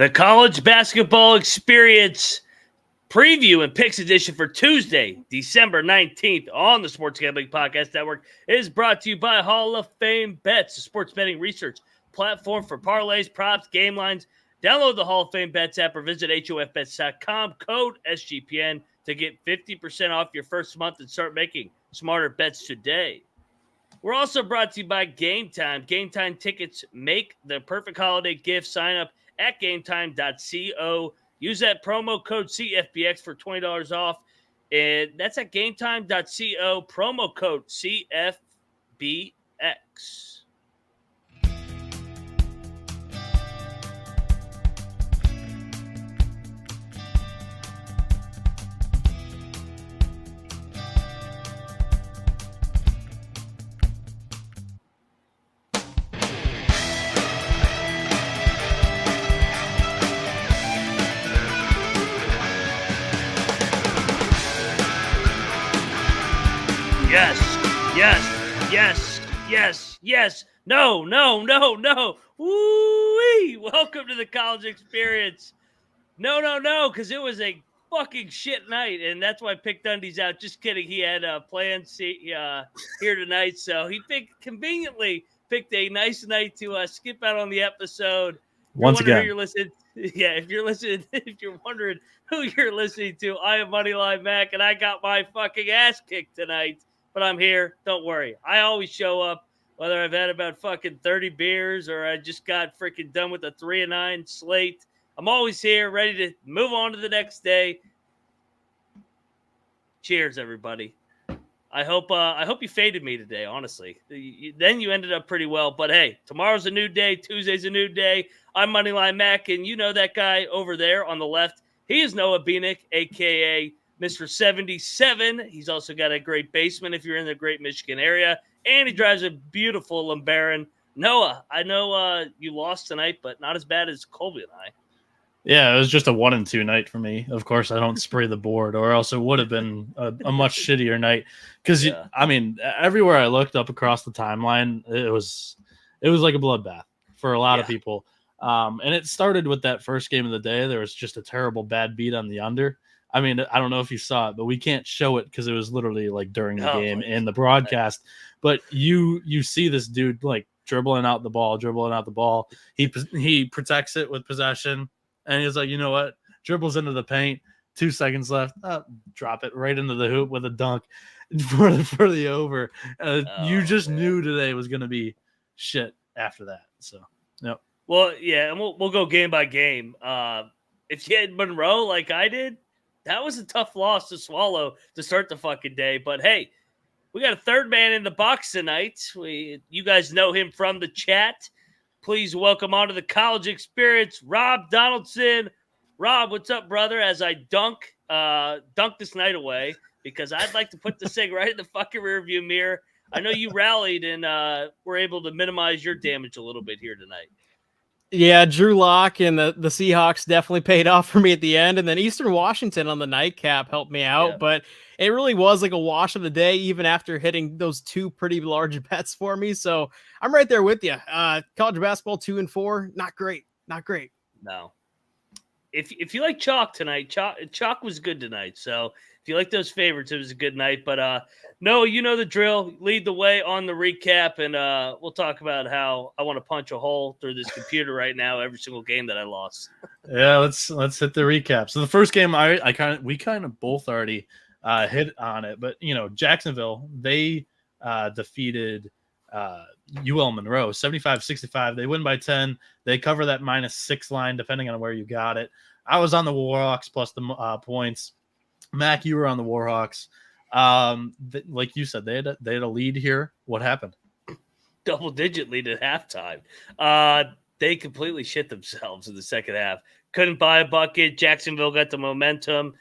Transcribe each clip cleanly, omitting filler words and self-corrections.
The college basketball experience preview and picks edition for Tuesday, December 19th on the Sports Gambling Podcast Network is brought to you by Hall of Fame Bets, a sports betting research platform for parlays, props, game lines. Download the Hall of Fame Bets app or visit hofbets.com, code SGPN to get 50% off your first month and start making smarter bets today. We're also brought to you by Game Time. Game Time tickets make the perfect holiday gift. Sign up at gametime.co. Use that promo code CFBX for $20 off. And that's at gametime.co, promo code CFBX. Yes. No. Woo-wee. Welcome to the college experience. No, because it was a fucking shit night, and that's why I picked Dundee's out. Just kidding. He had plans here tonight, so he conveniently picked a nice night to skip out on the episode. Once again. Who you're listening, if you're wondering who you're listening to, I am Moneyline Mac, and I got my fucking ass kicked tonight. But I'm here. Don't worry. I always show up, whether I've had about fucking 30 beers or I just got freaking done with a 3-9 slate. I'm always here, ready to move on to the next day. Cheers, everybody. I hope you faded me today, honestly. Then you ended up pretty well. But hey, tomorrow's a new day. Tuesday's a new day. I'm Moneyline Mac, and you know that guy over there on the left. He is Noah Bieniek, a.k.a. Mr. 77. He's also got a great basement if you're in the great Michigan area. And he drives a beautiful LeBaron. Noah, I know you lost tonight, but not as bad as Colby and I. Yeah, it was just a 1-2 night for me. Of course, I don't spray the board, or else it would have been a much shittier night. Because, everywhere I looked up across the timeline, it was like a bloodbath for a lot of people. And it started with that first game of the day. There was just a terrible bad beat on the under. I mean, I don't know if you saw it, but we can't show it because it was literally like during the game in the broadcast. But you see this dude like dribbling out the ball. He protects it with possession, and he's like, you know what? Dribbles into the paint. 2 seconds left. Drop it right into the hoop with a dunk for the over. You just knew today was going to be shit after that. So, yep. Well, yeah, and we'll go game by game. If you had Monroe like I did, that was a tough loss to swallow to start the fucking day. But hey, we got a third man in the box tonight. You guys know him from the chat. Please welcome onto the college experience, Rob Donaldson. Rob, what's up, brother? As I dunk this night away, because I'd like to put this thing right in the fucking rearview mirror. I know you rallied and were able to minimize your damage a little bit here tonight. Yeah, Drew Lock and the Seahawks definitely paid off for me at the end. And then Eastern Washington on the nightcap helped me out. Yeah. But it really was like a wash of the day, even after hitting those two pretty large bets for me. So I'm right there with you. College basketball 2-4, not great. No. If you like chalk tonight, chalk was good tonight. So if you like those favorites, it was a good night. But no, you know the drill. Lead the way on the recap, and we'll talk about how I want to punch a hole through this computer right now every single game that I lost. Yeah, let's hit the recap. So the first game, we kind of both already hit on it, but Jacksonville, they defeated UL Monroe 75-65. They win by 10. They cover that -6 line depending on where you got it. I was on the Warhawks plus the points. Mac, you were on the Warhawks. Like you said, they had a lead here. What happened? Double-digit lead at halftime. They completely shit themselves in the second half. Couldn't buy a bucket. Jacksonville got the momentum.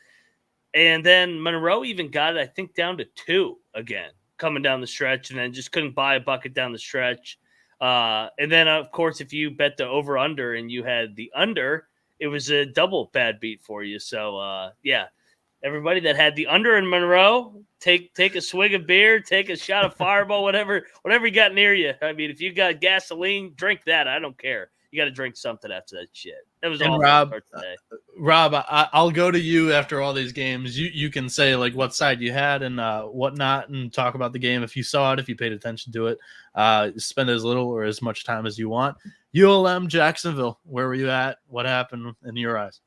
And then Monroe even got it, I think, down to 2 again, coming down the stretch, and then just couldn't buy a bucket down the stretch. And then, of course, if you bet the over-under and you had the under, it was a double bad beat for you. So, everybody that had the under in Monroe, take a swig of beer, take a shot of Fireball, whatever you got near you. I mean, if you got gasoline, drink that. I don't care. you got to drink something after that shit. It was And awful. Rob, I'll go to you after all these games. You can say like what side you had and whatnot, and talk about the game if you saw it, if you paid attention to it. Spend as little or as much time as you want. ULM Jacksonville, where were you at? What happened in your eyes?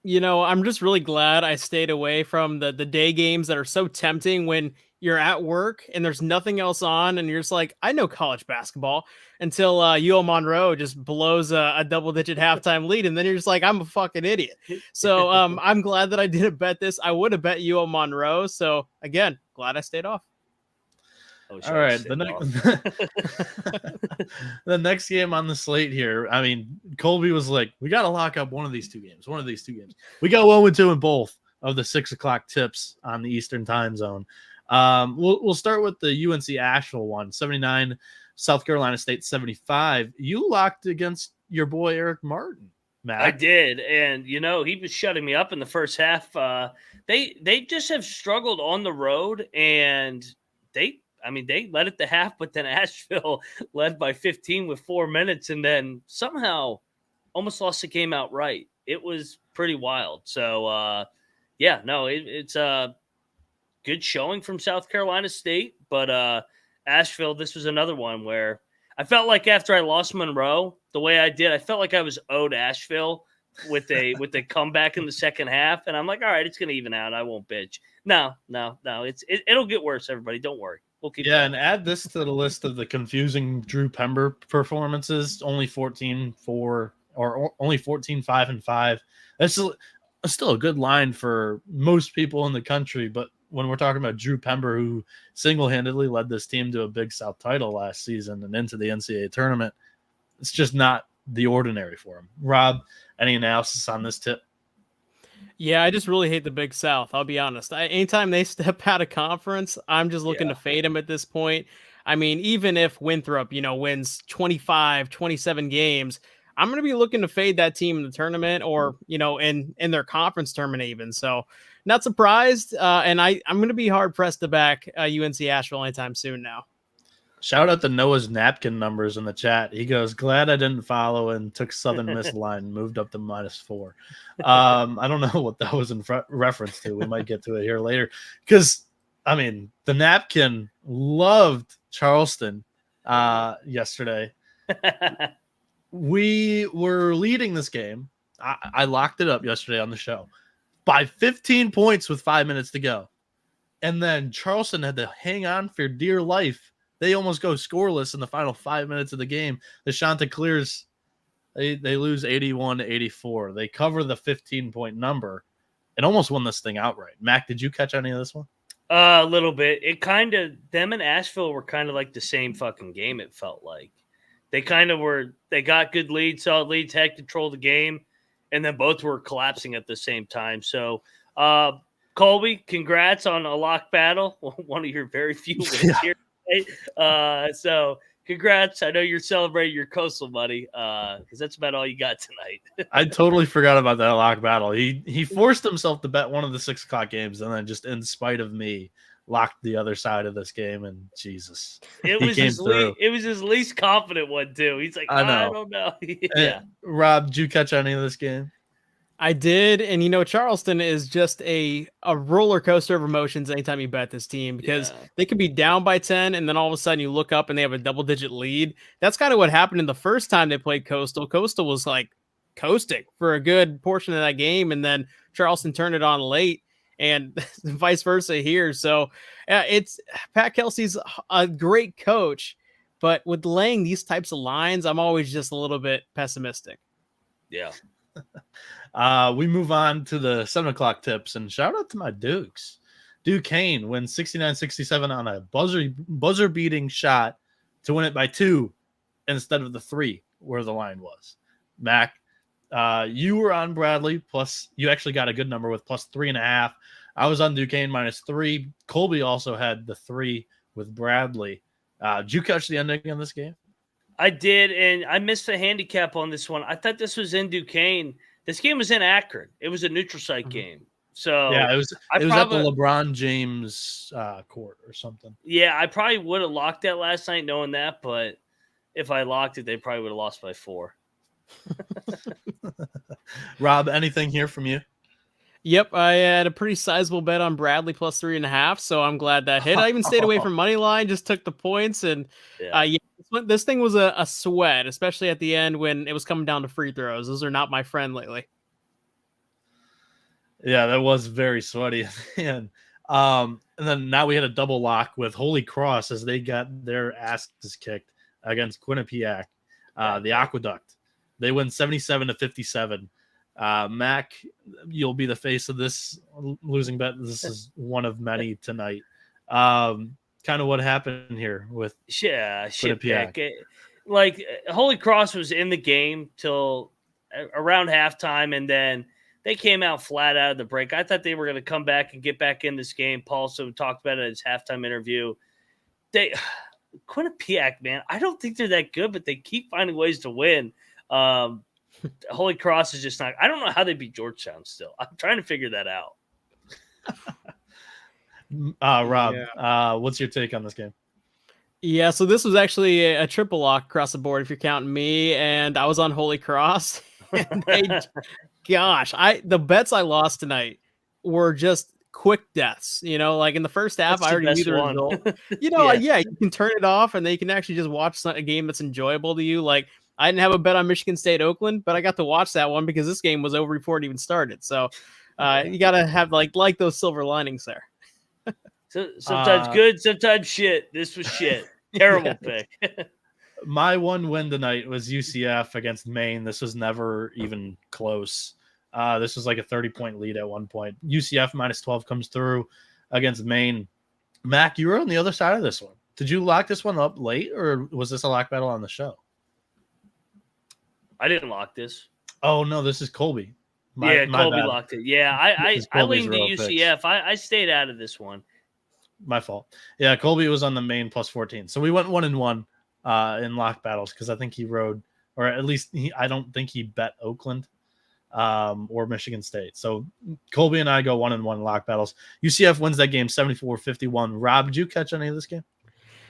I'm just really glad I stayed away from the day games that are so tempting when you're at work and there's nothing else on and you're just like, I know college basketball, until UL Monroe just blows a double-digit halftime lead, and then you're just like, I'm a fucking idiot. So I'm glad that I didn't bet this. I would have bet UL Monroe. So again, glad I stayed off. All right, the next game on the slate here. I mean, Colby was like, we got to lock up one of these two games. We go 0-2 in both of the 6 o'clock tips on the Eastern time zone. We'll start with the UNC Asheville one, 79, South Carolina State 75. You locked against your boy Eric Martin, Matt. I did, and he was shutting me up in the first half. They just have struggled on the road, and they led at the half, but then Asheville led by 15 with 4 minutes, and then somehow almost lost the game outright. It was pretty wild. So it's a good showing from South Carolina State, but Asheville, this was another one where I felt like after I lost Monroe, the way I did, I felt like I was owed Asheville with a comeback in the second half, and I'm like, all right, it's going to even out. I won't bitch. No, it'll get worse. Everybody, don't worry. We'll keep going. And add this to the list of the confusing Drew Pember performances. Only 14-4 or only 14-5-5. That's still a good line for most people in the country, but when we're talking about Drew Pember, who single-handedly led this team to a Big South title last season and into the NCAA tournament, it's just not the ordinary for him. Rob, any analysis on this tip? Yeah, I just really hate the Big South. I'll be honest. Anytime they step out of conference, I'm just looking to fade them at this point. I mean, even if Winthrop, wins 25, 27 games, I'm going to be looking to fade that team in the tournament or, in their conference tournament even. So not surprised. And I'm going to be hard pressed to back UNC Asheville anytime soon now. Shout out to Noah's napkin numbers in the chat. He goes, glad I didn't follow and took Southern Miss line, moved up to -4. I don't know what that was in reference to. We might get to it here later. Because, the napkin loved Charleston yesterday. We were leading this game. I locked it up yesterday on the show by 15 points with 5 minutes to go. And then Charleston had to hang on for dear life. They almost go scoreless in the final 5 minutes of the game. The Chanticleers, they lose 81-84. They cover the 15-point number and almost won this thing outright. Mac, did you catch any of this one? A little bit. It kind of, them and Asheville were kind of like the same fucking game, it felt like. They kind of were, they got good leads, solid leads, had control of the game, and then both were collapsing at the same time. So, Colby, congrats on a lock battle. One of your very few wins here. So congrats. I know you're celebrating your coastal money because that's about all you got tonight. I totally forgot about that lock battle. He forced himself to bet one of the 6 o'clock games and then just in spite of me locked the other side of this game, and Jesus. It was his least confident one too. He's like, I don't know. Yeah. Rob, did you catch any of this game? I did, and Charleston is just a roller coaster of emotions anytime you bet this team because they could be down by 10, and then all of a sudden you look up and they have a double-digit lead. That's kind of what happened in the first time they played Coastal. Coastal was like coasting for a good portion of that game, and then Charleston turned it on late, and vice versa here. So it's Pat Kelsey's a great coach, but with laying these types of lines, I'm always just a little bit pessimistic. Yeah. We move on to the 7 o'clock tips, and shout out to my Dukes. Duquesne wins 69-67 on a buzzer-beating shot to win it by 2 instead of the 3 where the line was. Mac, you were on Bradley, plus you actually got a good number with plus 3.5. I was on Duquesne -3. Colby also had the 3 with Bradley. Did you catch the ending in this game? I did, and I missed the handicap on this one. I thought this was in Duquesne. This game was in Akron. It was a neutral site game. So yeah, it was at the LeBron James court or something. Yeah, I probably would have locked that last night knowing that, but if I locked it, they probably would have lost by 4. Rob, anything here from you? Yep, I had a pretty sizable bet on Bradley plus 3.5, so I'm glad that hit. I even stayed away from money line, just took the points, and this thing was a sweat, especially at the end when it was coming down to free throws. Those are not my friend lately. Yeah, that was very sweaty. And then now we had a double lock with Holy Cross as they got their asses kicked against Quinnipiac, the Aqueduct. They win 77-57. Mac, you'll be the face of this losing bet. This is one of many tonight. Kind of what happened here with Quinnipiac. Like Holy Cross was in the game till around halftime, and then they came out flat out of the break. I thought they were going to come back and get back in this game. Paulson talked about it in his halftime interview. Quinnipiac, man, I don't think they're that good, but they keep finding ways to win. Holy Cross is just not. I don't know how they beat Georgetown still. I'm trying to figure that out. Rob, what's your take on this game? Yeah, so this was actually a triple lock across the board if you're counting me, and I was on Holy Cross. The bets I lost tonight were just quick deaths. Like in the first half, I already knew the result. You can turn it off, and then you can actually just watch a game that's enjoyable to you. Like I didn't have a bet on Michigan State Oakland, but I got to watch that one because this game was over before it even started. So you got to have like those silver linings there. So sometimes good, sometimes shit. This was shit. Terrible pick. My one win tonight was UCF against Maine. This was never even close. This was like a 30-point lead at one point. UCF minus 12 comes through against Maine. Mac, you were on the other side of this one. Did you lock this one up late, or was this a lock battle on the show? I didn't lock this. Oh, no, this is Colby. Colby locked it. Yeah, I leaned to UCF. I stayed out of this one. My fault. Yeah, Colby was on the Maine plus 14. So we went 1-1 in lock battles because I think he rode, or at least I don't think he bet Oakland or Michigan State. So Colby and I go 1-1 lock battles. UCF wins that game 74-51. Rob, did you catch any of this game?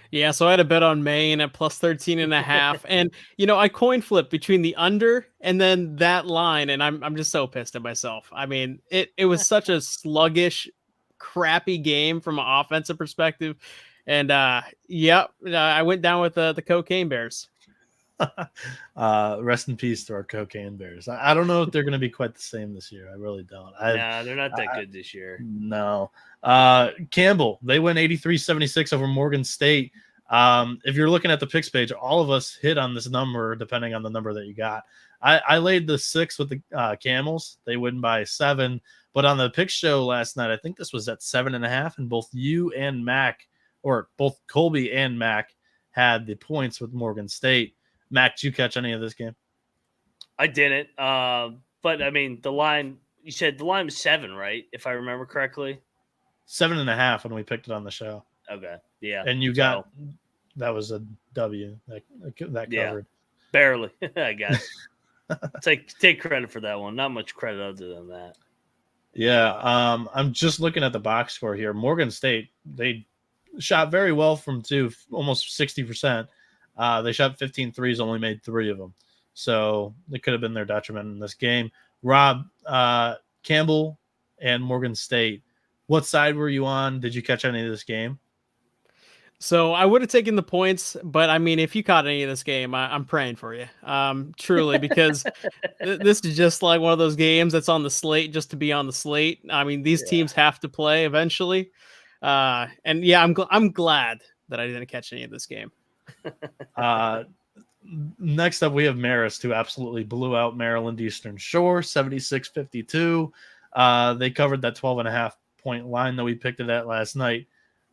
Yeah, so I had a bet on Maine at plus 13.5. And, I coin flipped between the under and then that line. And I'm just so pissed at myself. I mean, it was such a sluggish, crappy game from an offensive perspective. And, I went down with the Cocaine Bears. Rest in peace to our Cocaine Bears. I don't know if they're going to be quite the same this year. I really don't. They're not that good this year. No. Campbell, they win 83-76 over Morgan State. If you're looking at the picks page, all of us hit on this number depending on the number that you got. I laid the 6 with the Camels. They win by 7. But on the pick show last night, I think this was at 7.5, and both you and Mac, or both Colby and Mac, had the points with Morgan State. Mac, did you catch any of this game? I didn't. But I mean, the line, you said the line was 7, right? If I remember correctly. 7.5 when we picked it on the show. Okay. Yeah. And you got, that was a W that covered. Barely, I guess. Take credit for that one. Not much credit other than that. Yeah. I'm just looking at the box score here. Morgan State, they shot very well from 2, almost 60%. They shot 15 threes, only made 3 of them. So it could have been their detriment in this game. Rob, Campbell and Morgan State, what side were you on? Did you catch any of this game? So I would have taken the points, but I mean, if you caught any of this game, I'm praying for you. Truly, because this is just like one of those games that's on the slate just to be on the slate. I mean, these teams have to play eventually. And yeah, I'm glad that I didn't catch any of this game. Next up, we have Marist, who absolutely blew out Maryland Eastern Shore, 76-52. They covered that 12.5-point line that we picked it at last night.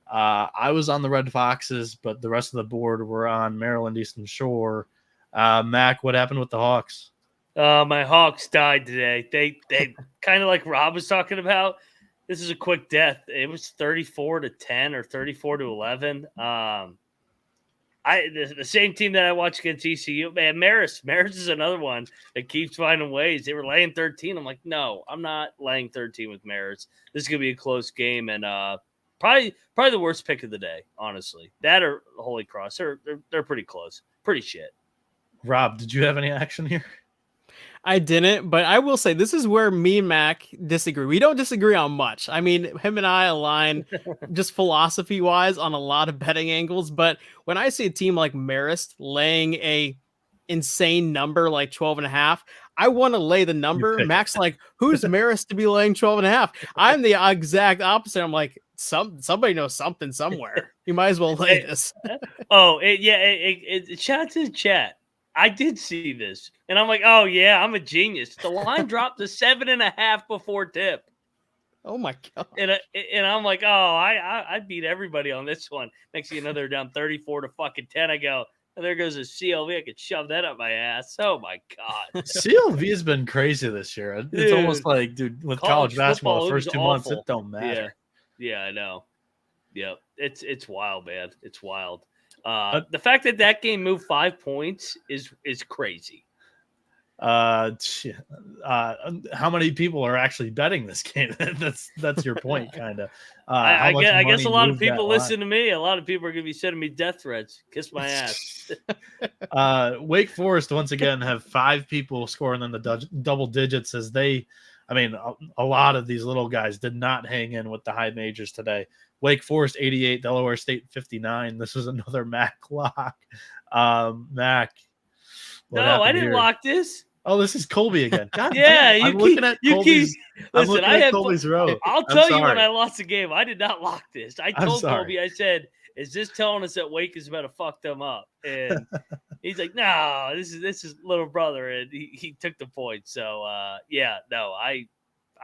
I was on the Red Foxes, but the rest of the board were on Maryland Eastern Shore. Mac, what happened with the Hawks? My Hawks died today. They kind of like Rob was talking about. This is a quick death. It was 34-10 or 34-11. The same team that I watched against ECU, man, Marist is another one that keeps finding ways. They were laying 13. I'm like, no, I'm not laying 13 with Marist. This is gonna be a close game, and probably the worst pick of the day, honestly. That or Holy Cross, they're pretty close, pretty shit. Rob, did you have any action here? I didn't, but I will say this is where me and Mac disagree. We don't disagree on much. I mean, him and I align just philosophy wise on a lot of betting angles. But when I see a team like Marist laying a insane number like 12.5, I want to lay the number. Mac's like, who's Marist to be laying 12.5? I'm the exact opposite. I'm like, somebody knows something somewhere. You might as well lay this. Shout out to the chat. I did see this, and I'm like, oh, yeah, I'm a genius. The line dropped to 7.5 before tip. Oh, my God. And I'm like, oh, I beat everybody on this one. Next thing you know, they're down 34-10. I go, and there goes a CLV. I could shove that up my ass. Oh, my God. CLV has been crazy this year. It's almost like, dude, with college basketball, the first 2 months, it don't matter. Yeah, I know. Yeah, it's wild, man. It's wild. The fact that game moved 5 points is crazy. How many people are actually betting this game? that's your point, kind of. I guess a lot of people listen to me. A lot of people are going to be sending me death threats. Kiss my ass. Wake Forest once again have 5 people scoring in the double digits as they. I mean, a lot of these little guys did not hang in with the high majors today. Wake Forest 88, Delaware State 59. This was another Mac lock. Mac. No, I didn't lock this. Oh, this is Colby again. God yeah, damn, I'm looking at Colby's row. I'll tell you when I lost the game. I did not lock this. I told Colby, I said, is this telling us that Wake is about to fuck them up? And he's like, no, this is little brother. And he took the point. So,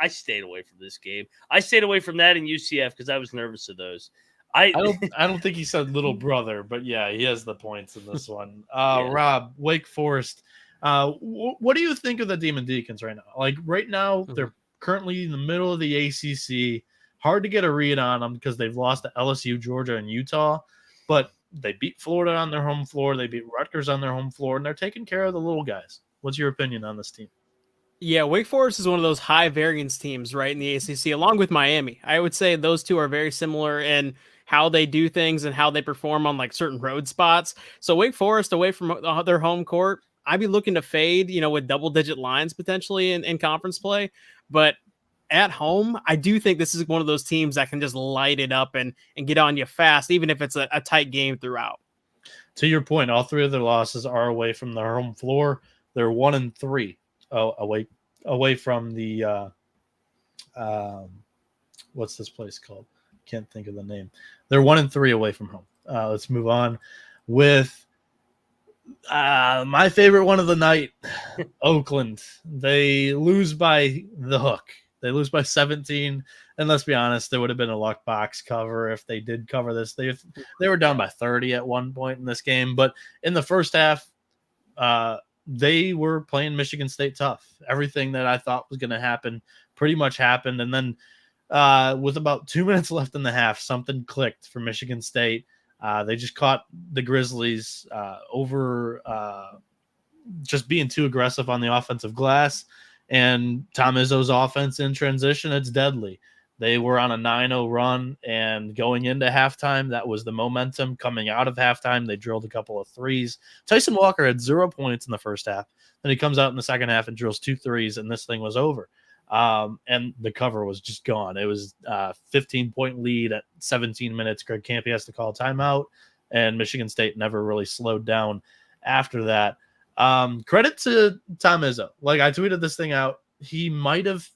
I stayed away from this game. I stayed away from that in UCF because I was nervous of those. I don't think he said little brother, but yeah, he has the points in this one. Rob, Wake Forest. What do you think of the Demon Deacons right now? Like right now, they're currently in the middle of the ACC. Hard to get a read on them because they've lost to LSU, Georgia, and Utah, but they beat Florida on their home floor. They beat Rutgers on their home floor, and they're taking care of the little guys. What's your opinion on this team? Yeah, Wake Forest is one of those high variance teams, right, in the ACC, along with Miami. I would say those two are very similar in how they do things and how they perform on like certain road spots. So Wake Forest away from their home court, I'd be looking to fade, with double-digit lines potentially in conference play. But at home, I do think this is one of those teams that can just light it up and get on you fast, even if it's a tight game throughout. To your point, all 3 of their losses are away from their home floor. They're 1-3 away from the what's this place called? Can't think of the name. They're 1-3 away from home. Let's move on with my favorite one of the night, Oakland. They lose by the hook. They lose by 17. And let's be honest, there would have been a luck box cover if they did cover this. They were down by 30 at one point in this game. But in the first half, they were playing Michigan State tough. Everything that I thought was going to happen pretty much happened. And then with about 2 minutes left in the half, something clicked for Michigan State. They just caught the Grizzlies over just being too aggressive on the offensive glass. And Tom Izzo's offense in transition, it's deadly. They were on a 9-0 run, and going into halftime, that was the momentum. Coming out of halftime, they drilled a couple of threes. Tyson Walker had 0 points in the first half. Then he comes out in the second half and drills 2 threes, and this thing was over. And the cover was just gone. It was a 15-point lead at 17 minutes. Greg Kampe has to call a timeout, and Michigan State never really slowed down after that. Credit to Tom Izzo. Like, I tweeted this thing out. He might have,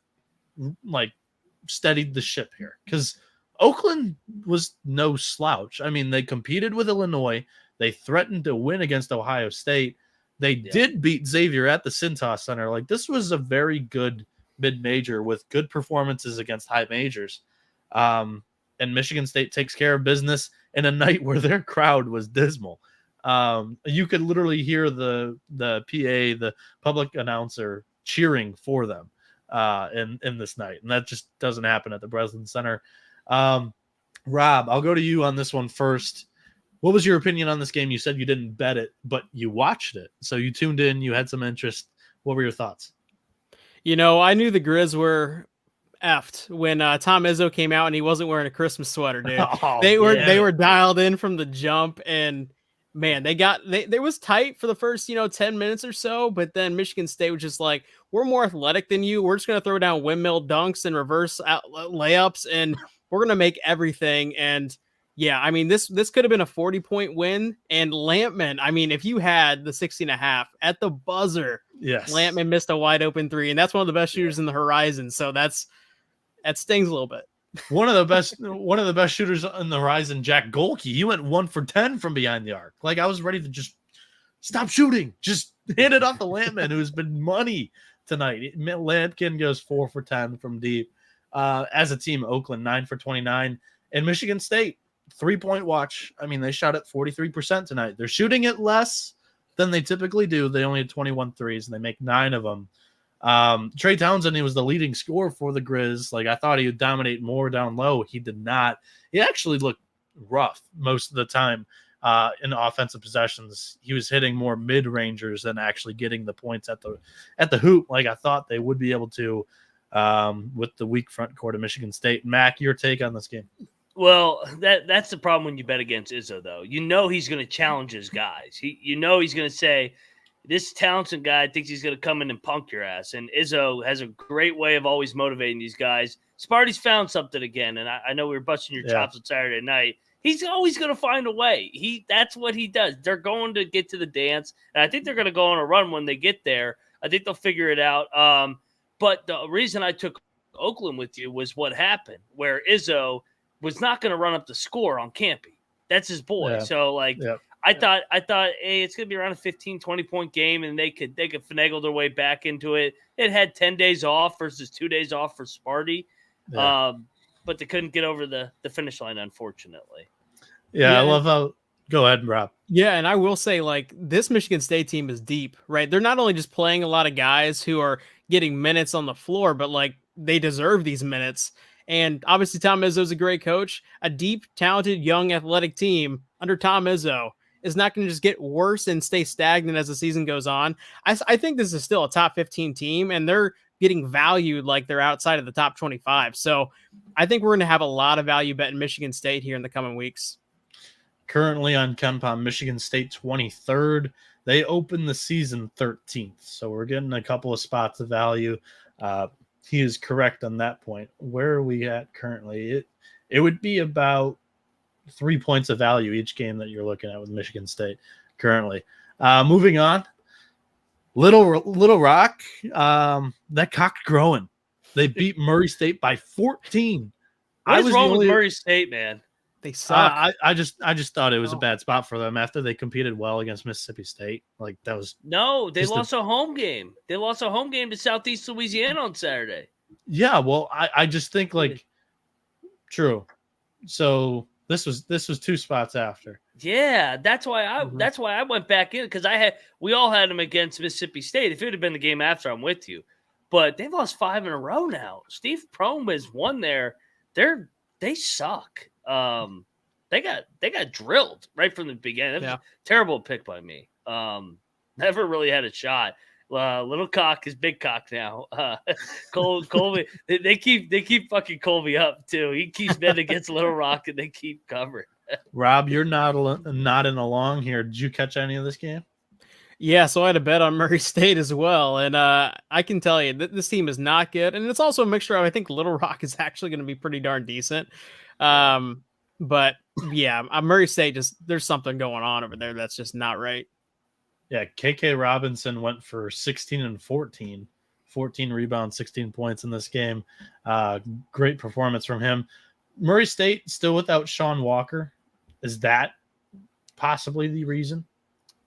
steadied the ship here because Oakland was no slouch. I mean, they competed with Illinois. They threatened to win against Ohio State. They did beat Xavier at the Cintas Center. Like, this was a very good mid-major with good performances against high majors. And Michigan State takes care of business in a night where their crowd was dismal. You could literally hear the PA, the public announcer, cheering for them in this night. And that just doesn't happen at the Breslin Center. Rob, I'll go to you on this one first. What was your opinion on this game? You said you didn't bet it, but you watched it. So you tuned in, you had some interest. What were your thoughts? I knew the Grizz were effed when Tom Izzo came out and he wasn't wearing a Christmas sweater, dude. They were dialed in from the jump, and man, they was tight for the first, 10 minutes or so, but then Michigan State was just like, we're more athletic than you. We're just going to throw down windmill dunks and reverse layups, and we're going to make everything. And yeah, I mean, this could have been a 40-point win. And Lampman, I mean, if you had the 60.5 at the buzzer, yes, Lampman missed a wide open three, and that's one of the best shooters in the horizon. So that stings a little bit. One of the best shooters on the horizon, Jack Golke. He went 1 for 10 from behind the arc. Like, I was ready to just stop shooting, just hand it off to Lampman, who's been money tonight. Lampkin goes 4 for 10 from deep. As a team, Oakland 9 for 29, and Michigan State 3-point watch. I mean, they shot at 43% tonight. They're shooting it less than they typically do. They only had 21 threes, and they make 9 of them. Trey Townsend, he was the leading scorer for the Grizz. Like, I thought he would dominate more down low. He did not. He actually looked rough most of the time in offensive possessions. He was hitting more mid-rangers than actually getting the points at the hoop, like I thought they would be able to with the weak front court of Michigan State. Mac, your take on this game? Well, that's the problem when you bet against Izzo, though. You know he's going to challenge his guys. He's going to say, this Townsend guy thinks he's going to come in and punk your ass. And Izzo has a great way of always motivating these guys. Sparty's found something again, and I know we were busting your chops on Saturday night. He's always going to find a way. That's what he does. They're going to get to the dance, and I think they're going to go on a run when they get there. I think they'll figure it out. But the reason I took Oakland with you was what happened, where Izzo was not going to run up the score on Campy. That's his boy. Yeah. So, I thought, hey, it's going to be around a 15, 20-point game, and they could finagle their way back into it. It had 10 days off versus 2 days off for Sparty. Yeah. But they couldn't get over the finish line, unfortunately. Yeah, I love how – go ahead, Rob. Yeah, and I will say, this Michigan State team is deep, right? They're not only just playing a lot of guys who are getting minutes on the floor, but, they deserve these minutes. And obviously Tom Izzo's a great coach. A deep, talented, young, athletic team under Tom Izzo is not going to just get worse and stay stagnant as the season goes on. I think this is still a top 15 team, and they're getting valued like they're outside of the top 25. So I think we're going to have a lot of value bet in Michigan State here in the coming weeks. Currently on KenPom, Michigan State 23rd. They opened the season 13th. So we're getting a couple of spots of value. He is correct on that point. Where are we at currently? It would be about 3 points of value each game that you're looking at with Michigan State currently. Moving on, Little Rock, that cock's growing. They beat Murray State by 14. What's wrong with Murray State, man? They suck. I just thought it was a bad spot for them after they competed well against Mississippi State. They lost a home game. They lost a home game to Southeast Louisiana on Saturday. Yeah, well, I just think true. So this was 2 spots after. Yeah, that's why I went back in, because we all had them against Mississippi State. If it had been the game after, I'm with you. But they've lost 5 in a row now. Steve Prohm has won there. They suck. They got drilled right from the beginning. That was a terrible pick by me. Never really had a shot. Little cock is big cock now. Colby, they keep fucking Colby up too. He keeps betting against Little Rock, and they keep covering. Rob, you're nodding along here. Did you catch any of this game? Yeah, so I had a bet on Murray State as well, and I can tell you that this team is not good, and it's also a mixture of, I think Little Rock is actually going to be pretty darn decent. But yeah, Murray State, there's something going on over there that's just not right. Yeah, KK Robinson went for 16 and 14 rebounds, 16 points in this game. Great performance from him. Murray State still without Sean Walker. Is that possibly the reason?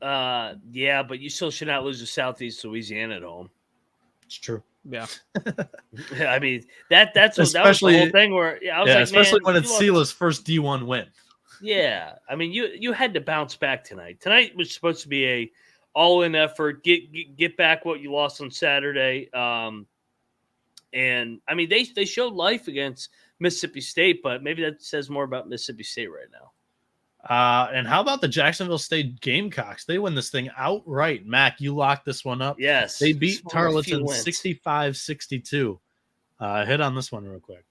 Yeah, but you still should not lose to Southeast Louisiana at home. It's true. Yeah. I mean, that was the whole thing where I was especially when it's Sila's first D1 win. Yeah. I mean, you had to bounce back tonight. Tonight was supposed to be a all-in effort, get back what you lost on Saturday. And I mean, they showed life against Mississippi State, but maybe that says more about Mississippi State right now. And how about the Jacksonville State Gamecocks? They win this thing outright. Mac, you locked this one up. Yes. They beat Tarleton 65-62. Hit on this one real quick.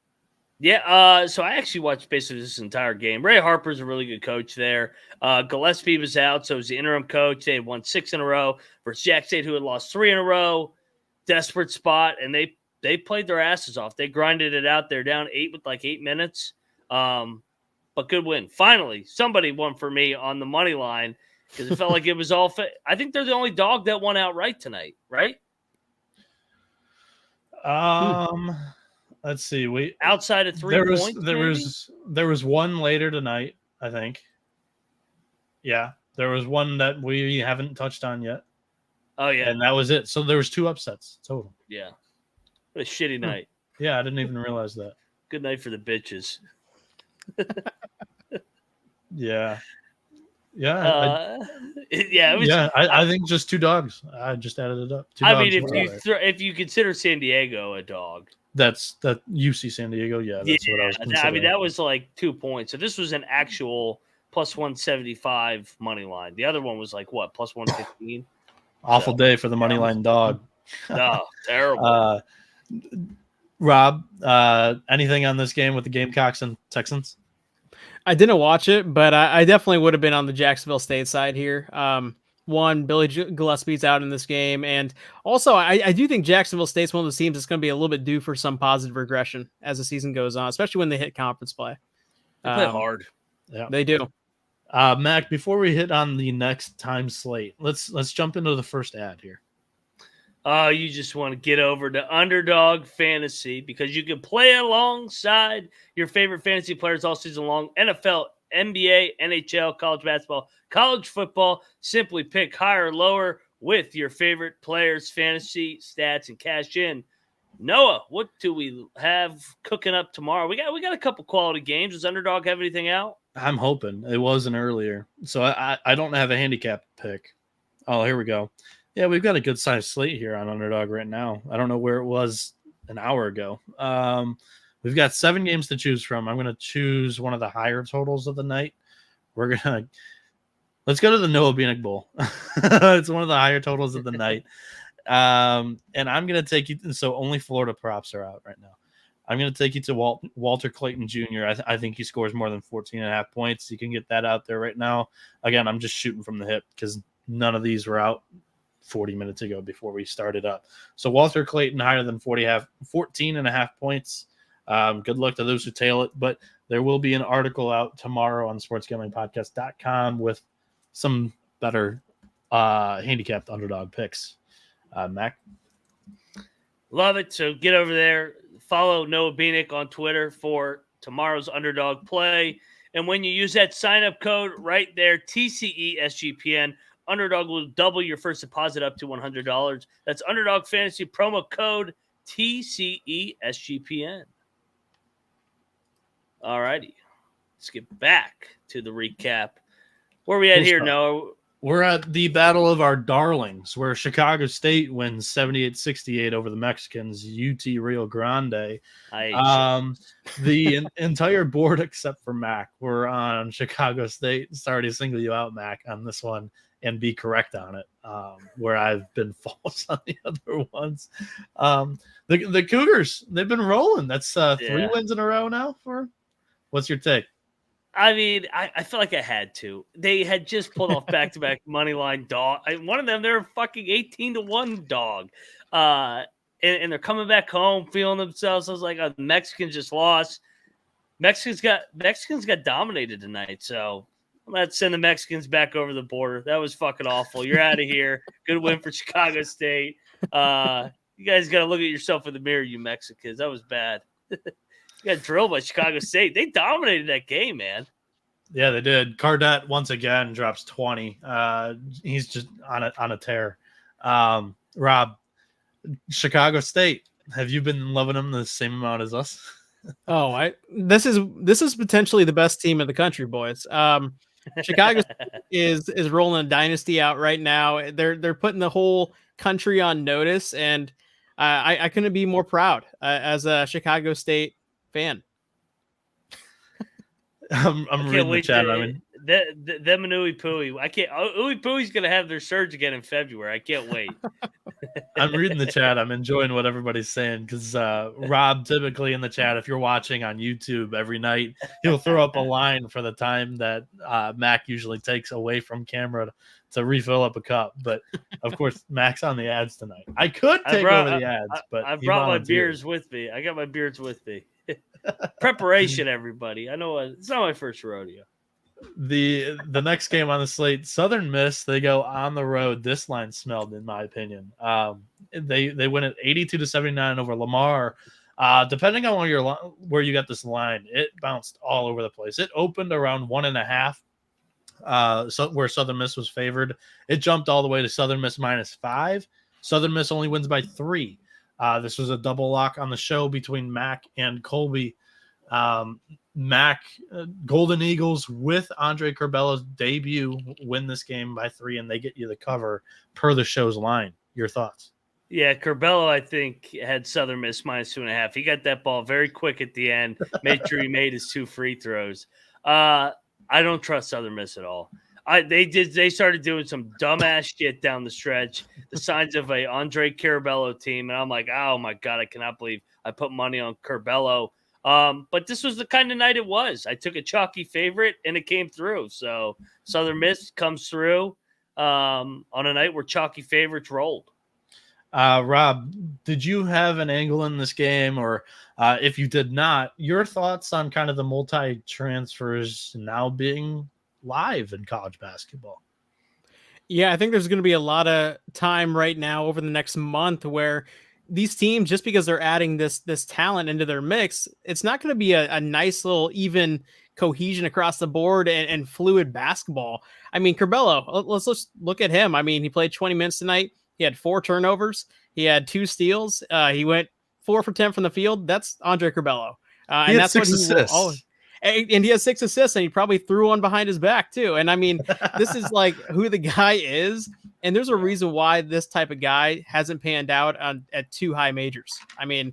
Yeah, so I actually watched basically this entire game. Ray Harper's a really good coach there. Gillespie was out, so he's the interim coach. They had won 6 in a row versus Jack State, who had lost 3 in a row. Desperate spot, and they played their asses off. They grinded it out. They're down 8 with like 8 minutes. But good win. Finally, somebody won for me on the money line because it felt like it was all I think they're the only dog that won outright tonight, right? Let's see. Outside of 3 points, there was one later tonight, I think. Yeah, there was one that we haven't touched on yet. Oh yeah, and that was it. So there was 2 upsets total. Yeah, what a shitty night. Yeah, I didn't even realize that. Good night for the bitches. Yeah. I think just 2 dogs. I just added it up. I mean, if you consider San Diego a dog, that's UC San Diego. Yeah, that's what I was considering. I mean, that was like 2 points. So this was an actual plus 175 money line. The other one was like what, plus 115? Awful day for the money line dog. Oh, terrible. Rob, anything on this game with the Gamecocks and Texans? I didn't watch it, but I definitely would have been on the Jacksonville State side here. One, Billy Gillespie's out in this game, and also I do think Jacksonville State's one of those teams that's going to be a little bit due for some positive regression as the season goes on, especially when they hit conference play. They play hard. Yeah, they do. Mac, before we hit on the next time slate, let's jump into the first ad here. You just want to get over to Underdog Fantasy because you can play alongside your favorite fantasy players all season long. NFL, NBA, NHL, college basketball, college football. Simply pick higher or lower with your favorite players' fantasy stats and cash in. Noah, what do we have cooking up tomorrow? We got a couple quality games. Does Underdog have anything out? I'm hoping. It wasn't earlier. So I don't have a handicap pick. Oh, here we go. Yeah, we've got a good sized slate here on Underdog right now. I don't know where it was an hour ago. We've got 7 games to choose from. I'm going to choose one of the higher totals of the night. Let's go to the Noah Bieniek Bowl. It's one of the higher totals of the night. And I'm going to take you. So only Florida props are out right now. I'm going to take you to Walter Clayton Jr. I think he scores more than 14.5 points. You can get that out there right now. Again, I'm just shooting from the hip because none of these were out 40 minutes ago before we started up. So Walter Clayton higher than 14.5 points. Good luck to those who tail it, but there will be an article out tomorrow on sportsgamblingpodcast.com with some better handicapped underdog picks. Mac? Love it. So get over there. Follow Noah Bieniek on Twitter for tomorrow's underdog play. And when you use that sign-up code right there, TCESGPN, Underdog will double your first deposit up to $100. That's Underdog Fantasy promo code TCESGPN. All righty. Let's get back to the recap. Where are we at here, Noah? We're at the Battle of Our Darlings, where Chicago State wins 78-68 over the Mexicans, UT Rio Grande. The entire board except for Mac, we're on Chicago State. Sorry to single you out, Mac, on this one and be correct on it, where I've been false on the other ones. The Cougars, they've been rolling. That's 3 wins in a row now. What's your take? I mean, I feel like I had to. They had just pulled off back-to-back money line dog. One of them, they're a fucking 18-1 dog. And they're coming back home, feeling themselves. I was like, the Mexicans just lost. Mexicans got dominated tonight, so I'm going to send the Mexicans back over the border. That was fucking awful. You're out of here. Good win for Chicago State. You guys got to look at yourself in the mirror, you Mexicans. That was bad. You got drilled by Chicago State. They dominated that game, man. Yeah, they did. Cardette once again drops 20. He's just on a tear. Rob, Chicago State. Have you been loving them the same amount as us? This is potentially the best team in the country, boys. Chicago is rolling a dynasty out right now. They're putting the whole country on notice, and I couldn't be more proud as a Chicago State fan. I'm reading the chat. Them and Ooey Pooey. I can't. Ooey Pooey's gonna have their surge again in February. I can't wait. I'm reading the chat. I'm enjoying what everybody's saying because Rob, typically in the chat, if you're watching on YouTube every night, he'll throw up a line for the time that Mac usually takes away from camera to refill up a cup. But of course, Mac's on the ads tonight. I could take over the ads, but I brought my beers with me. I got my beers with me. Preparation, everybody. I know it's not my first rodeo. The next game on the slate, Southern Miss, they go on the road. This line smelled, in my opinion. They win it 82-79 over Lamar. Depending on where you got this line, it bounced all over the place. It opened around 1.5, so where Southern Miss was favored. It jumped all the way to Southern Miss -5. Southern Miss only wins by 3. This was a double lock on the show between Mac and Colby. Mac, Golden Eagles with Andre Carbella's debut win this game by 3, and they get you the cover per the show's line. Your thoughts? Yeah, Carbell, I think, had Southern Miss -2.5. He got that ball very quick at the end, made sure he made his 2 free throws. I don't trust Southern Miss at all. They started doing some dumbass shit down the stretch, the signs of a Andre Carbello team, and I'm like, oh my God, I cannot believe I put money on Carbello. But this was the kind of night it was. I took a chalky favorite, and it came through. So Southern Miss comes through on a night where chalky favorites rolled. Rob, did you have an angle in this game? Or if you did not, your thoughts on kind of the multi-transfers now being live in college basketball? Yeah, I think there's going to be a lot of time right now over the next month where these teams, just because they're adding this talent into their mix, it's not going to be a nice little even cohesion across the board and fluid basketball. I mean, Carbello, let's look at him. I mean, he played 20 minutes tonight. He had 4 turnovers. He had 2 steals. He went 4 for 10 from the field. That's Andre Carbello. And that's 6 assists. And he has 6 assists, and he probably threw one behind his back too. And I mean, this is like who the guy is. And there's a reason why this type of guy hasn't panned out at 2 high majors. I mean,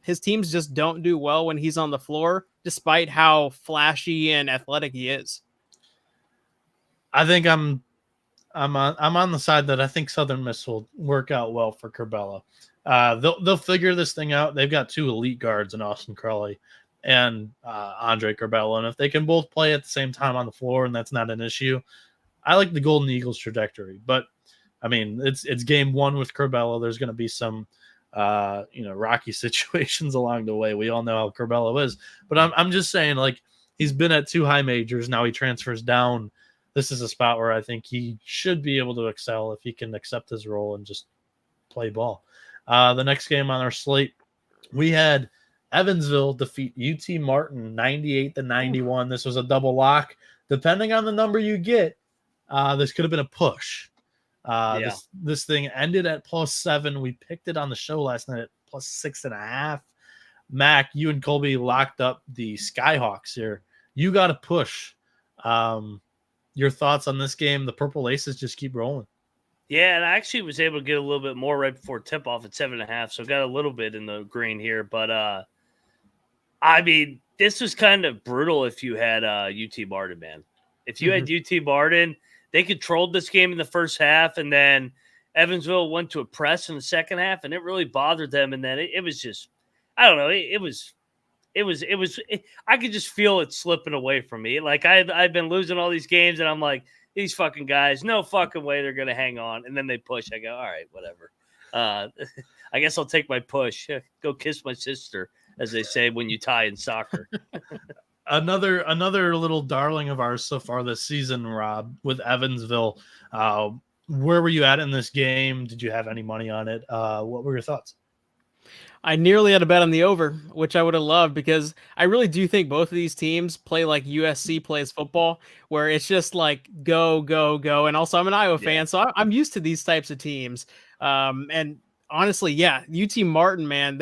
his teams just don't do well when he's on the floor, despite how flashy and athletic he is. I think I'm on the side that I think Southern Miss will work out well for Carbella. They'll figure this thing out. They've got 2 elite guards in Austin Crowley and Andre Carbello, and if they can both play at the same time on the floor, and that's not an issue, I like the Golden Eagles trajectory. But I mean, it's game 1 with Carbello. There's going to be some rocky situations along the way. We all know how Carbello is, but I'm just saying, like, he's been at 2 high majors. Now he transfers down. This is a spot where I think he should be able to excel if he can accept his role and just play ball. The next game on our slate, we had Evansville defeat UT Martin 98-91. This was a double lock. Depending on the number you get, this could have been a push. This thing ended at +7. We picked it on the show last night at +6.5. Mac, you and Colby locked up the Skyhawks here. You got to push. Your thoughts on this game? The Purple Aces just keep rolling. Yeah, and I actually was able to get a little bit more right before tip-off at 7.5, so got a little bit in the green here. But, I mean, this was kind of brutal if you had UT Martin, man. If you had UT Martin, they controlled this game in the first half, and then Evansville went to a press in the second half, and it really bothered them. And then it was just, I don't know, I could just feel it slipping away from me. Like I've been losing all these games, and I'm like, these fucking guys, no fucking way they're gonna hang on. And then they push. I go, all right, whatever. I guess I'll take my push. Go kiss my sister, as they say when you tie in soccer. Another little darling of ours so far this season, Rob, with Evansville. Where were you at in this game? Did you have any money on it? What were your thoughts? I nearly had a bet on the over, which I would have loved, because I really do think both of these teams play like USC plays football, where it's just like go, go, go. And also I'm an Iowa fan, so I'm used to these types of teams. And honestly, yeah, UT Martin, man,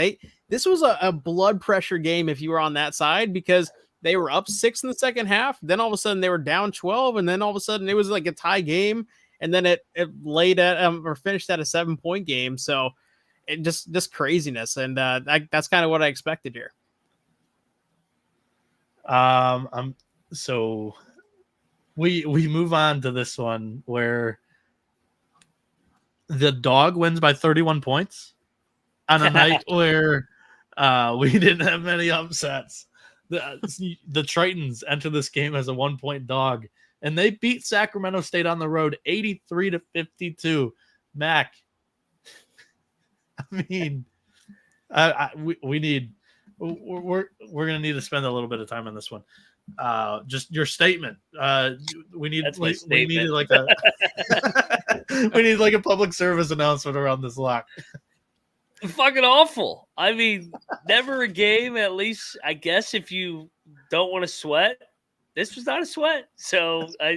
this was a blood pressure game if you were on that side, because they were up 6 in the second half. Then all of a sudden they were down 12. And then all of a sudden it was like a tie game. And then it laid at or finished at a 7-point game. So it just craziness. And that's kind of what I expected here. So we move on to this one where the dog wins by 31 points on a night where we didn't have many upsets. The Tritons enter this game as a 1-point dog, and they beat Sacramento State on the road 83-52. Mac, I mean, we're gonna need to spend a little bit of time on this one. Just your statement. We need like a public service announcement around this lock. Fucking awful. I mean, never a game, at least, I guess, if you don't want to sweat. This was not a sweat. So I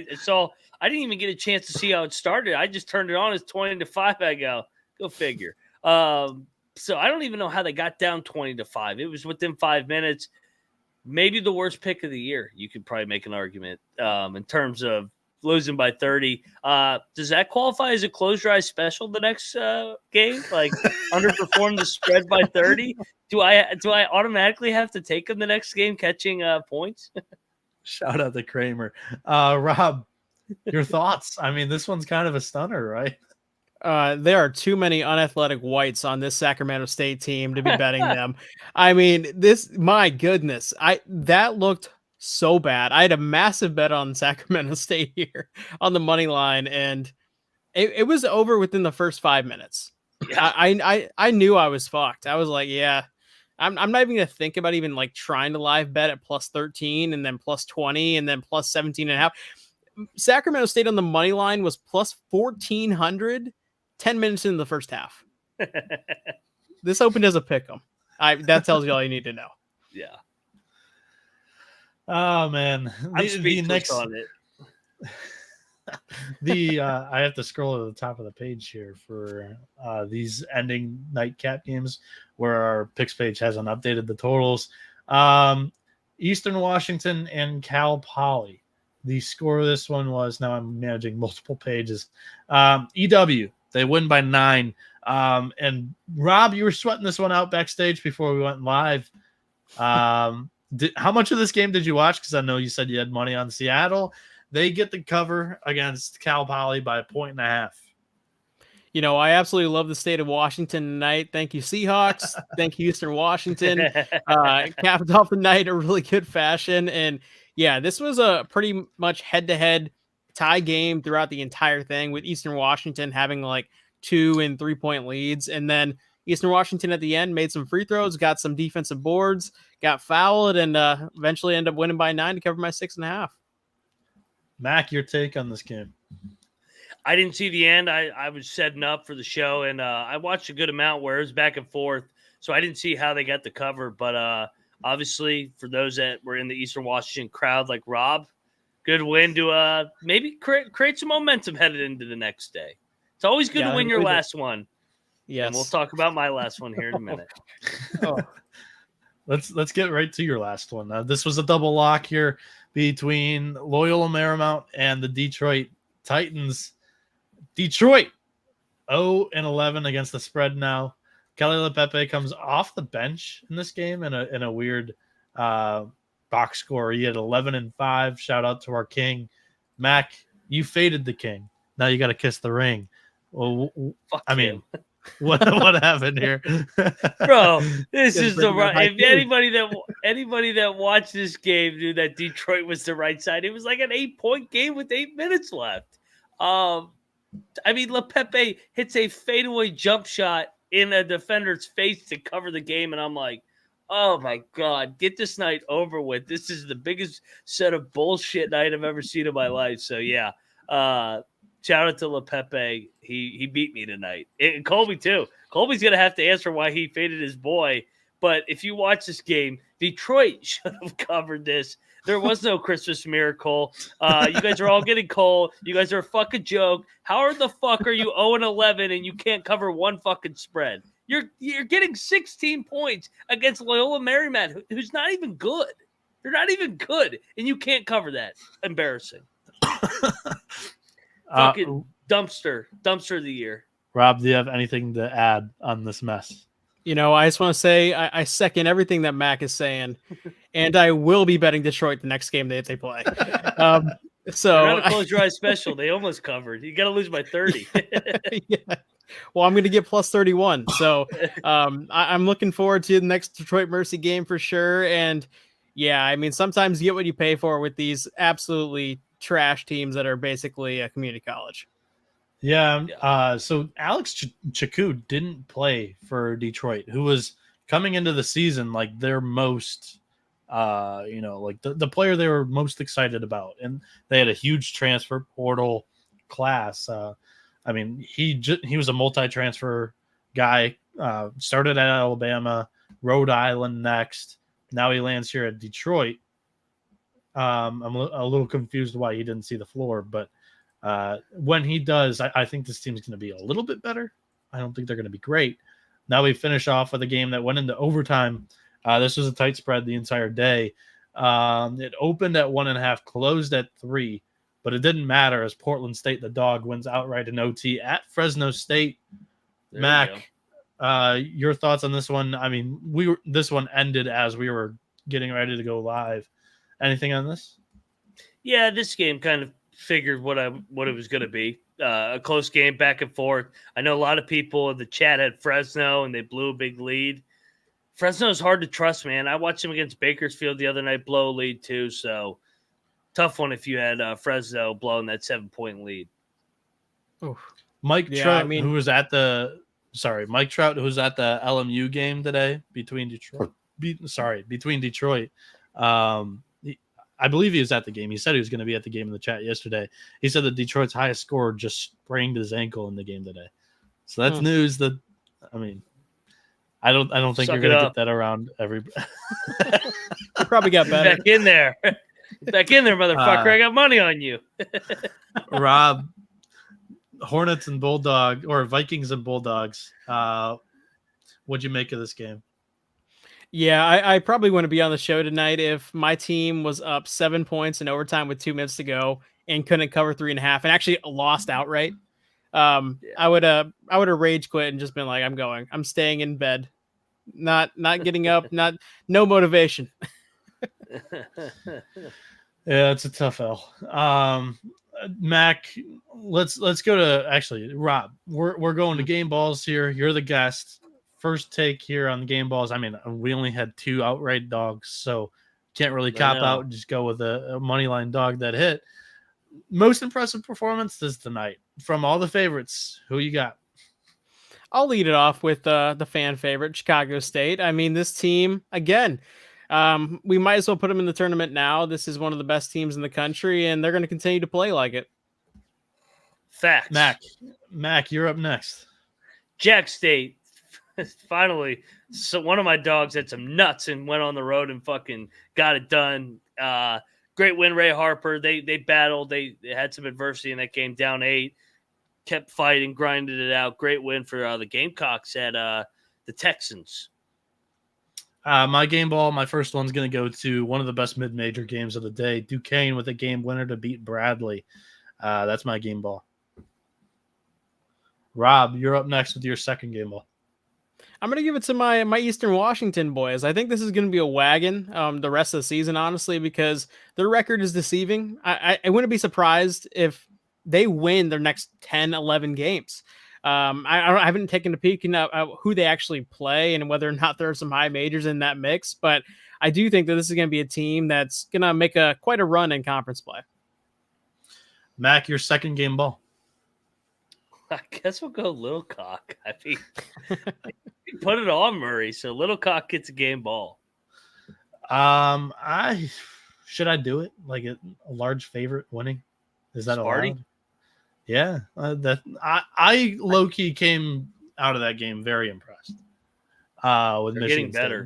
didn't even get a chance to see how it started. I just turned it on as 20-5. I go figure. So I don't even know how they got down 20-5. It was within 5 minutes. Maybe the worst pick of the year. You could probably make an argument in terms of losing by 30. Does that qualify as a close your eyes special the next game? Like underperform the spread by 30? Do I automatically have to take them the next game catching points? Shout out to Kramer. Rob, your thoughts? I mean, this one's kind of a stunner, right? There are too many unathletic whites on this Sacramento State team to be betting them. I mean, my goodness, that looked so bad. I had a massive bet on Sacramento State here on the money line, and it was over within the first 5 minutes. Yeah. I knew I was fucked. I was like, yeah, I'm not even gonna think about even like trying to live bet at plus 13 and then plus 20 and then plus 17.5. Sacramento State on the money line was plus 1,400 10 minutes in the first half. This opened as a pick 'em. That tells you all you need to know. Yeah. Oh man, I'm speechless on it. I have to scroll to the top of the page here for these ending nightcap games where our picks page hasn't updated the totals. Eastern Washington and Cal Poly. The score of this one was, now I'm managing multiple pages. EW, they win by 9. And Rob, you were sweating this one out backstage before we went live. How much of this game did you watch? Because I know you said you had money on Seattle. They get the cover against Cal Poly by 1.5. You know, I absolutely love the state of Washington tonight. Thank you, Seahawks. Thank you, Eastern Washington. Capped off the night in a really good fashion. And yeah, this was a pretty much head-to-head tie game throughout the entire thing, with Eastern Washington having like 2 and 3 point leads. And then Eastern Washington at the end made some free throws, got some defensive boards, got fouled, and eventually ended up winning by 9 to cover my 6.5. Mac, your take on this game? I didn't see the end. I was setting up for the show, and I watched a good amount where it was back and forth, so I didn't see how they got the cover. But obviously, for those that were in the Eastern Washington crowd like Rob, good win to maybe create some momentum headed into the next day. It's always good to win your last one. Yes. And we'll talk about my last one here in a minute. Let's get right to your last one. This was a double lock here between Loyola Marymount and the Detroit Titans. Detroit 0-11 against the spread now. Kelly LePepe comes off the bench in this game in a weird box score. He had 11-5. Shout out to our king. Mac, you faded the king. Now you got to kiss the ring. Well, I mean, what happened here? Bro, this is the right. If anybody that watched this game knew that Detroit was the right side, it was like an 8-point game with 8 minutes left. I mean, LePepe hits a fadeaway jump shot in a defender's face to cover the game, and I'm like, oh my God, get this night over with. This is the biggest set of bullshit night I've ever seen in my life. So yeah, shout out to LePepe. He beat me tonight. And Colby too. Colby's gonna have to answer why he faded his boy. But if you watch this game, Detroit should have covered this. There was no Christmas miracle. You guys are all getting cold. You guys are a fucking joke. How the fuck are you 0-11 and you can't cover one fucking spread? You're getting 16 points against Loyola Marymount, who's not even good. They're not even good, and you can't cover that. Embarrassing. Fucking dumpster of the year. Rob, do you have anything to add on this mess? You know, I just want to say I second everything that Mac is saying, and I will be betting Detroit the next game that they play. So not a close your eyes special. They almost covered. You got to lose by 30. Yeah. Well, I'm going to get plus 31. So I'm looking forward to the next Detroit Mercy game for sure. And yeah, I mean, sometimes you get what you pay for with these absolutely trash teams that are basically a community college. Yeah. So Alex Chaku didn't play for Detroit, who was coming into the season like their most, like the player they were most excited about. And they had a huge transfer portal class. I mean, he was a multi-transfer guy, started at Alabama, Rhode Island next. Now he lands here at Detroit. I'm a little confused why he didn't see the floor, but when he does, I think this team's going to be a little bit better. I don't think they're going to be great. Now we finish off with a game that went into overtime. This was a tight spread the entire day. It opened at 1.5, closed at 3, but it didn't matter as Portland State, the dog, wins outright in OT at Fresno State. There Mac, your thoughts on this one? I mean, this one ended as we were getting ready to go live. Anything on this? Yeah, this game kind of figured what it was going to be. A close game back and forth. I know a lot of people in the chat had Fresno and they blew a big lead. Fresno is hard to trust, man. I watched them against Bakersfield the other night blow a lead too. So tough one if you had Fresno blowing that 7-point lead. Oof. Mike Trout, who was at the LMU game today between Detroit. I believe he was at the game. He said he was going to be at the game in the chat yesterday. He said that Detroit's highest scorer just sprained his ankle in the game today. So that's news that, I mean, I don't think you're going to get that around every. You probably got better. Back in there, motherfucker. I got money on you. Rob, Hornets and Vikings and Bulldogs. What'd you make of this game? Yeah, I probably wouldn't be on the show tonight if my team was up 7 points in overtime with 2 minutes to go and couldn't cover 3.5 and actually lost outright. I would have rage quit and just been like, I'm staying in bed, not getting up, no motivation. Yeah, it's a tough L. Mac, let's go to actually Rob. We're going to game balls here. You're the guest. First take here on the game balls. I mean, we only had 2 outright dogs, so can't really cop out and just go with a money line dog that hit. Most impressive performance this tonight from all the favorites. Who you got? I'll lead it off with the fan favorite, Chicago State. I mean, this team, again, we might as well put them in the tournament now. This is one of the best teams in the country, and they're going to continue to play like it. Facts. Mac, you're up next. Jack State. Finally, so one of my dogs had some nuts and went on the road and fucking got it done. Great win, Ray Harper. They battled. They had some adversity in that game, down 8. Kept fighting, grinded it out. Great win for the Gamecocks at the Texans. My game ball, my first one's going to go to one of the best mid-major games of the day. Duquesne with a game winner to beat Bradley. That's my game ball. Rob, you're up next with your second game ball. I'm going to give it to my Eastern Washington boys. I think this is going to be a wagon the rest of the season, honestly, because their record is deceiving. I wouldn't be surprised if they win their next 10, 11 games. I haven't taken a peek at who they actually play and whether or not there are some high majors in that mix, but I do think that this is going to be a team that's going to make quite a run in conference play. Mac, your second game ball. I guess we'll go Little Cock. I mean, put it on Murray, so Little Cock gets a game ball. Should I do it like a large favorite winning? Is that Sparty? allowed? Yeah, I low key came out of that game very impressed. With They're Michigan getting better,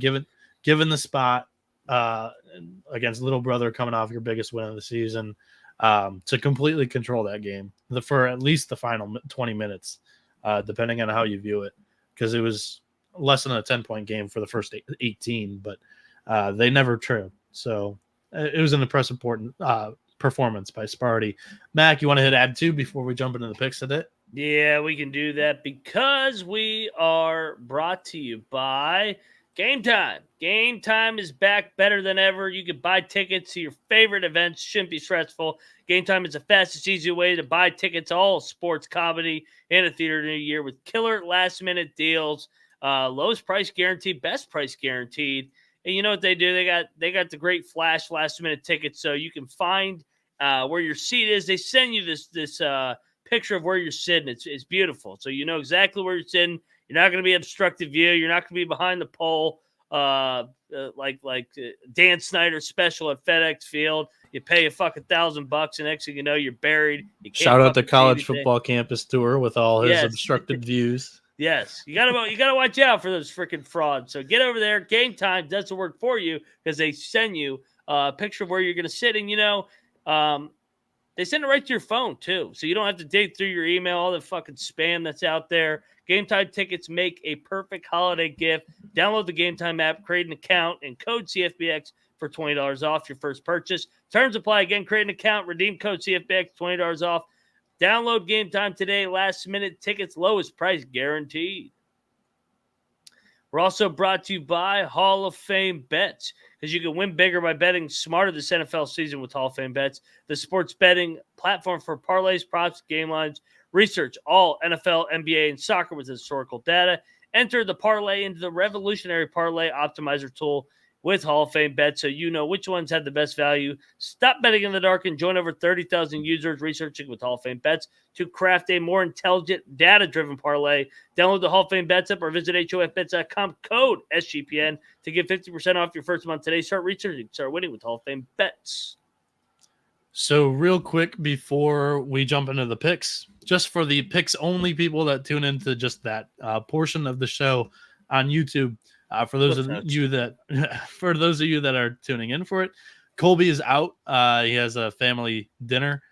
given the spot against Little Brother coming off your biggest win of the season. To completely control that game for at least the final 20 minutes, depending on how you view it, because it was less than a 10-point game for the first 18, but they never trimmed. So it was an impressive performance by Sparty. Mac, you want to hit add 2 before we jump into the picks today? Yeah, we can do that because we are brought to you by Game time. Game time is back better than ever. You can buy tickets to your favorite events. Shouldn't be stressful. Game time is the fastest, easy way to buy tickets to all sports, comedy, and a theater new year with killer last-minute deals. Lowest price guaranteed, best price guaranteed. And you know what they do? They got the great flash last-minute tickets, so you can find where your seat is. They send you this picture of where you're sitting. It's beautiful, so you know exactly where you're sitting. You're not going to be obstructive view. You're not going to be behind the pole like Dan Snyder special at FedEx Field. You pay a fucking $1,000, and next thing you know, you're buried. You can't Shout out to fucking see college anything. football campus tour with all his Yes. obstructed views. Yes, you gotta watch out for those freaking frauds. So get over there. Game time does the work for you because they send you a picture of where you're gonna sit, and they send it right to your phone too, so you don't have to dig through your email, all the fucking spam that's out there. Game time tickets make a perfect holiday gift. Download the Game Time app, create an account, and code CFBX for $20 off your first purchase. Terms apply. Again, create an account, redeem code CFBX, $20 off. Download Game Time today. Last-minute tickets, lowest price guaranteed. We're also brought to you by Hall of Fame Bets, because you can win bigger by betting smarter this NFL season with Hall of Fame Bets, the sports betting platform for parlays, props, game lines. Research all NFL, NBA, and soccer with historical data. Enter the parlay into the revolutionary parlay optimizer tool with Hall of Fame Bets so you know which ones have the best value. Stop betting in the dark and join over 30,000 users researching with Hall of Fame Bets to craft a more intelligent, data-driven parlay. Download the Hall of Fame Bets app or visit HOFBets.com, code SGPN to get 50% off your first month today. Start researching, start winning with Hall of Fame Bets. So real quick before we jump into the picks, just for the picks only people that tune into just that portion of the show on YouTube, for those of you that are tuning in for it, Colby is out. He has a family dinner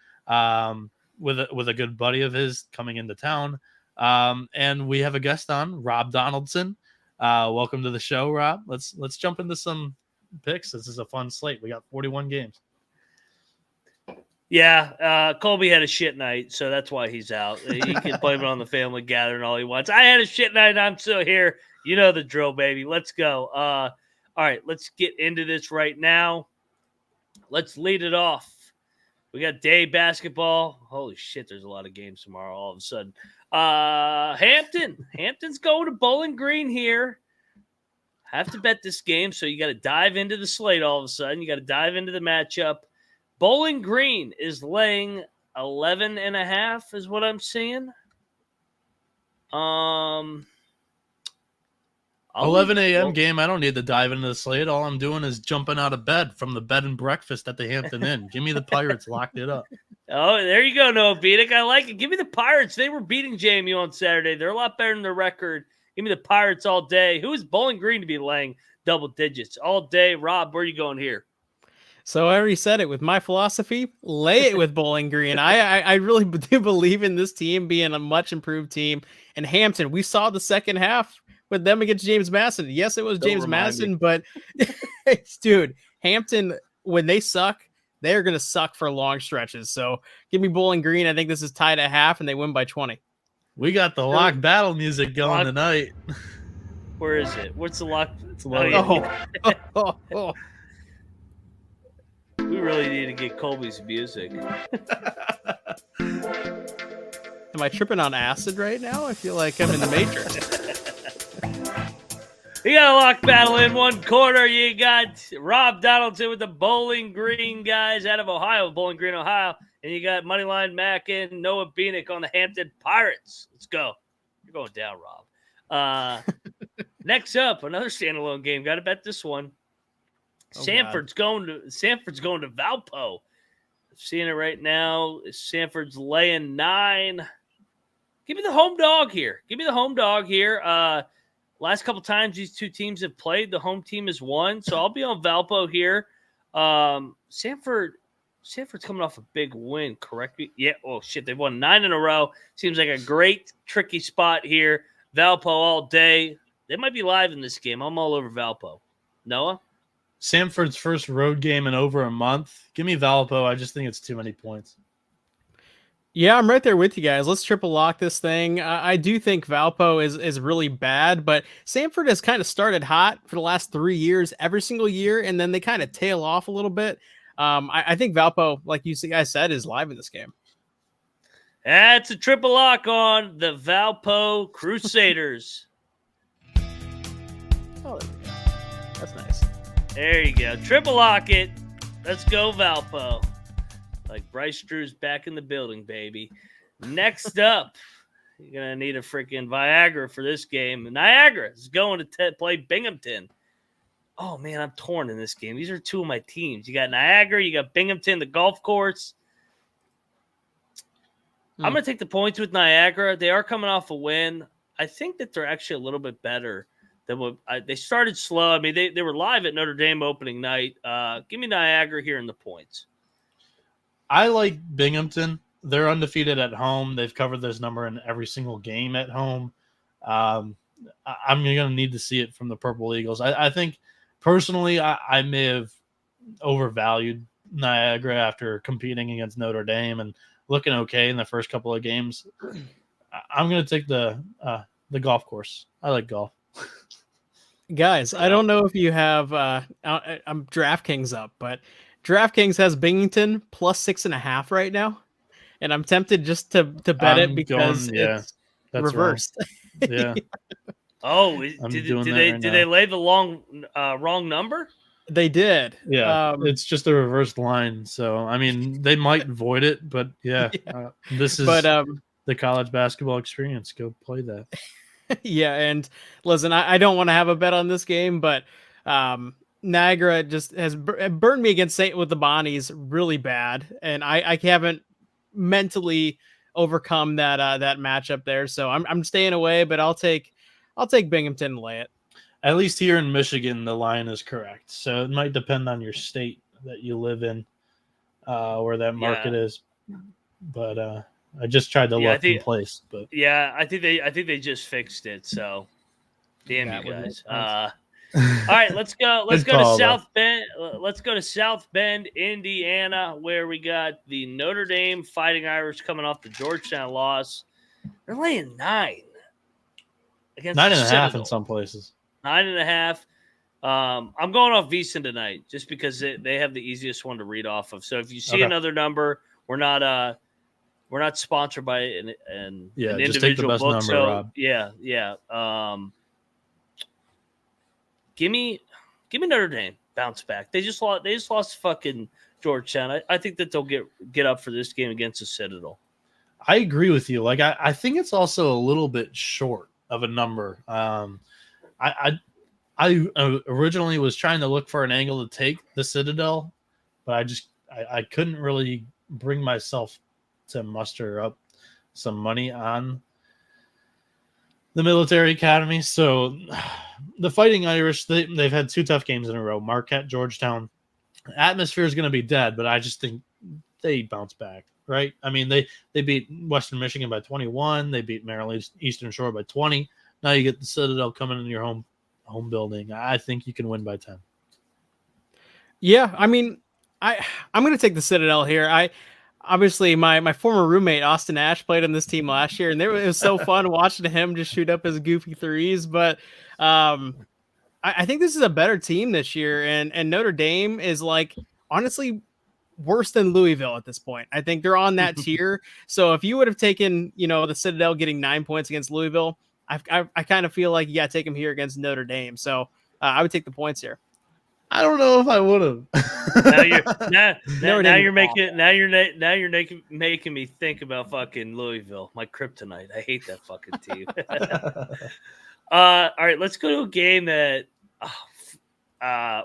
with a good buddy of his coming into town, and we have a guest on, Rob Donaldson. Welcome to the show, Rob. Let's jump into some picks. This is a fun slate. We got 41 games. Yeah, Colby had a shit night, so that's why he's out. He can blame it on the family gathering all he wants. I had a shit night, and I'm still here. You know the drill, baby. Let's go. All right, let's get into this right now. Let's lead it off. We got day basketball. Holy shit, there's a lot of games tomorrow all of a sudden. Hampton's going to Bowling Green here. Have to bet this game, so you got to dive into the slate all of a sudden. You got to dive into the matchup. Bowling Green is laying 11.5 is what I'm seeing. 11 a.m. game. I don't need to dive into the slate. All I'm doing is jumping out of bed from the bed and breakfast at the Hampton Inn. Give me the Pirates. Locked it up. Oh, there you go, Noah Bieniek. I like it. Give me the Pirates. They were beating JMU on Saturday. They're a lot better than their record. Give me the Pirates all day. Who is Bowling Green to be laying double digits all day? Rob, where are you going here? So I already said it with my philosophy, lay it with Bowling Green. I really do believe in this team being a much improved team. And Hampton, we saw the second half with them against James Madison. Yes, it was James Madison, but dude, Hampton, when they suck, they're going to suck for long stretches. So give me Bowling Green. I think this is tied at half and they win by 20. We got the lock battle music going tonight. Where is it? What's the lock? Oh. We really need to get Colby's music. Am I tripping on acid right now? I feel like I'm in the Matrix. You got a lock battle in one corner. You got Rob Donaldson with the Bowling Green guys out of Ohio, Bowling Green, Ohio. And you got Moneyline Mac and Noah Bieniek on the Hampton Pirates. Let's go. You're going down, Rob. Next up, another standalone game. Got to bet this one. Sanford's going to Valpo. I'm seeing it right now. Sanford's laying 9. Give me the home dog here. Last couple times these two teams have played, the home team has won. So I'll be on Valpo here. Sanford's coming off a big win, correct me? Yeah. Oh shit, they've won 9 in a row. Seems like a great tricky spot here. Valpo all day. They might be live in this game. I'm all over Valpo. Noah? Sanford's first road game in over a month. Give me Valpo. I just think it's too many points. Yeah, I'm right there with you guys. Let's triple lock this thing. I do think Valpo is really bad, but Samford has kind of started hot for the last 3 years, every single year, and then they kind of tail off a little bit. I think Valpo, like you guys said, is live in this game. That's a triple lock on the Valpo Crusaders. Oh, there we go. That's nice. There you go. Triple lock it. Let's go, Valpo. Like Bryce Drew's back in the building, baby. Next up, you're going to need a freaking Viagra for this game. Niagara is going to play Binghamton. Oh, man, I'm torn in this game. These are two of my teams. You got Niagara, you got Binghamton, the golf course. I'm going to take the points with Niagara. They are coming off a win. I think that they're actually a little bit better than what they started slow. I mean, they were live at Notre Dame opening night. Give me Niagara here in the points. I like Binghamton. They're undefeated at home. They've covered this number in every single game at home. I'm going to need to see it from the Purple Eagles. I think, personally, I may have overvalued Niagara after competing against Notre Dame and looking okay in the first couple of games. I'm going to take the golf course. I like golf. Guys, I don't know if you have I'm DraftKings up, but DraftKings has Binghamton plus 6.5 right now, and I'm tempted just to bet it because it's reversed. Yeah. Oh, did they lay the wrong number? They did. Yeah, it's just a reversed line. So I mean, they might void it, but yeah, this is the college basketball experience. Go play that. Yeah, and listen, I don't want to have a bet on this game, but Niagara just has burned me against St. with the Bonnies really bad, and I haven't mentally overcome that matchup there. So I'm staying away, but I'll take Binghamton and lay it. At least here in Michigan, the line is correct. So it might depend on your state that you live in, where that market is. But I just tried to look in place. But yeah, I think they just fixed it. So damn you guys. All right, let's go. Let's go to South Bend. Let's go to South Bend, Indiana, where we got the Notre Dame Fighting Irish coming off the Georgetown loss. They're laying 9 against 9.5 in some places. 9.5. I'm going off VSiN tonight just because they have the easiest one to read off of. So if you see another number, we're not sponsored by an individual just take the best book. Number, so Rob. yeah. Give me Notre Dame bounce back. They just lost fucking Georgetown. I think that they'll get up for this game against the Citadel. I agree with you. Like I think it's also a little bit short of a number. I originally was trying to look for an angle to take the Citadel, but I couldn't really bring myself to muster up some money on the military academy. So the Fighting Irish, they've had 2 tough games in a row. Marquette, Georgetown. Atmosphere is going to be dead, but I just think they bounce back, right? I mean, they beat Western Michigan by 21. They beat Maryland Eastern Shore by 20. Now you get the Citadel coming in your home building. I think you can win by 10. Yeah, I mean, I'm going to take the Citadel here. Obviously, my former roommate Austin Ash played on this team last year, and it was so fun watching him just shoot up his goofy threes. But I think this is a better team this year, and Notre Dame is like honestly worse than Louisville at this point. I think they're on that tier. So if you would have taken the Citadel getting 9 points against Louisville, I kind of feel like you got to take them here against Notre Dame. So I would take the points here. I don't know if I would have. now you're making me think about fucking Louisville, my kryptonite. I hate that fucking team. All right, let's go to a game that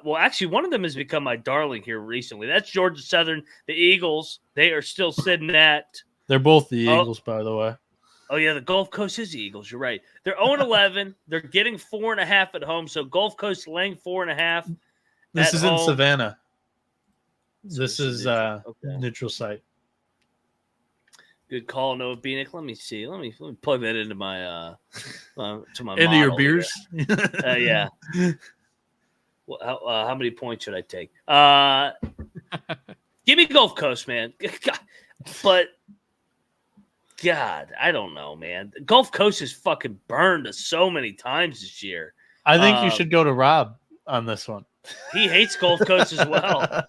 well, actually, one of them has become my darling here recently. That's Georgia Southern, the Eagles. They are still sitting at. They're both the Eagles, by the way. Oh, yeah, the Gulf Coast is the Eagles. You're right. They're 0-11. They're getting 4.5 at home. So Gulf Coast laying 4.5. This is home. in Savannah. This is neutral site. Good call, Noah Bieniek. Let me see. Let me plug that into my to my into your beers. Yeah. Well, how many points should I take? Give me Gulf Coast, man. But God, I don't know, man. The Gulf Coast has fucking burned us so many times this year. I think you should go to Rob on this one. He hates Gulf Coast as well.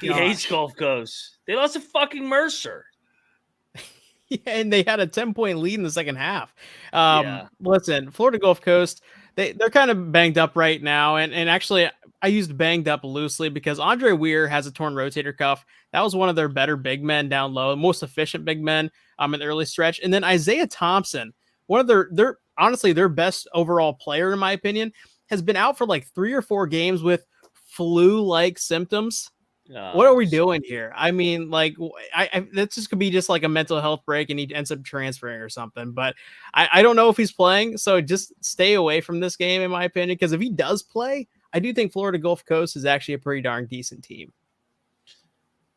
He hates Gulf Coast. They lost to fucking Mercer. Yeah, and they had a 10-point lead in the second half. Yeah. Listen, Florida Gulf Coast, they're kind of banged up right now. And actually, I used banged up loosely because Andre Weir has a torn rotator cuff. That was one of their better big men down low, most efficient big men in the early stretch. And then Isaiah Thompson, one of their honestly their best overall player, in my opinion, has been out for like 3 or 4 games with flu-like symptoms. What are we doing here? I mean, like, that's just could be just like a mental health break and he ends up transferring or something. But I don't know if he's playing. So just stay away from this game, in my opinion, because if he does play, I do think Florida Gulf Coast is actually a pretty darn decent team.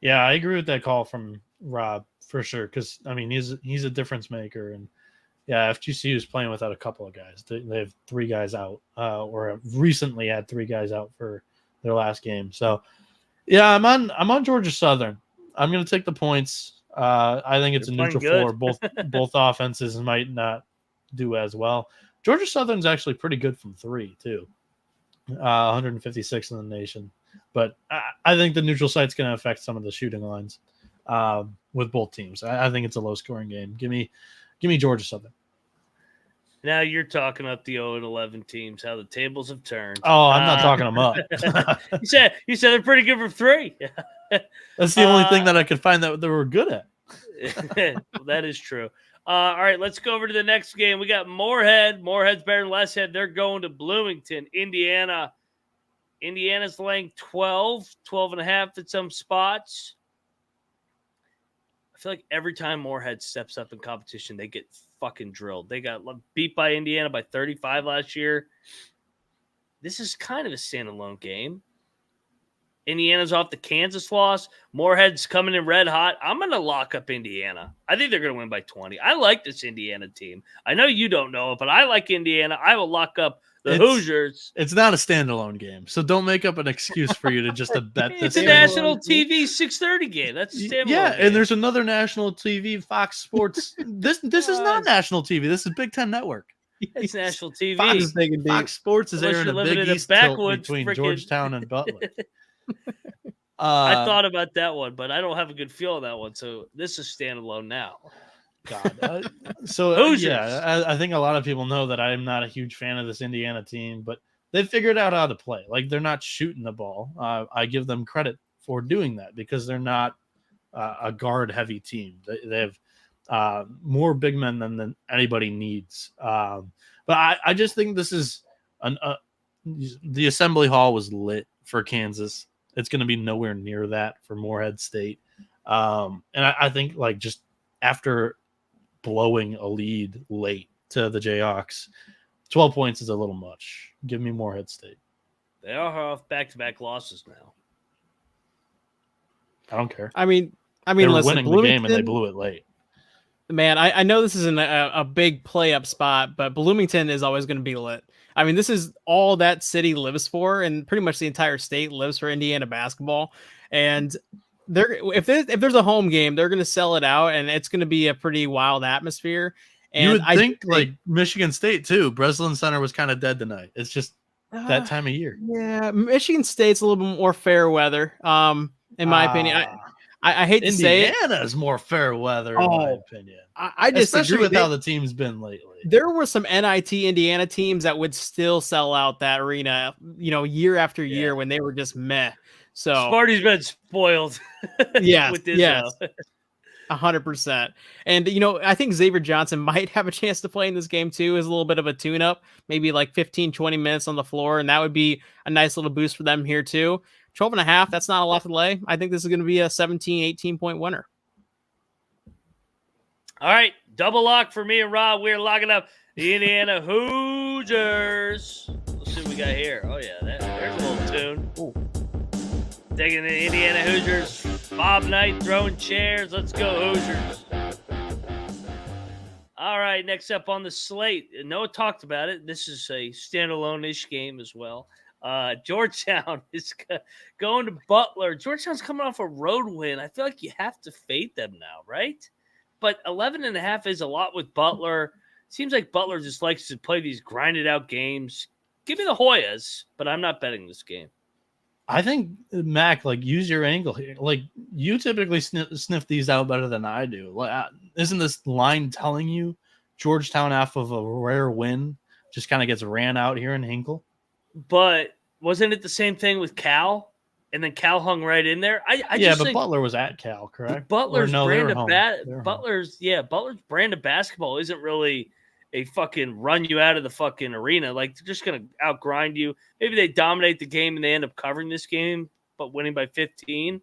Yeah, I agree with that call from Rob for sure. Because I mean, he's a difference maker, and yeah, FGCU is playing without a couple of guys. They have 3 guys out, or have recently had 3 guys out for their last game. So. Yeah, I'm on Georgia Southern. I'm going to take the points. I think it's a neutral floor. Both offenses might not do as well. Georgia Southern's actually pretty good from 3 too. 156 in the nation, but I think the neutral site's going to affect some of the shooting lines with both teams. I think it's a low scoring game. Give me Georgia Southern. Now you're talking up the 0-11 teams, how the tables have turned. Oh, I'm not talking them up. you said they're pretty good for 3. That's the only thing that I could find that they were good at. Well, that is true. All right, let's go over to the next game. We got Morehead. Morehead's better than Less Head. They're going to Bloomington, Indiana. Indiana's laying 12.5 at some spots. I feel like every time Morehead steps up in competition, they get fucking drilled. They got beat by Indiana by 35 last year. This is kind of a standalone game. Indiana's off the Kansas loss. Morehead's coming in red hot. I'm going to lock up Indiana. I think they're going to win by 20. I like this Indiana team. I know you don't know it, but I like Indiana. I will lock up the Hoosiers. It's not a standalone game, so don't make up an excuse for you to just bet this. It's a national TV 6:30 game. That's a standalone game. And there's another national TV, Fox Sports. This is not national TV. This is Big Ten Network. It's national TV. Fox Sports is airing a Big East tilt between Georgetown and Butler. I thought about that one, but I don't have a good feel on that one. So this is standalone now. God. I think a lot of people know that I'm not a huge fan of this Indiana team, but they figured out how to play. Like, they're not shooting the ball. I give them credit for doing that because they're not a guard-heavy team. They have more big men than anybody needs. But I just think this is the Assembly Hall was lit for Kansas. It's going to be nowhere near that for Morehead State. And I think, like, just after blowing a lead late to the Jayhawks, 12 points is a little much. Give me Morehead State. They are off back-to-back losses now. I don't care. I mean, they were winning the game and they blew it late. Man, I know this isn't a big play-up spot, but Bloomington is always going to be lit. I mean, this is all that city lives for, and pretty much the entire state lives for Indiana basketball. And if there's a home game, they're going to sell it out, and it's going to be a pretty wild atmosphere. And you would think like Michigan State too. Breslin Center was kind of dead tonight. It's just that time of year. Yeah, Michigan State's a little bit more fair weather, in my opinion. I hate to say it. Indiana's more fair weather, in my opinion. I disagree. Especially with how the team's been lately. There were some NIT Indiana teams that would still sell out that arena, year after year when they were just meh. So Sparty's been spoiled. Yes, with this. Yes. 100%. And, I think Xavier Johnson might have a chance to play in this game too, as a little bit of a tune-up, maybe like 15, 20 minutes on the floor. And that would be a nice little boost for them here too. 12.5, that's not a lot to lay. I think this is going to be a 17, 18-point winner. All right, double lock for me and Rob. We're locking up the Indiana Hoosiers. Let's see what we got here. Oh, yeah, there's a little tune. Ooh. Taking the Indiana Hoosiers. Bob Knight throwing chairs. Let's go, Hoosiers. All right, next up on the slate. Noah talked about it. This is a standalone-ish game as well. Georgetown is going to Butler. Georgetown's coming off a road win. I feel like you have to fade them now, right? but 11.5 is a lot with Butler. Seems like Butler just likes to play these grinded out games. Give me the Hoyas, but I'm not betting this game. I think, Mac, like, use your angle here. Like, you typically sniff these out better than I do. Like, isn't this line telling you Georgetown, off of a rare win, just kind of gets ran out here in Hinkle? But wasn't it the same thing with Cal? And then Cal hung right in there. I just think Butler was at Cal, correct? Butler's brand of Butler's brand of basketball isn't really a fucking run you out of the fucking arena. Like, they're just gonna outgrind you. Maybe they dominate the game and they end up covering this game, but winning by 15.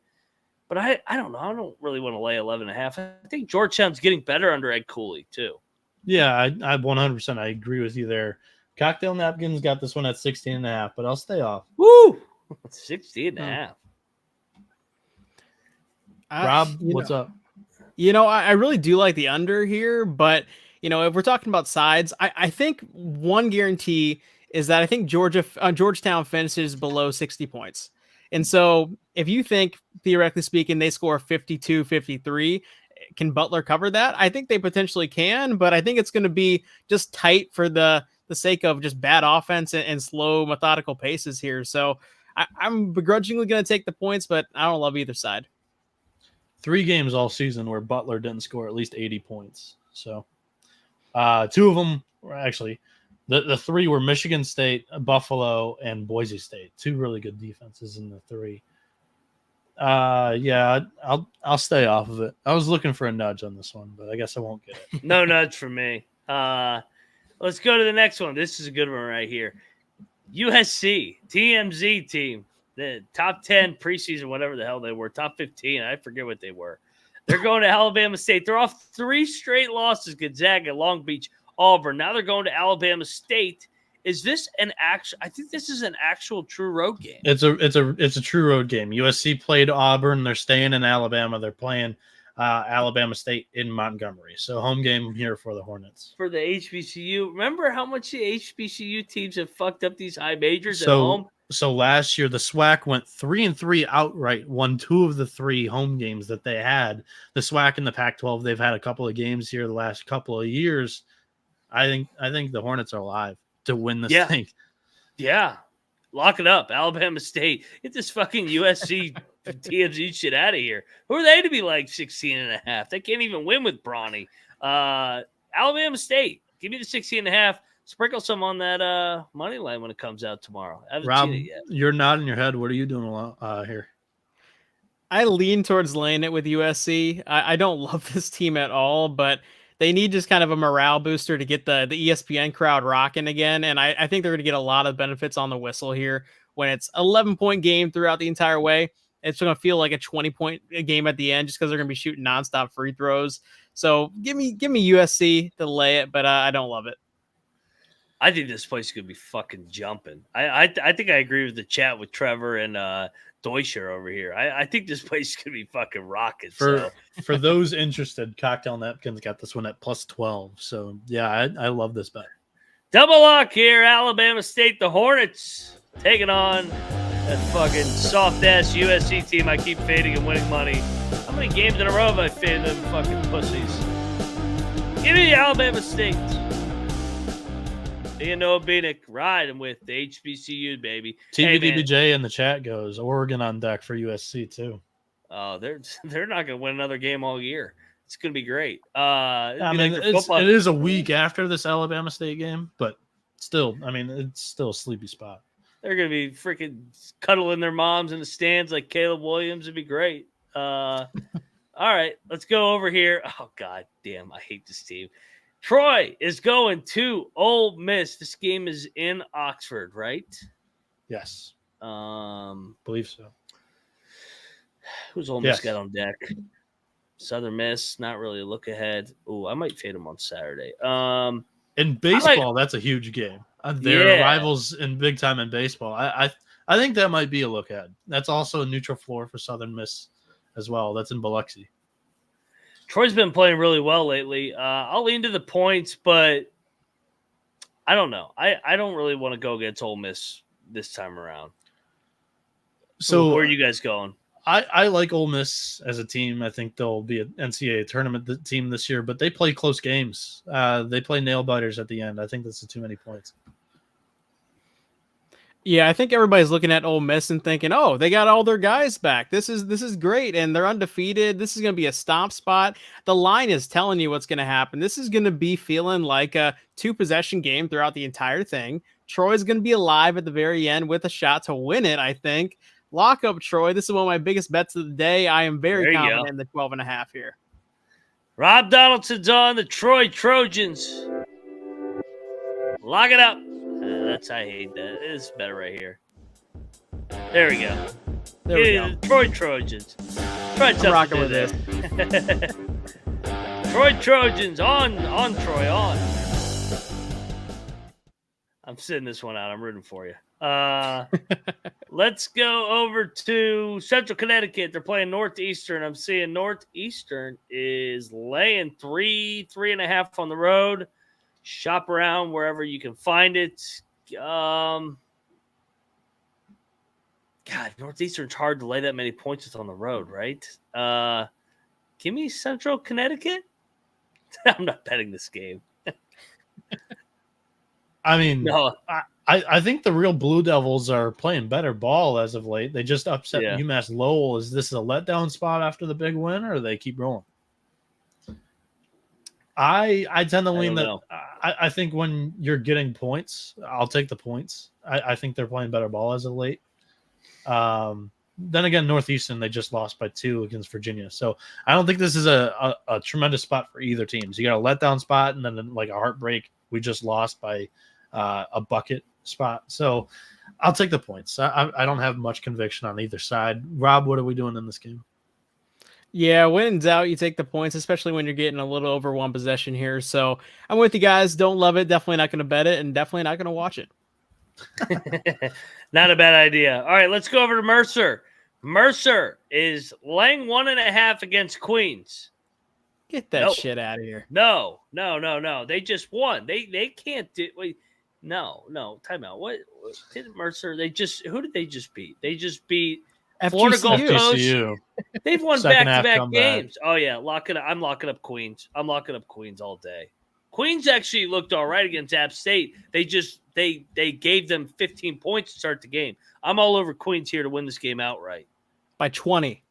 But I don't know. I don't really want to lay 11.5. I think Georgetown's getting better under Ed Cooley too. Yeah, I 100%. I agree with you there. Cocktail Napkins got this one at 16.5, but I'll stay off. Woo! 16.5. Rob, what's up? I really do like the under here, but if we're talking about sides, I think one guarantee is that I think Georgetown finishes below 60 points. And so if you think, theoretically speaking, they score 52, 53, can Butler cover that? I think they potentially can, but I think it's going to be just tight for the sake of just bad offense and slow, methodical paces here. So I'm begrudgingly going to take the points, but I don't love either side. 3 games all season where Butler didn't score at least 80 points. So 2 of them were actually the 3 were Michigan State, Buffalo, and Boise State. 2 really good defenses in the 3. I'll stay off of it. I was looking for a nudge on this one, but I guess I won't get it. No nudge for me. Let's go to the next one. This is a good one right here. USC, TMZ team, the top 10 preseason, whatever the hell they were, top 15. I forget what they were. They're going to Alabama State. They're off 3 straight losses, Gonzaga, Long Beach, Auburn. Now they're going to Alabama State. Is this an actual? I think this is an actual true road game. It's a true road game. USC played Auburn. They're staying in Alabama. They're playing Alabama State in Montgomery. So home game here for the Hornets. For the HBCU. Remember how much the HBCU teams have fucked up these high majors at home? So last year, the SWAC went 3-3 outright, won 2 of the 3 home games that they had. The SWAC and the Pac-12, they've had a couple of games here the last couple of years. I think the Hornets are alive to win this thing. Yeah. Lock it up. Alabama State. Get this fucking USC TMZ shit out of here. Who are they to be like 16.5? They can't even win with Bronny. Alabama State. Give me the 16.5. Sprinkle some on that money line when it comes out tomorrow. I haven't Rob, seen it yet. You're nodding your head. What are you doing here? I lean towards laying it with USC. I don't love this team at all, but they need just kind of a morale booster to get the ESPN crowd rocking again. And I think they're going to get a lot of benefits on the whistle here when it's 11-point game throughout the entire way. It's going to feel like a 20-point game at the end just because they're going to be shooting nonstop free throws. So give me USC to lay it, but I don't love it. I think this place is going to be fucking jumping. I think I agree with the chat with Trevor and Deutscher over here. I think this place is going to be fucking rocking. For those interested, Cocktail Napkins got this one at +12. So, yeah, I love this bet. Double lock here. Alabama State, the Hornets, taking on that fucking soft-ass USC team I keep fading and winning money. How many games in a row have I faded them fucking pussies? Give me the Alabama State. Me and Noah Bieniek riding with the HBCU, baby. TVDBJ in the chat goes, Oregon on deck for USC, too. Oh, they're not going to win another game all year. It's going to be great. It is a week after this Alabama State game, but still, it's still a sleepy spot. They're going to be freaking cuddling their moms in the stands like Caleb Williams. It'd be great. All right, let's go over here. Oh, God damn, I hate this team. Troy is going to Ole Miss. This game is in Oxford, right? Yes. Believe so. Who's Ole Miss got on deck? Southern Miss, not really a look ahead. Oh, I might fade them on Saturday. In baseball, that's a huge game. They're rivals in big time in baseball. I think that might be a look ahead. That's also a neutral floor for Southern Miss as well. That's in Biloxi. Troy's been playing really well lately. I'll lean to the points, but I don't know. I don't really want to go against Ole Miss this time around. So where are you guys going? I like Ole Miss as a team. I think they'll be an NCAA tournament team this year, but they play close games. They play nail biters at the end. I think that's too many points. Yeah, I think everybody's looking at Ole Miss and thinking, "Oh, they got all their guys back. This is great, and they're undefeated. This is going to be a stomp spot." The line is telling you what's going to happen. This is going to be feeling like a 2-possession game throughout the entire thing. Troy's going to be alive at the very end with a shot to win it, I think. Lock up Troy. This is one of my biggest bets of the day. I am very confident in the 12.5 here. Rob Donaldson's on the Troy Trojans. Lock it up. I hate that. It's better right here. There we go. There we go. Troy Trojans. I'm rocking with this. Troy Trojans on Troy on. I'm sitting this one out. I'm rooting for you. Let's go over to Central Connecticut. They're playing Northeastern. I'm seeing Northeastern is laying 3.5 on the road. Shop around wherever you can find it. God, Northeastern's hard to lay that many points with on the road, right? Give me Central Connecticut. I'm not betting this game. I mean, no. I think the real Blue Devils are playing better ball as of late. They just upset UMass Lowell. Is this a letdown spot after the big win, or they keep rolling? I tend to lean that. I think when you're getting points, I'll take the points. I think they're playing better ball as of late. Then again, Northeastern, they just lost by 2 against Virginia. So I don't think this is a tremendous spot for either teams. You got a letdown spot and then like a heartbreak. We just lost by a bucket spot. So I'll take the points. I don't have much conviction on either side. Rob, what are we doing in this game? Yeah, when in doubt, you take the points, especially when you're getting a little over 1 possession here. So I'm with you guys. Don't love it. Definitely not going to bet it, and definitely not going to watch it. Not a bad idea. All right, let's go over to Mercer. Mercer is laying 1.5 against Queens. Get that shit out of here. No. They just won. They can't do. Wait, no. Time out. What did Mercer? Who did they just beat? They just beat Florida Gulf Coast. They've won back-to-back games. Oh yeah, lock it up. I'm locking up Queens. I'm locking up Queens all day. Queens actually looked all right against App State. They gave them 15 points to start the game. I'm all over Queens here to win this game outright. By 20.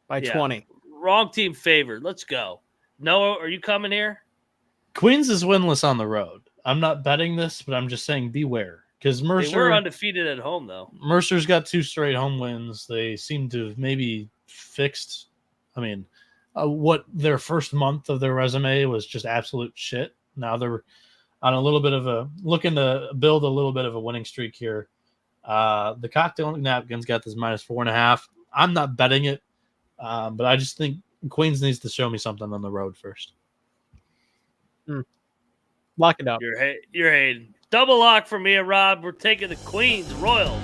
20. Wrong team favored. Let's go. Noah, are you coming here? Queens is winless on the road. I'm not betting this, but I'm just saying beware. Because Mercer, they were undefeated at home, though. Mercer's got 2 straight home wins. They seem to have maybe fixed. I mean, what their first month of their resume was just absolute shit. Now they're on a little bit of looking to build a little bit of a winning streak here. The cocktail napkins got this -4.5. I'm not betting it, but I just think Queens needs to show me something on the road first. Lock it up. You're hating. Double lock for me and Rob. We're taking the Queens Royals.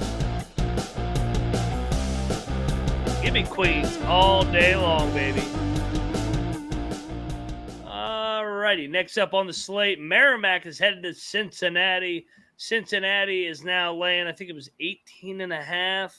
Give me Queens all day long, baby. All righty. Next up on the slate, Merrimack is headed to Cincinnati. Cincinnati is now laying, I think it was 18.5.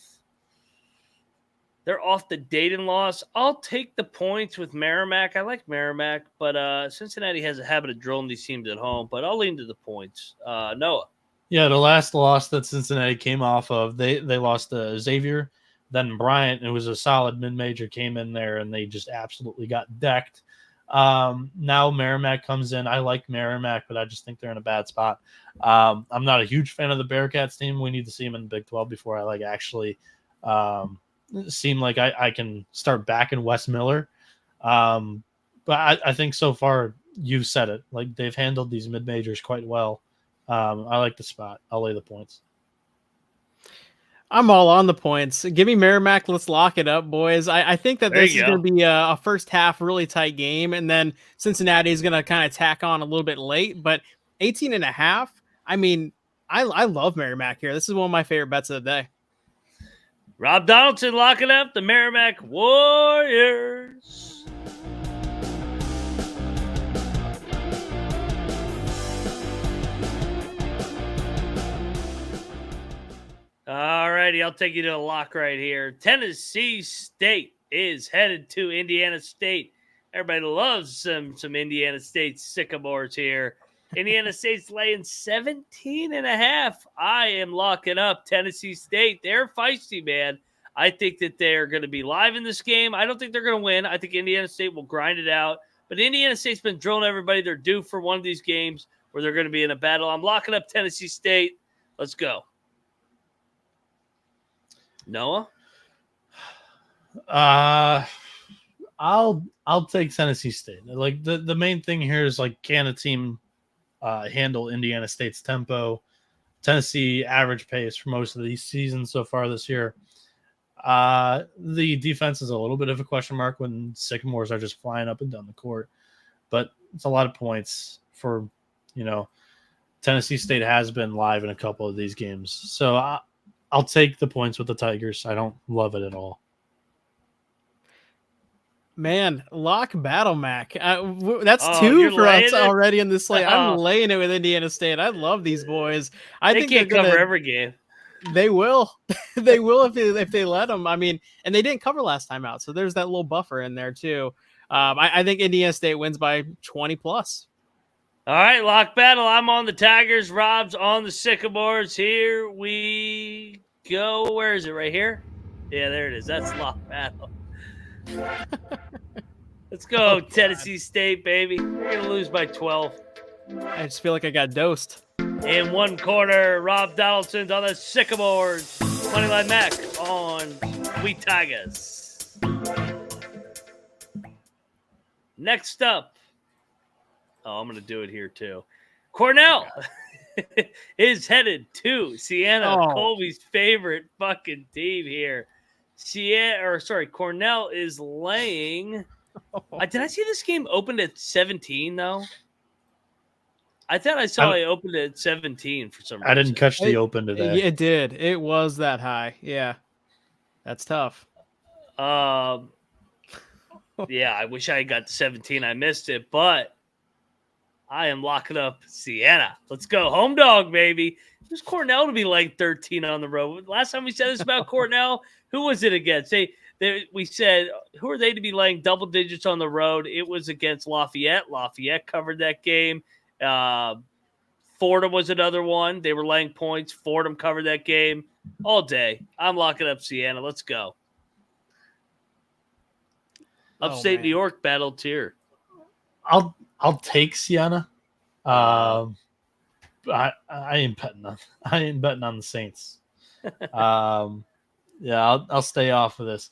They're off the Dayton loss. I'll take the points with Merrimack. I like Merrimack, but Cincinnati has a habit of drilling these teams at home, but I'll lean to the points. Noah. Yeah, the last loss that Cincinnati came off of, they lost to Xavier. Then Bryant, who was a solid mid-major, came in there, and they just absolutely got decked. Now Merrimack comes in. I like Merrimack, but I just think they're in a bad spot. I'm not a huge fan of the Bearcats team. We need to see them in the Big 12 before I actually seem like I can start backing Wes Miller. But I think so far you've said it. They've handled these mid-majors quite well. I like the spot. I'll lay the points. I'm all on the points. Give me Merrimack. Let's lock it up, boys. I think that this is going to be a first half really tight game, and then Cincinnati is going to kind of tack on a little bit late. But 18.5, I mean, I love Merrimack here. This is one of my favorite bets of the day. Rob Donaldson locking up the Merrimack Warriors. All righty, I'll take you to a lock right here. Tennessee State is headed to Indiana State. Everybody loves some Indiana State Sycamores here. Indiana State's laying 17.5. I am locking up Tennessee State. They're feisty, man. I think that they're going to be live in this game. I don't think they're going to win. I think Indiana State will grind it out. But Indiana State's been drilling everybody. They're due for one of these games where they're going to be in a battle. I'm locking up Tennessee State. Let's go. Noah? I'll take Tennessee State. Like the main thing here is like, can a team handle Indiana State's tempo? Tennessee average pace for most of these seasons so far this year. The defense is a little bit of a question mark when Sycamores are just flying up and down the court, but it's a lot of points for, Tennessee State has been live in a couple of these games. So I'll take the points with the Tigers. I don't love it at all. Man, lock battle, Mac. That's two for us already in this slate. I'm laying it with Indiana State. I love these boys. I think can't cover every game. They will. They will if they let them. I mean, and they didn't cover last time out, so there's that little buffer in there too. I think Indiana State wins by 20 plus. All right, lock battle. I'm on the Tigers. Rob's on the Sycamores. Here we go. Where is it? Right here? Yeah, there it is. That's lock battle. Let's go, Tennessee State, baby. We're going to lose by 12. I just feel like I got dosed. In one corner, Rob Donaldson's on the Sycamores. Moneyline Mac on Wheat Tigers. Next up. Oh, I'm going to do it here, too. Cornell is headed to Siena, Colby's favorite fucking team here. Cornell is laying. Did I see this game opened at 17, though? I thought I saw it opened at 17 for some reason. I didn't catch the open today. It did. It was that high. Yeah. That's tough. Yeah, I wish I got to 17. I missed it, but I am locking up Siena. Let's go. Home dog, baby. Who's Cornell to be like 13 on the road? Last time we said this about Cornell, who was it against? We said, who are they to be laying double digits on the road? It was against Lafayette. Lafayette covered that game. Fordham was another one. They were laying points. Fordham covered that game all day. I'm locking up Siena. Let's go. Upstate New York battle tier. I'll take Siena. I ain't betting on. I ain't betting on the Saints. Yeah, I'll stay off of this.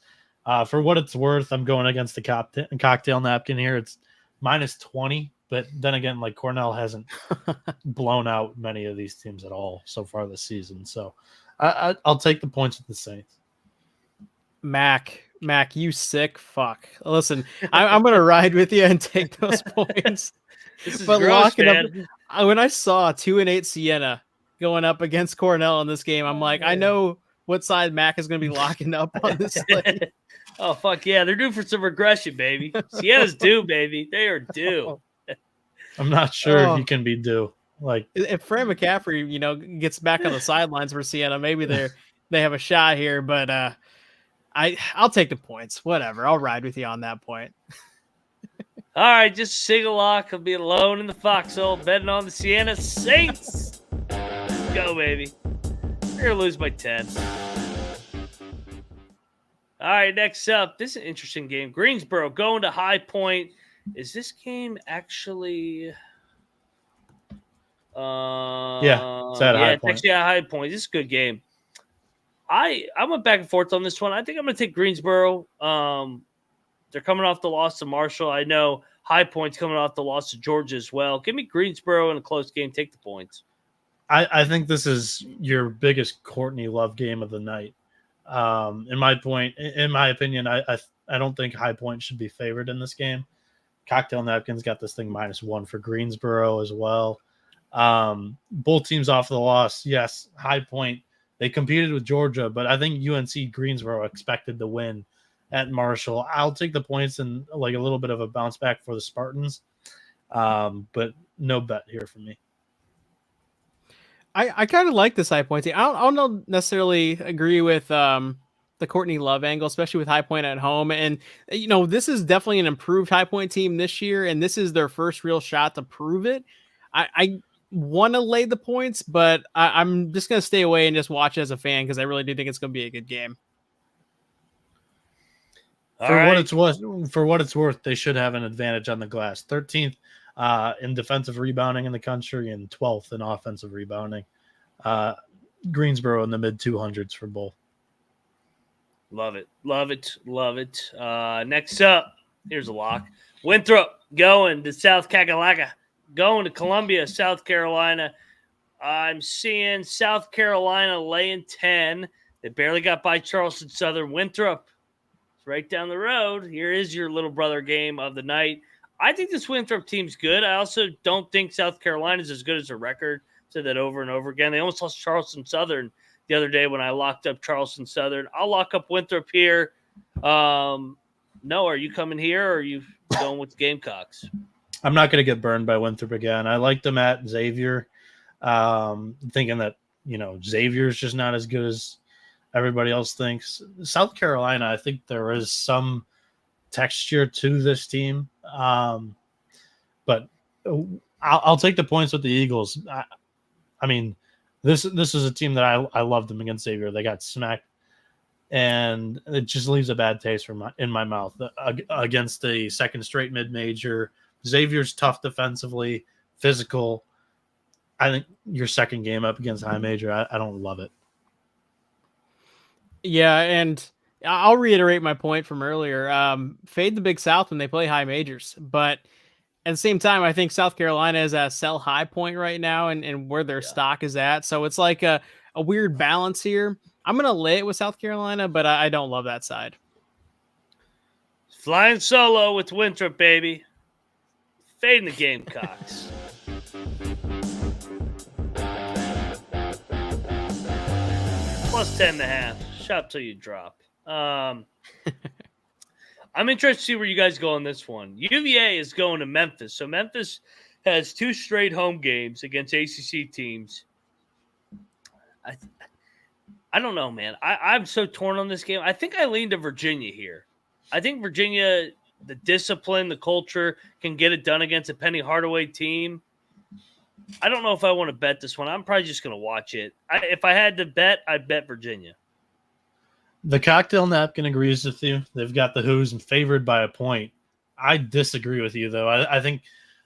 For what it's worth, I'm going against the cocktail napkin here. It's -20, but then again, like Cornell hasn't blown out many of these teams at all so far this season. So I'll take the points with the Saints. Mac, you sick fuck. Listen, I'm going to ride with you and take those points. This is but gross, locking man. up, when I saw 2-8 Siena going up against Cornell in this game, I'm like, I know what side Mac is going to be locking up on this slate. Oh, fuck yeah. They're due for some regression, baby. Siena's due, baby. They are due. I'm not sure if you can be due. Like, if Fran McCaffrey, gets back on the sidelines for Siena, maybe they have a shot here. But I'll take the points. Whatever. I'll ride with you on that point. All right, just single lock. I'll be alone in the foxhole betting on the Siena Saints. Let's go, baby. We're going to lose by 10. All right, next up. This is an interesting game. Greensboro going to High Point. Is this game actually... yeah, it's at High Point. It's actually at High Point. This is a good game. I went back and forth on this one. I think I'm going to take Greensboro. They're coming off the loss to Marshall. I know High Point's coming off the loss to Georgia as well. Give me Greensboro in a close game. Take the points. I think this is your biggest Courtney Love game of the night. In my opinion, I don't think High Point should be favored in this game. Cocktail Napkins got this thing -1 for Greensboro as well. Both teams off the loss. Yes, High Point, they competed with Georgia, but I think UNC Greensboro expected to win at Marshall. I'll take the points and like a little bit of a bounce back for the Spartans. But no bet here for me. I kind of like this high point team. I don't necessarily agree with the Courtney Love angle, especially with High Point at home. And this is definitely an improved High Point team this year, and this is their first real shot to prove it. I want to lay the points, but I'm just gonna stay away and just watch as a fan because I really do think it's gonna be a good game. For what it's worth, they should have an advantage on the glass. 13th in defensive rebounding in the country and 12th in offensive rebounding. Greensboro in the mid 200s for both. Love it. Love it. Love it. Next up, here's a lock. Winthrop going to South Kakalaka, going to Columbia, South Carolina. I'm seeing South Carolina laying 10. They barely got by Charleston Southern. Winthrop, it's right down the road. Here is your little brother game of the night. I think this Winthrop team's good. I also don't think South Carolina's as good as their record. Said that over and over again. They almost lost Charleston Southern the other day when I locked up Charleston Southern. I'll lock up Winthrop here. Noah, are you coming here or are you going with the Gamecocks? I'm not going to get burned by Winthrop again. I liked them at Xavier, thinking that, Xavier's just not as good as everybody else thinks. South Carolina, I think there is some texture to this team. But I'll take the points with the Eagles. I mean, this is a team that I loved them against Xavier. They got smacked, and it just leaves a bad taste in my mouth against the second straight mid-major. Xavier's tough defensively, physical. I think your second game up against high major, I don't love it. Yeah, and I'll reiterate my point from earlier. Fade the Big South when they play high majors, but at the same time, I think South Carolina is at a sell high point right now and where their stock is at. So it's like a weird balance here. I'm going to lay it with South Carolina, but I don't love that side. Flying solo with Winthrop, baby. Fading the Gamecocks. Plus 10.5. Shop till you drop. I'm interested to see where you guys go on this one. UVA is going to Memphis. So Memphis has 2 straight home games against ACC teams. I don't know, man. I'm so torn on this game. I think I lean to Virginia here. I think Virginia, the discipline, the culture, can get it done against a Penny Hardaway team. I don't know if I want to bet this one. I'm probably just going to watch it. If I had to bet, I'd bet Virginia. The cocktail napkin agrees with you. They've got the Who's and favored by a point. I disagree with you, though. I think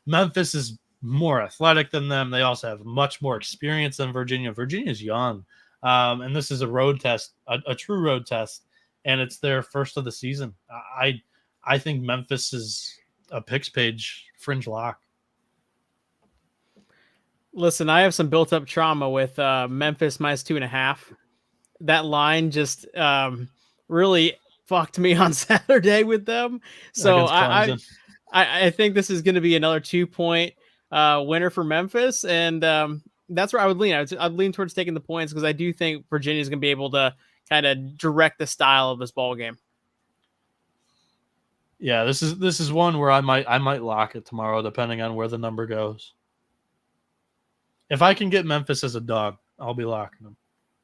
Memphis is more athletic than them. They also have much more experience than Virginia. Virginia's young, and this is a road test, a true road test, and it's their first of the season. I think Memphis is a picks page fringe lock. Listen, I have some built-up trauma with Memphis minus 2.5. That line just really fucked me on Saturday with them. So I think this is going to be another 2-point winner for Memphis. And that's where I would lean. I'd lean towards taking the points because I do think Virginia is going to be able to kind of direct the style of this ball game. Yeah, this is one where I might lock it tomorrow, depending on where the number goes. If I can get Memphis as a dog, I'll be locking them.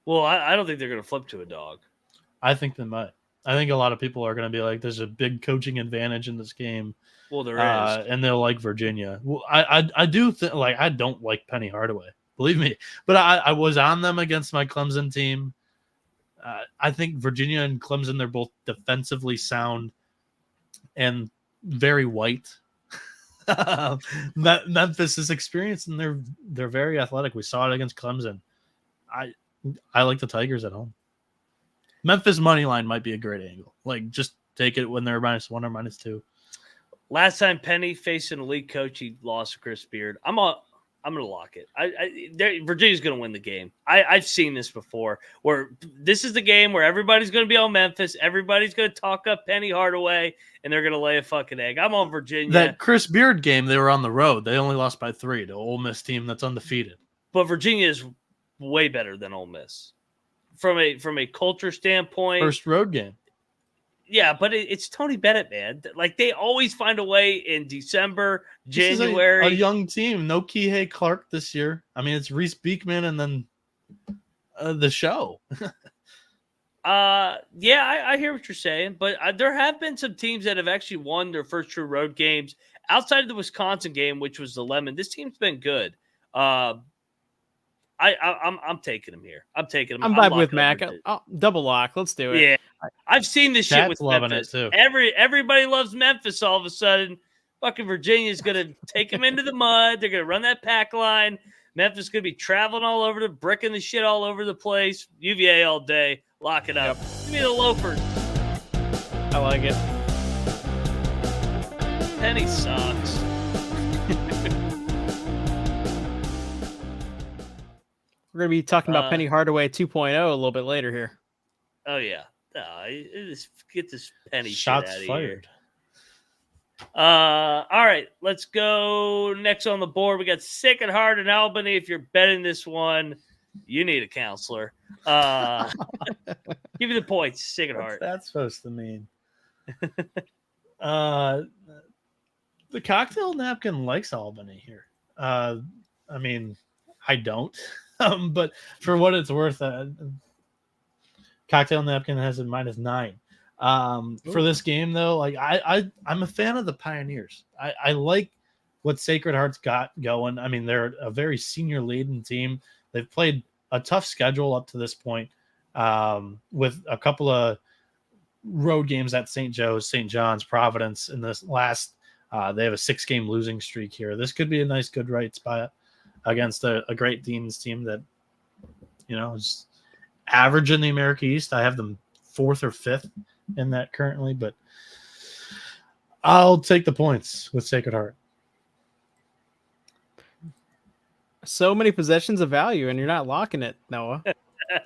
Well, I don't think they're going to flip to a dog. I think they might. I think a lot of people are going to be like, there's a big coaching advantage in this game. Well, there is. And they'll like Virginia. Well, I do think, I don't like Penny Hardaway. Believe me. But I was on them against my Clemson team. I think Virginia and Clemson, they're both defensively sound and very white. Memphis is experienced, and they're very athletic. We saw it against Clemson. I like the Tigers at home. Memphis money line might be a great angle. Just take it when they're -1 or -2. Last time Penny faced an elite coach, he lost to Chris Beard. I'm going to lock it. Virginia's going to win the game. I've seen this before, where this is the game where everybody's going to be on Memphis. Everybody's going to talk up Penny Hardaway, and they're going to lay a fucking egg. I'm on Virginia. That Chris Beard game, they were on the road. They only lost by 3 to Ole Miss team that's undefeated. But Virginia is way better than Ole Miss from a culture standpoint. First road game. Yeah, but it's Tony Bennett, man. Like, they always find a way in December, January. This is a young team. No Kihei Clark this year. I mean, it's Reese Beekman and then the show. Yeah, I hear what you're saying, but there have been some teams that have actually won their first true road games outside of the Wisconsin game, which was the Lemon. This team's been good. I'm taking them here. I'm taking them. I'm vibing with Mac. Double lock. Let's do it. Yeah, I've seen this shit with loving Memphis. it too. Everybody loves Memphis. All of a sudden, fucking Virginia's gonna take them into the mud. They're gonna run that pack line. Memphis gonna be traveling all over, bricking the shit all over the place. UVA all day. Lock it up. Yep. Give me the loafers. I like it. Penny sucks. We're going to be talking about Penny Hardaway 2.0 a little bit later here. Oh, yeah. Get this Penny Shots shit out of fired. Here. All right. Let's go next on the board. We got Sick and Hard in Albany. If you're betting this one, you need a counselor. Give me the points. Sick and Hard. What's that supposed to mean? The cocktail napkin likes Albany here. I mean, I don't. But for what it's worth, cocktail napkin has a -9. For this game, though, like I'm a fan of the Pioneers. I like what Sacred Heart's got going. I mean, they're a very senior laden team. They've played a tough schedule up to this point, with a couple of road games at St. Joe's, St. John's, Providence. In this last, they have a 6-game losing streak here. This could be a nice, good right spot against a great Dean's team that, is average in the America East. I have them 4th or 5th in that currently, but I'll take the points with Sacred Heart. So many possessions of value, and you're not locking it, Noah.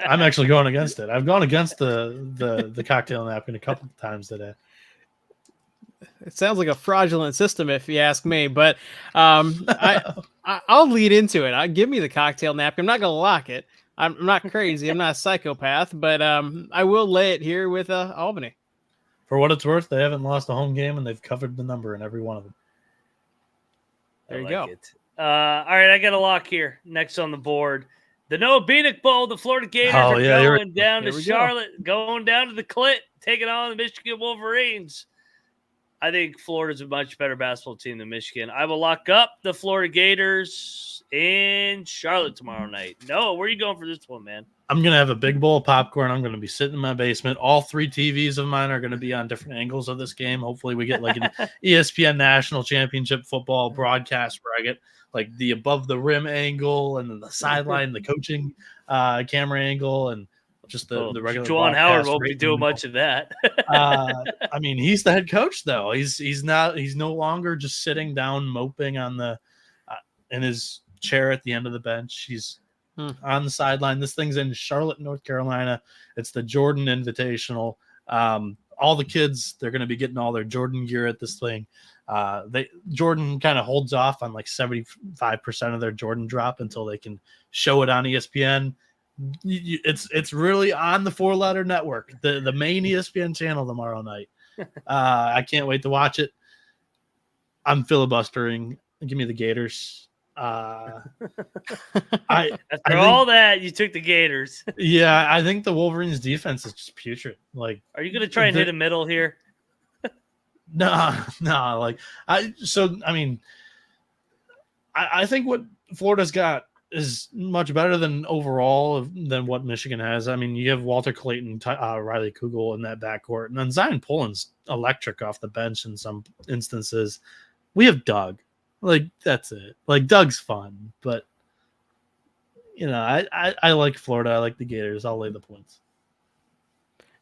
I'm actually going against it. I've gone against the cocktail napkin a couple of times today. It sounds like a fraudulent system, if you ask me. But I'll lead into it. Give me the cocktail napkin. I'm not going to lock it. I'm not crazy. I'm not a psychopath, but I will lay it here with Albany. For what it's worth, they haven't lost a home game, and they've covered the number in every one of them. There you go. All right, I got a lock here. Next on the board, the Noah Bieniek Bowl. The Florida Gators going down to Charlotte, going down to the Clit, taking on the Michigan Wolverines. I think Florida's a much better basketball team than Michigan. I will lock up the Florida Gators in Charlotte tomorrow night. Noah, where are you going for this one, man? I'm going to have a big bowl of popcorn. I'm going to be sitting in my basement. All 3 TVs of mine are going to be on different angles of this game. Hopefully we get like an ESPN National Championship football broadcast where I get like the above the rim angle and then the sideline, the coaching camera angle, and just the regular. Juwan Howard won't be doing much of that. I mean, he's the head coach though. He's no longer just sitting down moping on the in his chair at the end of the bench. He's on the sideline. This thing's in Charlotte, North Carolina. It's the Jordan Invitational. All the kids, they're going to be getting all their Jordan gear at this thing. Jordan kind of holds off on like 75% of their Jordan drop until they can show it on ESPN. It's really on the 4-letter network, the main ESPN channel tomorrow night. I can't wait to watch it. I'm filibustering. Give me the Gators. After all that, you took the Gators. Yeah, I think the Wolverines defense is just putrid. Like, are you going to try and hit a middle here? No. Like, I think what Florida's got is much better than overall than what Michigan has. I mean, you have Walter Clayton, Riley Kugel in that backcourt, and then Zion Pullman's electric off the bench in some instances. We have Doug. Like, that's it. Like, Doug's fun, but I like Florida. I like the Gators. I'll lay the points.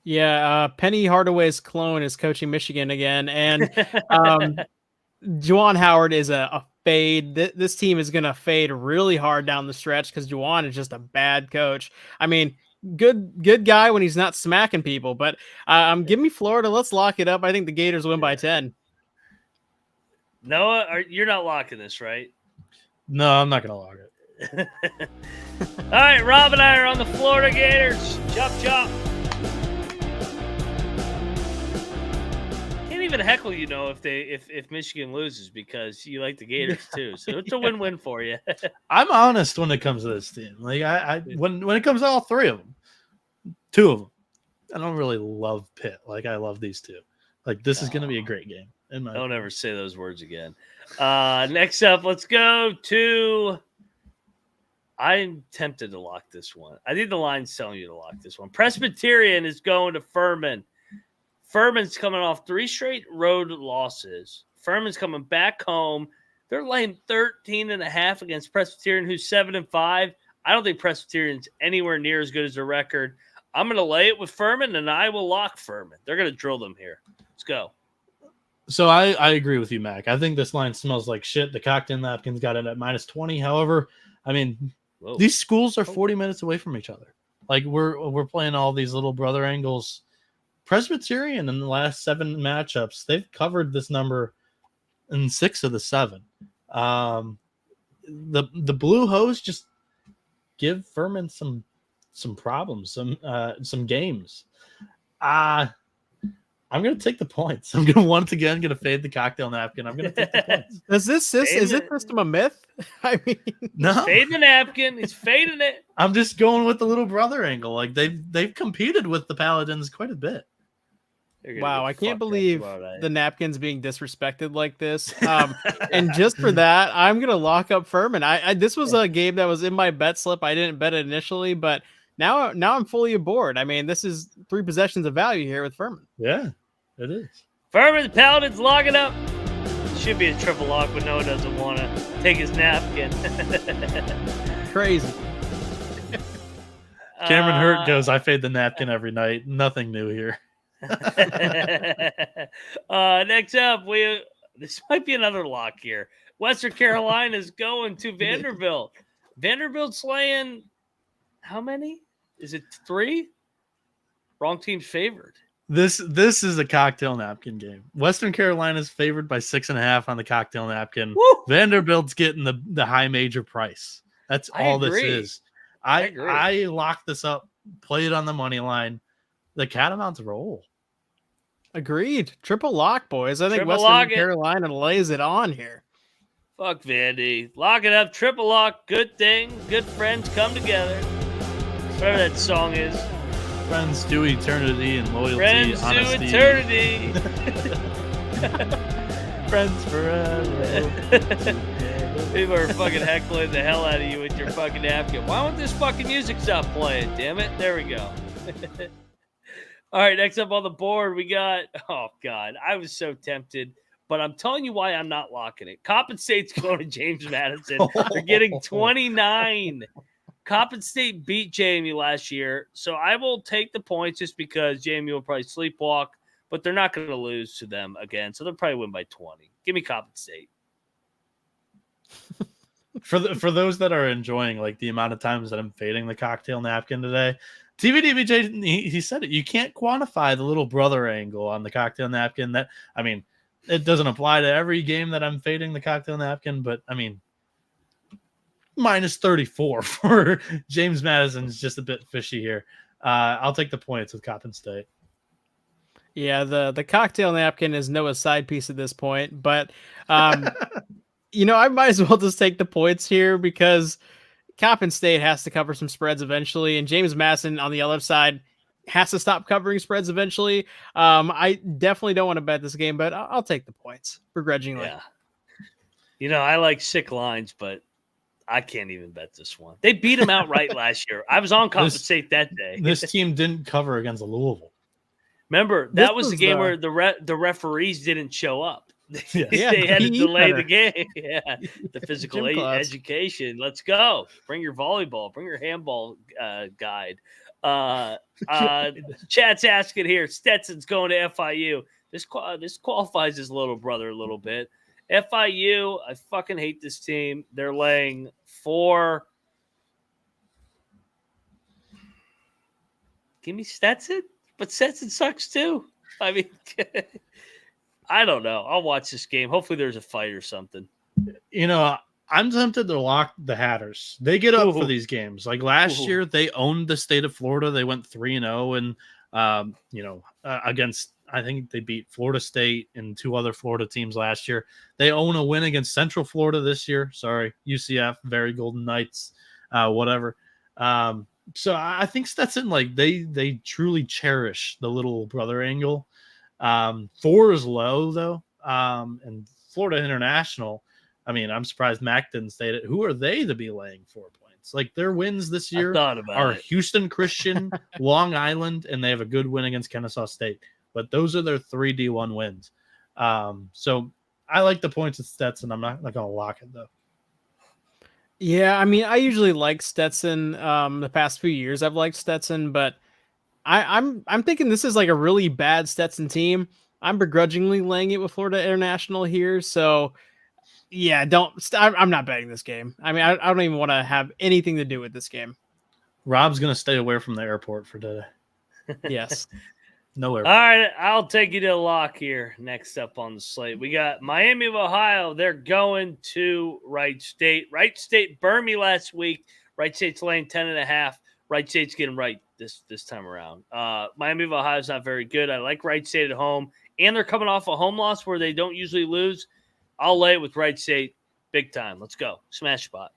Yeah, Penny Hardaway's clone is coaching Michigan again, and Juwan Howard is a fade. This team is going to fade really hard down the stretch because Juwan is just a bad coach. I mean, good guy when he's not smacking people, but give me Florida. Let's lock it up. I think the Gators win by 10. Noah, you're not locking this, right? No, I'm not going to lock it. All right, Rob and I are on the Florida Gators. Chop, chop. even heckle if Michigan loses because you like the Gators too. So it's a win-win for you. I'm honest when it comes to this team. Like when it comes to all three of them, two of them, I don't really love Pitt. Like I love these two. Like this is going to be a great game. Don't ever say those words again. Next up, let's go to. I'm tempted to lock this one. I think the line's telling you to lock this one. Presbyterian is going to Furman. Furman's coming off 3 straight road losses. Furman's coming back home. They're laying 13.5 against Presbyterian, who's 7-5. I don't think Presbyterian's anywhere near as good as their record. I'm going to lay it with Furman, and I will lock Furman. They're going to drill them here. Let's go. So I agree with you, Mac. I think this line smells like shit. The cocktail napkins got it at -20. However, I mean, these schools are 40 minutes away from each other. Like we're playing all these little brother angles. Presbyterian in the last 7 matchups, they've covered this number in 6 of the 7. The Blue Hose just give Furman some problems, some games. I'm going to take the points. I'm going to once again fade the cocktail napkin. I'm going to take the points. Is this system a myth? I mean, no. Fade the napkin. He's fading it. I'm just going with the little brother angle. Like they've competed with the Paladins quite a bit. Wow, I can't believe the napkins being disrespected like this. And just for that, I'm going to lock up Furman. This was a game that was in my bet slip. I didn't bet it initially, but now I'm fully aboard. I mean, this is 3 possessions of value here with Furman. Yeah, it is. Furman, the Paladins lock it up. Should be a triple lock, but Noah doesn't want to take his napkin. Crazy. Cameron Hurt goes, I fade the napkin every night. Nothing new here. Next up, this might be another lock here. Western Carolina is going to Vanderbilt. Vanderbilt's laying how many? Is it 3? Wrong team's favored. This is a cocktail napkin game. Western Carolina's favored by 6.5 on the cocktail napkin. Woo! Vanderbilt's getting the high major price. That's all this is. I lock this up, play it on the money line. The Catamounts roll. Agreed. Triple lock, boys. I think Western Carolina lays it on here. Fuck Vandy. Lock it up. Triple lock. Good thing. Good friends come together. Whatever that song is. Friends to eternity and loyalty, friends honesty. To eternity. Friends forever. People are fucking heckling the hell out of you with your fucking napkin. Why won't this fucking music stop playing? Damn it. There we go. All right, next up on the board, we got, oh, God, I was so tempted, but I'm telling you why I'm not locking it. Coppin State's going to James Madison. They're getting 29. Coppin State beat JMU last year, so I will take the points just because JMU will probably sleepwalk, but they're not going to lose to them again, so they'll probably win by 20. Give me Coppin State. For those that are enjoying like the amount of times that I'm fading the cocktail napkin today, TVDBJ, he said it. You can't quantify the little brother angle on the cocktail napkin. That, I mean, it doesn't apply to every game that I'm fading the cocktail napkin, but I mean, -34 for James Madison is just a bit fishy here. I'll take the points with Coppin State. Yeah, the cocktail napkin is Noah's side piece at this point, but you know, I might as well just take the points here because Coppin State has to cover some spreads eventually, and James Madison on the other side has to stop covering spreads eventually. I definitely don't want to bet this game, but I'll take the points begrudgingly. Yeah. You know, I like sick lines, but I can't even bet this one. They beat them outright last year. I was on Coppin State that day. This team didn't cover against Louisville. Remember, that was the game where the referees didn't show up. They had to delay the game. Yeah, the physical education. Let's go. Bring your volleyball. Bring your handball guide. Chat's asking here. Stetson's going to FIU. This qualifies his little brother a little bit. FIU, I fucking hate this team. They're laying 4. Give me Stetson, but Stetson sucks too. I mean. I don't know. I'll watch this game. Hopefully there's a fight or something. You know, I'm tempted to lock the Hatters. They get up for these games. Like last year, they owned the state of Florida. They went 3-0 and, against I think they beat Florida State and 2 other Florida teams last year. They own a win against Central Florida this year. Sorry, UCF, very Golden Knights, whatever. So I think Stetson, like they truly cherish the little brother angle. 4 is low though. And Florida International, I mean, I'm surprised Mac didn't state it. Who are they to be laying 4 points? Like their wins this year are Houston Christian, Long Island, and they have a good win against Kennesaw State. But those are their 3 D1 wins. So I like the points at Stetson. I'm not going to lock it though. Yeah, I mean, I usually like Stetson. The past few years, I've liked Stetson, but I'm thinking this is like a really bad Stetson team. I'm begrudgingly laying it with Florida International here. So yeah, I'm not betting this game. I mean, I don't even want to have anything to do with this game. Rob's going to stay away from the airport for today. Yes. No airport. All right, I'll take you to the lock here. Next up on the slate, we got Miami of Ohio. They're going to Wright State. Wright State burned me last week. Wright State's laying 10.5. Wright State's getting right this time around. Miami of Ohio is not very good. I like Wright State at home, and they're coming off a home loss where they don't usually lose. I'll lay it with Wright State big time. Let's go. Smash spot.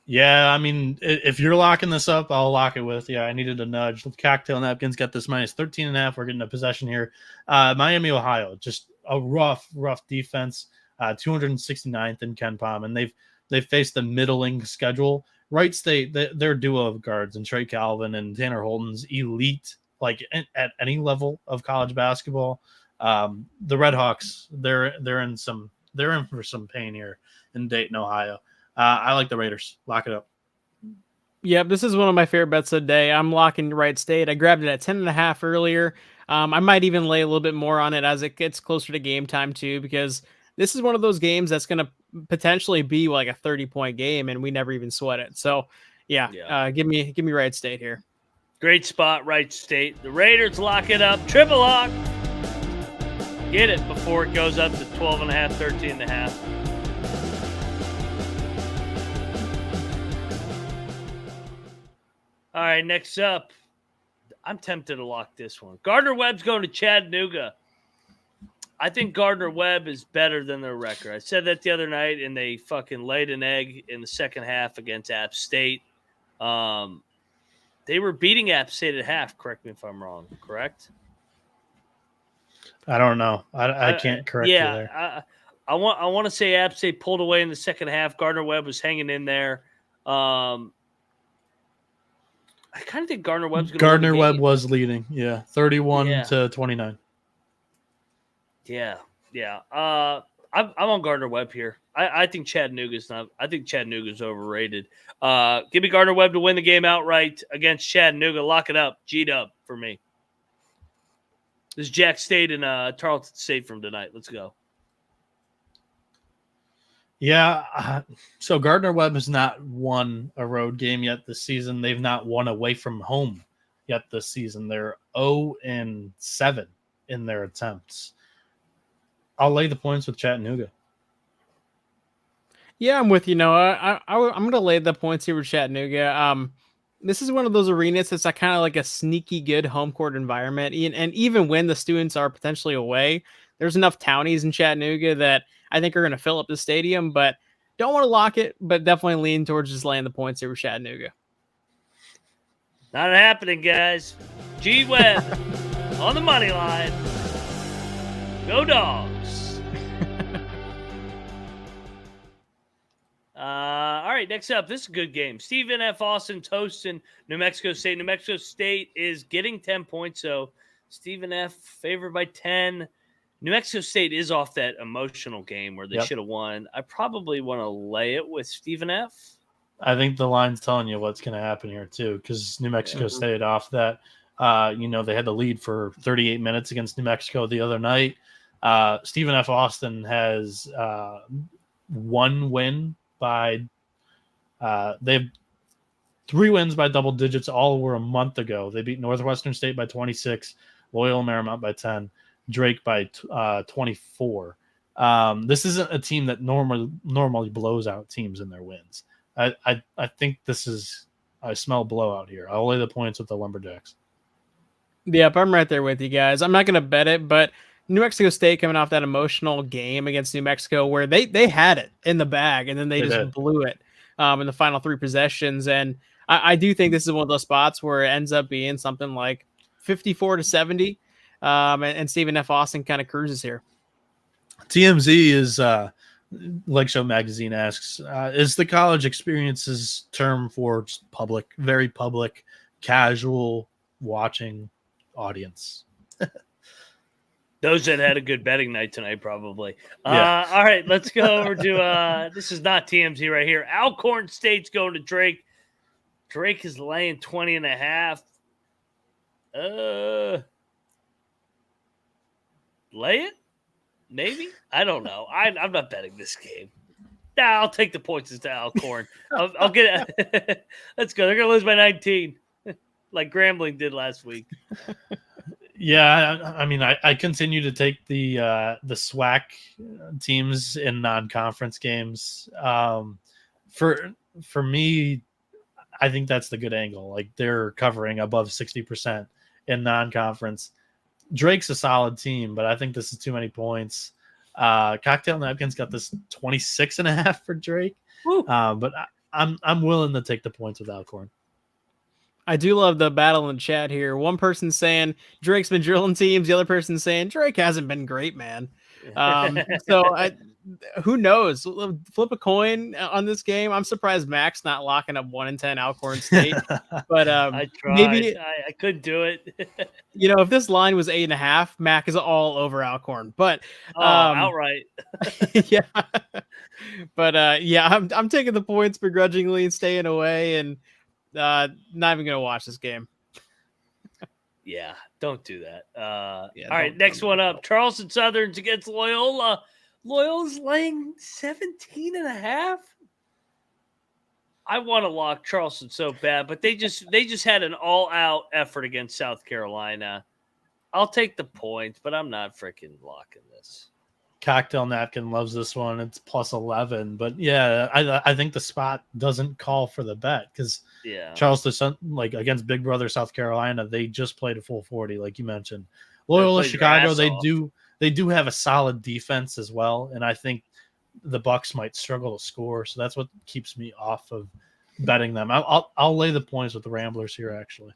Yeah, I mean, if you're locking this up, I'll lock it with. Yeah, I needed a nudge. Cocktail Napkins got this minus 13.5. We're getting a possession here. Miami, Ohio, just a rough defense. 269th in Ken Palm, and they've faced a middling schedule. Wright State, their duo of guards and Trey Calvin and Tanner Holton's elite, like at any level of college basketball. The Redhawks, they're in for some pain here in Dayton, Ohio. I like the Raiders. Lock it up. Yep, this is one of my favorite bets of the day. I'm locking Wright State. I grabbed it at 10.5 earlier. I might even lay a little bit more on it as it gets closer to game time too, because this is one of those games that's going to potentially be like a 30-point game, and we never even sweat it. So, yeah. Give me Wright State here. Great spot, Wright State. The Raiders lock it up. Triple lock. Get it before it goes up to 12.5, 13.5. All right, next up, I'm tempted to lock this one. Gardner-Webb's going to Chattanooga. I think Gardner-Webb is better than their record. I said that the other night, and they fucking laid an egg in the second half against App State. They were beating App State at half. Correct me if I'm wrong. Correct? I don't know. I can't correct you there. I want to say App State pulled away in the second half. Gardner-Webb was hanging in there. I kind of think Gardner-Webb's going to Gardner-Webb was leading. Yeah, 31 to 29. Yeah. I'm on Gardner-Webb here. I think Chattanooga's not. I think Chattanooga's overrated. Give me Gardner-Webb to win the game outright against Chattanooga. Lock it up. G-Dub for me. This is Jack State and Tarleton State from tonight. Let's go. Yeah, so Gardner-Webb has not won a road game yet this season. They've not won away from home yet this season. They're 0-7 in their attempts. I'll lay the points with Chattanooga. Yeah, I'm with you, Noah. I'm going to lay the points here with Chattanooga. This is one of those arenas that's kind of like a sneaky good home court environment. And even when the students are potentially away, there's enough townies in Chattanooga that I think are going to fill up the stadium, but don't want to lock it, but definitely lean towards just laying the points here with Chattanooga. Not happening, guys. G-Webb on the money line. Go Dogs. All right, next up, this is a good game. Stephen F. Austin hosting New Mexico State. New Mexico State is getting 10 points, so Stephen F. favored by 10. New Mexico State is off that emotional game where they should have won. I probably want to lay it with Stephen F. I think the line's telling you what's going to happen here, too, because New Mexico State off that. They had the lead for 38 minutes against New Mexico the other night. Stephen F. Austin has one win by they have 3 wins by double digits. All were a month ago. They beat Northwestern State by 26, Loyola Marymount by 10, Drake by 24. This isn't a team that normally blows out teams in their wins. I think this is I smell blowout here. I'll lay the points with the Lumberjacks. Yep, I'm right there with you guys. I'm not going to bet it, but New Mexico State coming off that emotional game against New Mexico where they had it in the bag and then they just blew it in the final 3 possessions. And I do think this is one of those spots where it ends up being something like 54-70. And Stephen F. Austin kind of cruises here. TMZ is Leg Show Magazine asks, is the college experiences term for public, very public, casual watching audience? Those that had a good betting night tonight, probably. Yeah. All right, let's go over to this is not TMZ right here. Alcorn State's going to Drake. Drake is laying 20.5. Lay it? Maybe? I don't know. I'm not betting this game. Nah, I'll take the points to Alcorn. I'll get it. Let's go. They're going to lose by 19, like Grambling did last week. Yeah, I mean, I continue to take the SWAC teams in non-conference games. For me, I think that's the good angle. Like they're covering above 60% in non-conference. Drake's a solid team, but I think this is too many points. Cocktail Napkins got this 26.5 for Drake. But I'm willing to take the points with Alcorn. I do love the battle in the chat here. One person saying Drake's been drilling teams. The other person saying Drake hasn't been great, man. Who knows? Flip a coin on this game. I'm surprised Mac's not locking up 1-10 Alcorn State. But I tried. Maybe I couldn't do it. If this line was 8.5, Mac is all over Alcorn. But outright. Yeah. But I'm taking the points begrudgingly and staying away and not even gonna watch this game. Yeah, don't do that. All right, next one up. Charleston Southerns against Loyola. Loyola's laying 17.5. I want to lock Charleston so bad, but they just had an all-out effort against South Carolina. I'll take the points, but I'm not freaking locking this. Cocktail Napkin loves this one. It's plus 11, but yeah, I think the spot doesn't call for the bet because Charleston, like against Big Brother South Carolina, they just played a full 40, like you mentioned. Loyola Chicago, they do have a solid defense as well, and I think the Bucks might struggle to score, so that's what keeps me off of betting them. I'll lay the points with the Ramblers here, actually.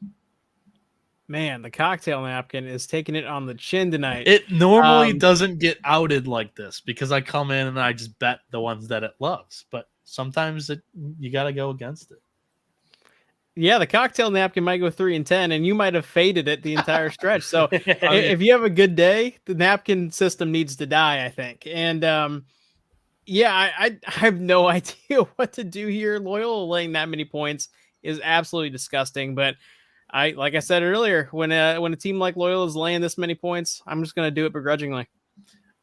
Man, the Cocktail Napkin is taking it on the chin tonight. It normally doesn't get outed like this because I come in and I just bet the ones that it loves. But sometimes you got to go against it. Yeah, the Cocktail Napkin might go 3-10, and you might have faded it the entire stretch. So if you have a good day, the napkin system needs to die, I think. And I have no idea what to do here. Loyola laying that many points is absolutely disgusting, but like I said earlier, when a team like Loyola is laying this many points, I'm just going to do it begrudgingly.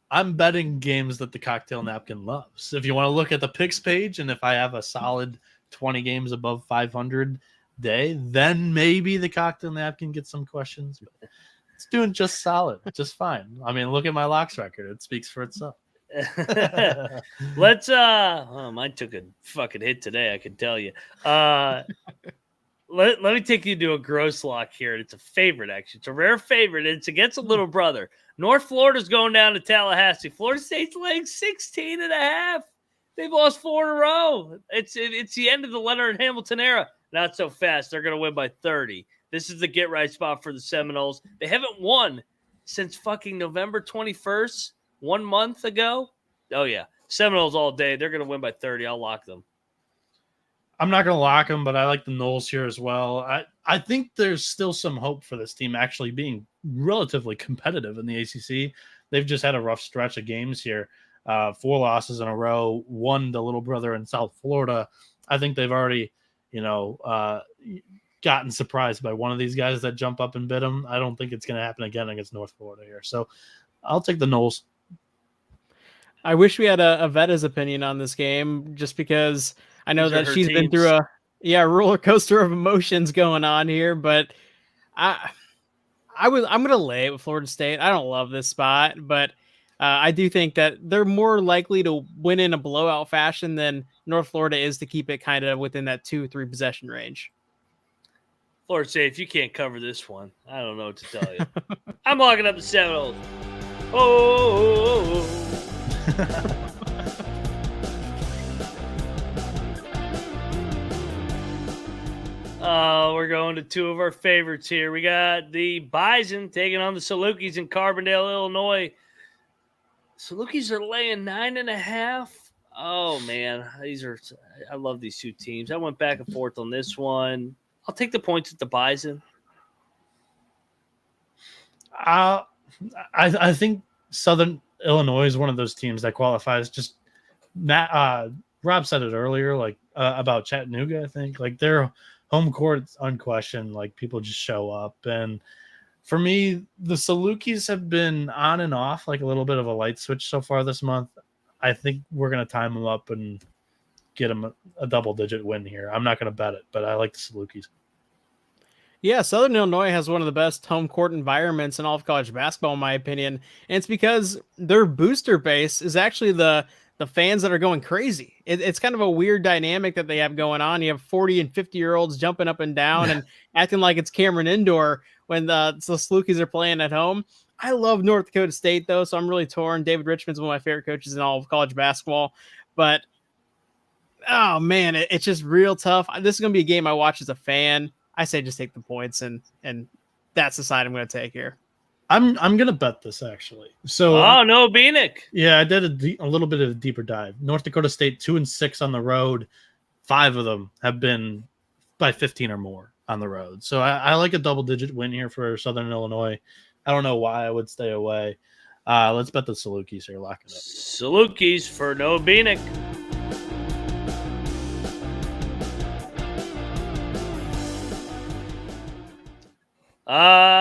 I'm betting games that the Cocktail Napkin loves. If you want to look at the picks page, and if I have a solid 20 games above 500 day, then maybe the Cocktail Napkin gets some questions. But it's doing just solid, just fine. I mean, look at my locks record; it speaks for itself. Let's mine took a fucking hit today, I can tell you. Let me take you to a gross lock here. It's a favorite, actually. It's a rare favorite. It's against a little brother. North Florida's going down to Tallahassee. Florida State's laying 16.5. They've lost 4 in a row. It's the end of the Leonard Hamilton era. Not so fast. They're going to win by 30. This is the get-right spot for the Seminoles. They haven't won since fucking November 21st, 1 month ago. Oh, yeah. Seminoles all day. They're going to win by 30. I'll lock them. I'm not going to lock them, but I like the Noles here as well. I think there's still some hope for this team actually being relatively competitive in the ACC. They've just had a rough stretch of games here. 4 losses in a row, 1 to little brother in South Florida. I think they've already, gotten surprised by one of these guys that jump up and bid them. I don't think it's going to happen again against North Florida here. So I'll take the Noles. I wish we had a Vetta's opinion on this game just because I know that she's been through a roller coaster of emotions going on here, but I'm going to lay it with Florida State. I don't love this spot, but I do think that they're more likely to win in a blowout fashion than North Florida is to keep it kind of within that 2-3 possession range. Florida State, if you can't cover this one, I don't know what to tell you. I'm locking up the Seminoles. Oh. We're going to two of our favorites here. We got the Bison taking on the Salukis in Carbondale, Illinois. Salukis are laying 9.5. Oh, man. I love these two teams. I went back and forth on this one. I'll take the points at the Bison. I think Southern Illinois is one of those teams that qualifies. Just Rob said it earlier, like about Chattanooga. I think like their home court's unquestioned. Like people just show up, and for me, the Salukis have been on and off, like a little bit of a light switch so far this month. I think we're gonna time them up and get them a double-digit win here. I'm not gonna bet it, but I like the Salukis. Yeah, Southern Illinois has one of the best home court environments in all of college basketball, in my opinion. And it's because their booster base is actually the fans that are going crazy. It's kind of a weird dynamic that they have going on. You have 40 and 50-year-olds jumping up and down and acting like it's Cameron Indoor when the Salukis are playing at home. I love North Dakota State, though, so I'm really torn. David Richmond's one of my favorite coaches in all of college basketball. But, oh, man, it's just real tough. This is going to be a game I watch as a fan. I say just take the points, and that's the side I'm going to take here. I'm going to bet this, actually. So, Noah Bieniek. Yeah, I did a little bit of a deeper dive. North Dakota State 2-6 on the road. 5 of them have been by 15 or more on the road. So I like a double-digit win here for Southern Illinois. I don't know why I would stay away. Let's bet the Salukis here. Lock it up. Salukis for Noah Bieniek.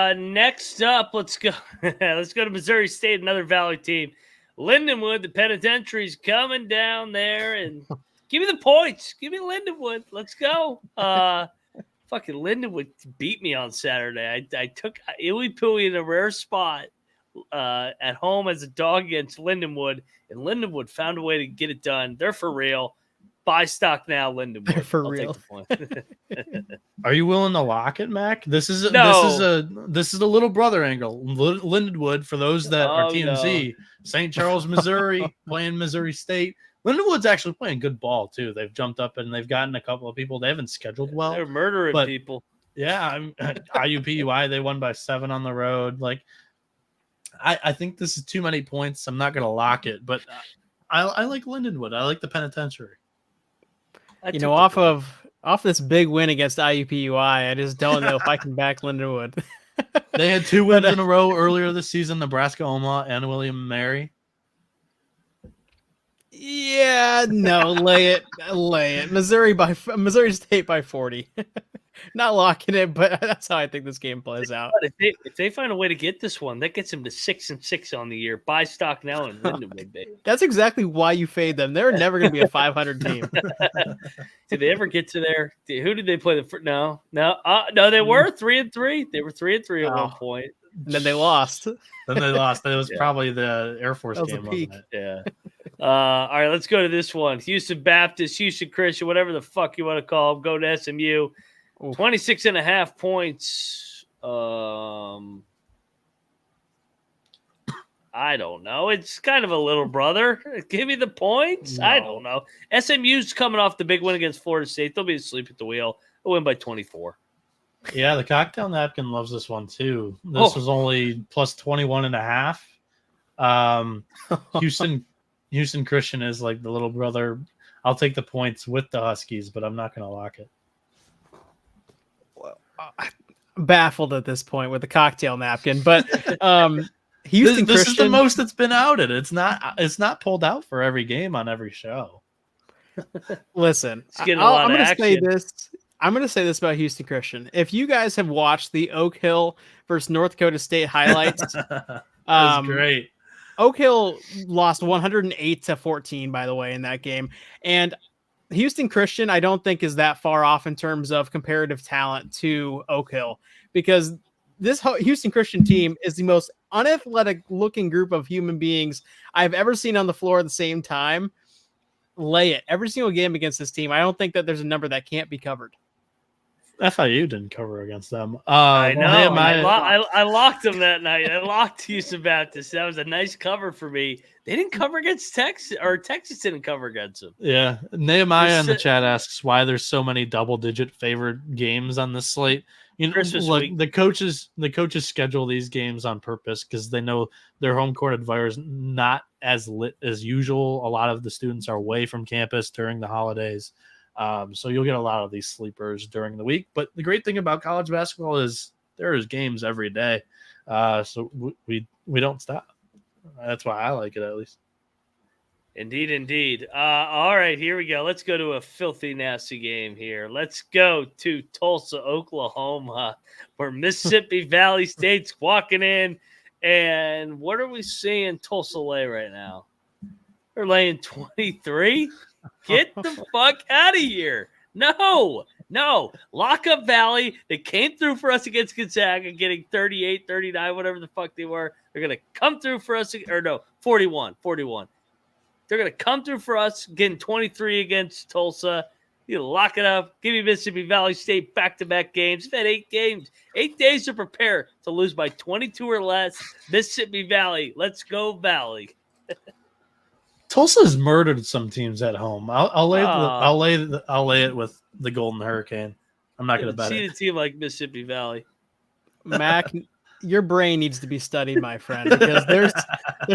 Next up, let's go. Let's go to Missouri State, another Valley team. Lindenwood, the Penitentiary's coming down there, and give me the points. Give me Lindenwood. Let's go. Fucking Lindenwood beat me on Saturday. I took Iwi Pui in a rare spot at home as a dog against Lindenwood, and Lindenwood found a way to get it done. They're for real. Buy stock now, Lindenwood. They're for real. Are you willing to lock it, Mac? This is a little brother angle. Lindenwood, for those that are TMZ, St. Charles, Missouri, playing Missouri State. Lindenwood's actually playing good ball too. They've jumped up and they've gotten a couple of people. They haven't scheduled well. They're murdering people. Yeah, IUPUI, they won by 7 on the road. Like, I think this is too many points. I'm not going to lock it, but I like Lindenwood. I like the Penitentiary. Off this big win against IUPUI, I just don't know if I can back Lindenwood. They had 2 wins in a row earlier this season: Nebraska, Omaha, and William & Mary. Yeah, no, lay it. Missouri State by 40. Not locking it, but that's how I think this game plays out. If they find a way to get this one, that gets them to 6-6 on the year. Buy stock now in Lindenwood, baby. That's exactly why you fade them. They're never going to be a 500 team. Did they ever get to there? Who did they play? No. They were 3-3. They were 3-3 at one point. And then they lost. It was probably the Air Force game, wasn't it? Yeah. All right, let's go to this one. Houston Baptist, Houston Christian, whatever the fuck you want to call them. Go to SMU. 26.5 points. I don't know. It's kind of a little brother. Give me the points. No. I don't know. SMU's coming off the big win against Florida State. They'll be asleep at the wheel. They'll win by 24. Yeah, the cocktail napkin loves this one too. This was only plus 21.5. Houston Christian is like the little brother. I'll take the points with the Huskies, but I'm not going to lock it. Baffled at this point with the cocktail napkin, but Houston this Christian, is the most it's been outed. It's not pulled out for every game on every show. Listen, I'm going to say this about Houston Christian. If you guys have watched the Oak Hill versus North Dakota State highlights, that was great. Oak Hill lost 108-14, by the way, in that game. And Houston Christian, I don't think is that far off in terms of comparative talent to Oak Hill, because this Houston Christian team is the most unathletic looking group of human beings I've ever seen on the floor at the same time. Lay it every single game against this team. I don't think that there's a number that can't be covered. FIU didn't cover against them. I know. Nehemiah, I locked them that night. I locked Houston Baptist. That was a nice cover for me. They didn't cover against Texas, or Texas didn't cover against them. Yeah, Nehemiah in the chat asks why there's so many double-digit favored games on this slate. Christmas look, week. the coaches schedule these games on purpose because they know their home court environment is not as lit as usual. A lot of the students are away from campus during the holidays, so you'll get a lot of these sleepers during the week. But the great thing about college basketball is there's games every day, so we don't stop. That's why I like it, at least. Indeed. All right, here we go. Let's go to a filthy, nasty game here. Let's go to Tulsa, Oklahoma, where Mississippi Valley State's walking in. And what are we seeing Tulsa lay right now? They're laying 23? Get the fuck out of here. No. Lock up Valley. They came through for us against Gonzaga, getting 38, 39, whatever the fuck they were. They're going to come through for us, 41. They're going to come through for us, getting 23 against Tulsa. You lock it up. Give me Mississippi Valley State back-to-back games. They've had 8 games. 8 days to prepare to lose by 22 or less. Mississippi Valley. Let's go, Valley. Tulsa's murdered some teams at home. I'll lay it with the Golden Hurricane. I'm not going to bet it. See it. a team like Mississippi Valley. Mac, your brain needs to be studied, my friend, because there's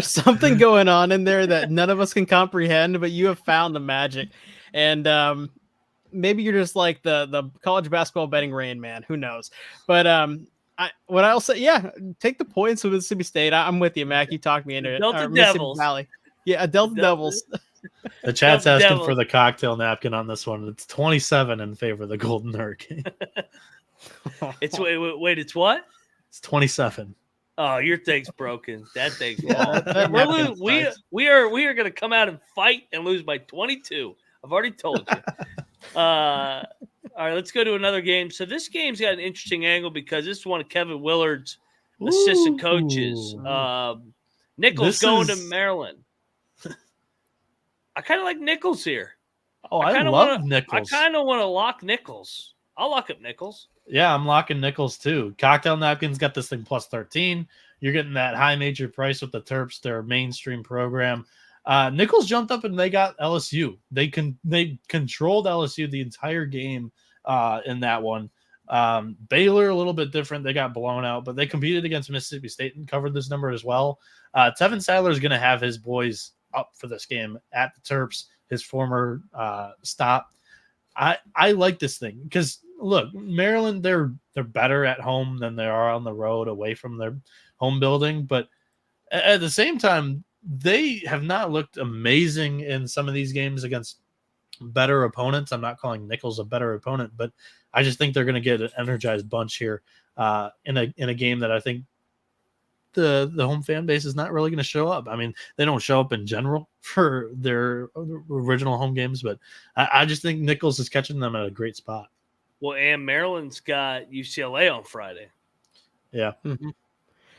something going on in there that none of us can comprehend, but you have found the magic. And maybe you're just like the college basketball betting Rain Man. Who knows? But what I'll say, yeah, take the points with Mississippi State. I'm with you, Mac. You talked me into it. Delta Devils. Valley. Yeah, Delta Devils. The chat's asking for the cocktail napkin on this one. It's 27 in favor of the Golden Hurricane. It's wait, it's what? It's 27. Oh, your thing's broken. That thing's wrong. We are going to come out and fight and lose by 22. I've already told you. All right, let's go to another game. So this game's got an interesting angle because this is one of Kevin Willard's assistant coaches. Nichols going to Maryland. I kind of like Nichols here. Oh, I love Nichols. I kind of want to lock Nichols. I'll lock up Nichols. Yeah, I'm locking Nichols too. Cocktail napkins got this thing plus 13. You're getting that high major price with the Terps, their mainstream program. Nichols jumped up and they got LSU. They controlled LSU the entire game in that one. Baylor a little bit different. They got blown out, but they competed against Mississippi State and covered this number as well. Tevin Sadler is going to have his boys up for this game at the Terps, his former stop. I like this thing because look, Maryland, they're better at home than they are on the road away from their home building. But at the same time, they have not looked amazing in some of these games against better opponents. I'm not calling Nichols a better opponent, but I just think they're going to get an energized bunch here in a game that I think the home fan base is not really going to show up. I mean, they don't show up in general for their original home games, but I just think Nichols is catching them at a great spot. Well, and Maryland's got UCLA on Friday. Yeah. Mm-hmm.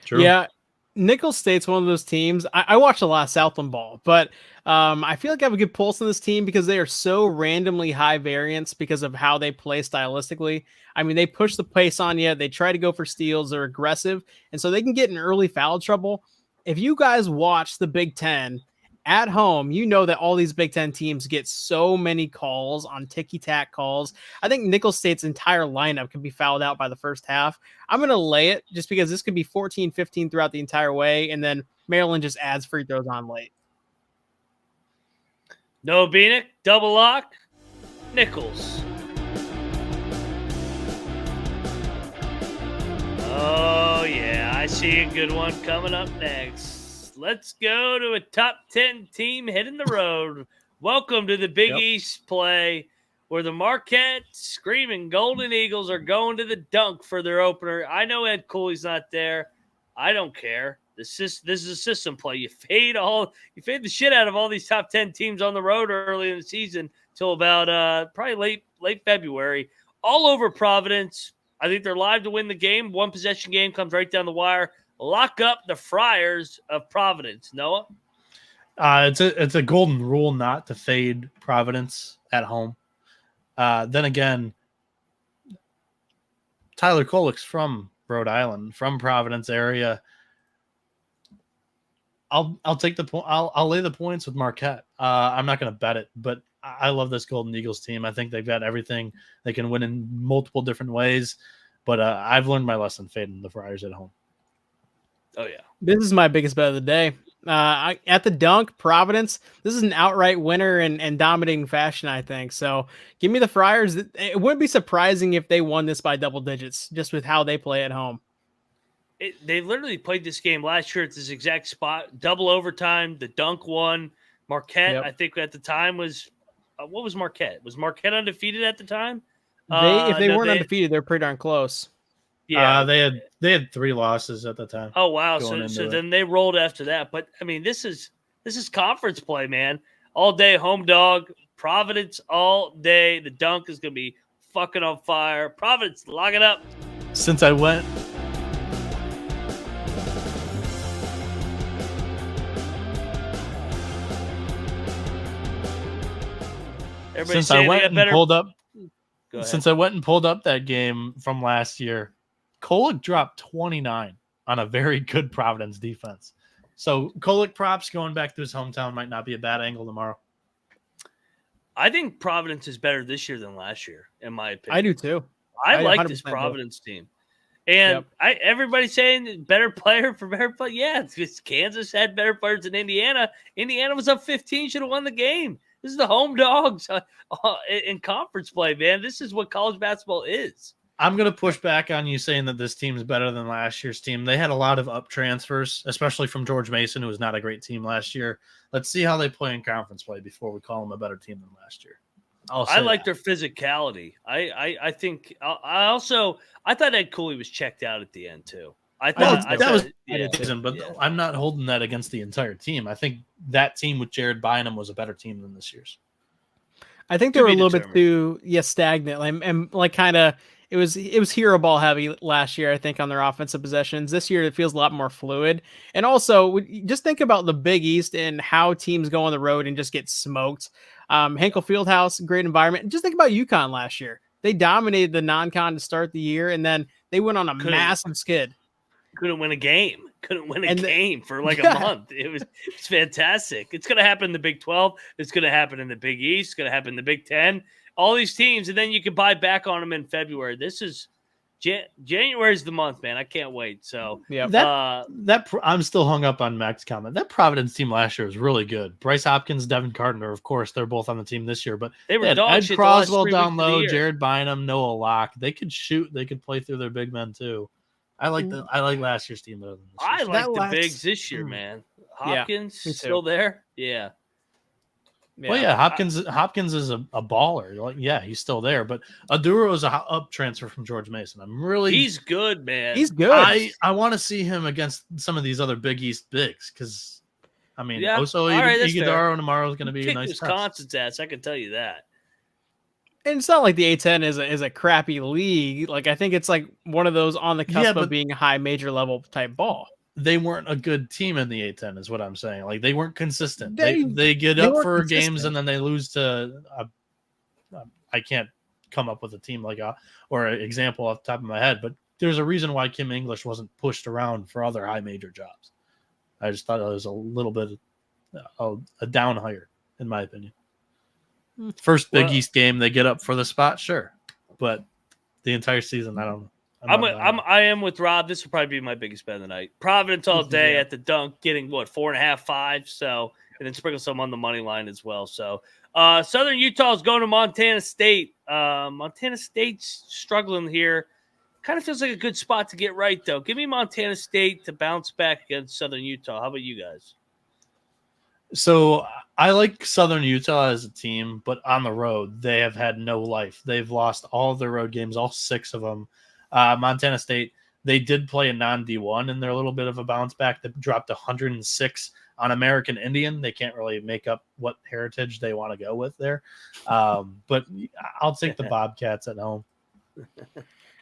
True. Yeah. Nichols State's one of those teams. I watch a lot of Southland ball, but I feel like I have a good pulse on this team because they are so randomly high variance because of how they play stylistically. I mean, they push the pace on you. They try to go for steals. They're aggressive. And so they can get in early foul trouble. If you guys watch the Big Ten at home, you know that all these Big Ten teams get so many calls on ticky-tack calls. I think Nichols State's entire lineup could be fouled out by the first half. I'm going to lay it just because this could be 14-15 throughout the entire way, and then Maryland just adds free throws on late. Noah Bieniek, double lock, Nichols. Oh, yeah, I see a good one coming up next. Let's go to a top 10 team hitting the road. Welcome to the Big East play where the Marquette Screaming Golden Eagles are going to the dunk for their opener. I know Ed Cooley's not there. I don't care. This is a system play. You fade the shit out of all these top 10 teams on the road early in the season till about probably late February. All over Providence. I think they're live to win the game. One possession game comes right down the wire. Lock up the Friars of Providence. Noah? It's a golden rule not to fade Providence at home. Then again, Tyler Kolek's from Rhode Island, from Providence area. I'll take the point. I'll lay the points with Marquette. I'm not going to bet it, but I love this Golden Eagles team. I think they've got everything. They can win in multiple different ways, but I've learned my lesson fading the Friars at home. Oh yeah, this is my biggest bet of the day. At the Dunk, Providence. This is an outright winner and dominating fashion, I think. So give me the Friars. It wouldn't be surprising if they won this by double digits, just with how they play at home. They literally played this game last year at this exact spot, double overtime. The Dunk won. Marquette, I think at the time was what was Marquette? Was Marquette undefeated at the time? If they weren't undefeated, they're pretty darn close. Yeah, they had 3 losses at the time. Oh wow! So then they rolled after that. But I mean, this is conference play, man. All day home dog. Providence all day. The Dunk is gonna be fucking on fire. Providence, lock it up. Since I went. Since I went and pulled up that game from last year, Kolek dropped 29 on a very good Providence defense. So Kolek props going back to his hometown might not be a bad angle tomorrow. I think Providence is better this year than last year, in my opinion. I do too. I like this Providence team. And everybody's saying better player for better play. Yeah, it's Kansas had better players than Indiana. Indiana was up 15, should have won the game. This is the home dogs in conference play, man. This is what college basketball is. I'm going to push back on you saying that this team is better than last year's team. They had a lot of up transfers, especially from George Mason, who was not a great team last year. Let's see how they play in conference play before we call them a better team than last year. I like their physicality. I think I thought Ed Cooley was checked out at the end too. I'm not holding that against the entire team. I think that team with Jared Bynum was a better team than this year's. I think they were a little bit too stagnant and like kind of it was hero ball heavy last year. I think on their offensive possessions. This year it feels a lot more fluid. And also just think about the Big East and how teams go on the road and just get smoked. Henkel Fieldhouse, great environment. Just think about UConn last year. They dominated the non-con to start the year, and then they went on a massive skid. Couldn't win a game for like a month. It's fantastic. It's going to happen in the Big 12. It's going to happen in the Big East. It's going to happen in the Big 10. All these teams, and then you can buy back on them in February. This is January is the month, man. I can't wait. So I'm still hung up on Mac's comment. That Providence team last year was really good. Bryce Hopkins, Devin Carter, of course, they're both on the team this year. But they were had Ed Croswell down low, Jared Bynum, Noah Locke. They could shoot. They could play through their big men too. I like last year's team better than this year's. I like the bigs this year, man. Hopkins still there? Yeah. Well, yeah, Hopkins is a baller. Like, yeah, he's still there. But Aduro is a up transfer from George Mason. He's good, man. He's good. I want to see him against some of these other Big East bigs because, also Iguodaro tomorrow is going to be a nice Wisconsin's ass. I can tell you that. And it's not like the A10 is a crappy league. Like I think it's like one of those on the cusp of being a high major level type ball. They weren't a good team in the A10 is what I'm saying. Like they weren't consistent. They get up for games and then they lose to I can't come up with a team or an example off the top of my head, but there's a reason why Kim English wasn't pushed around for other high major jobs. I just thought it was a little bit a down hire, in my opinion. First Big East game, they get up for the spot, sure. But the entire season, I don't know. I am with Rob. This will probably be my biggest bet of the night. Providence all day at the Dunk, getting 4.5, 5. So, and then sprinkle some on the money line as well. So, Southern Utah is going to Montana State. Montana State's struggling here. Kind of feels like a good spot to get right, though. Give me Montana State to bounce back against Southern Utah. How about you guys? So I like Southern Utah as a team, but on the road, they have had no life. They've lost all of their road games, all 6 of them. Montana State, they did play a non-D1 in their little bit of a bounce back that dropped 106 on American Indian. They can't really make up what heritage they want to go with there. But I'll take the Bobcats at home.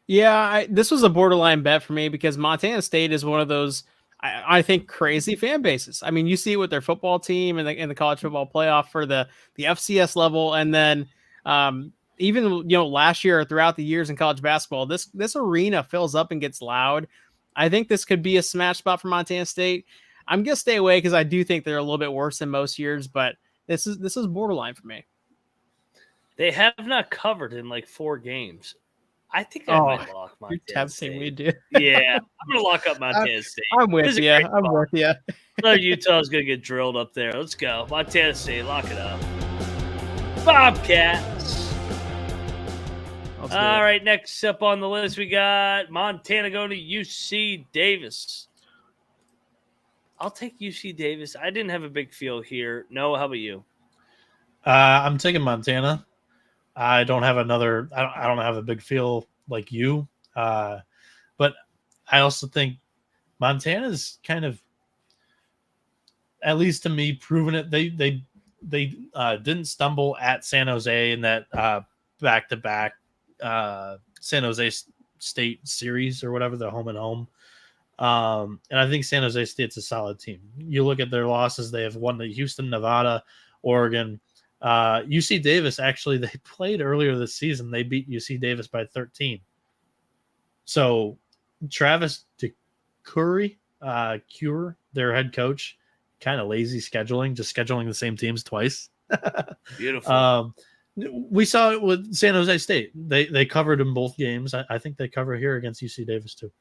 Yeah, this was a borderline bet for me because Montana State is one of those, I think, crazy fan bases. I mean, you see it with their football team and in the college football playoff for the FCS level. And then even last year or throughout the years in college basketball, this arena fills up and gets loud. I think this could be a smash spot for Montana State. I'm gonna stay away because I do think they're a little bit worse than most years, but this is borderline for me. They have not covered in like 4 games. I think I might lock Montana You're tempting State. me, dude. Yeah, I'm gonna lock up Montana State. I'm with you. I'm with you. Utah's gonna get drilled up there. Let's go, Montana State. Lock it up. Bobcats. All right, next up on the list, we got Montana going to UC Davis. I'll take UC Davis. I didn't have a big feel here. Noah, how about you? I'm taking Montana. I don't have I don't have a big feel like you. But I also think Montana's kind of, at least to me, proven it. They didn't stumble at San Jose in that back-to-back San Jose State series or whatever, the home and home. And I think San Jose State's a solid team. You look at their losses, they have won the Houston, Nevada, Oregon. UC Davis, actually, they played earlier this season. They beat UC Davis by 13. So Travis DeCury, their head coach, kind of lazy scheduling, just scheduling the same teams twice. Beautiful. We saw it with San Jose State. They covered in both games. I think they cover here against UC Davis too.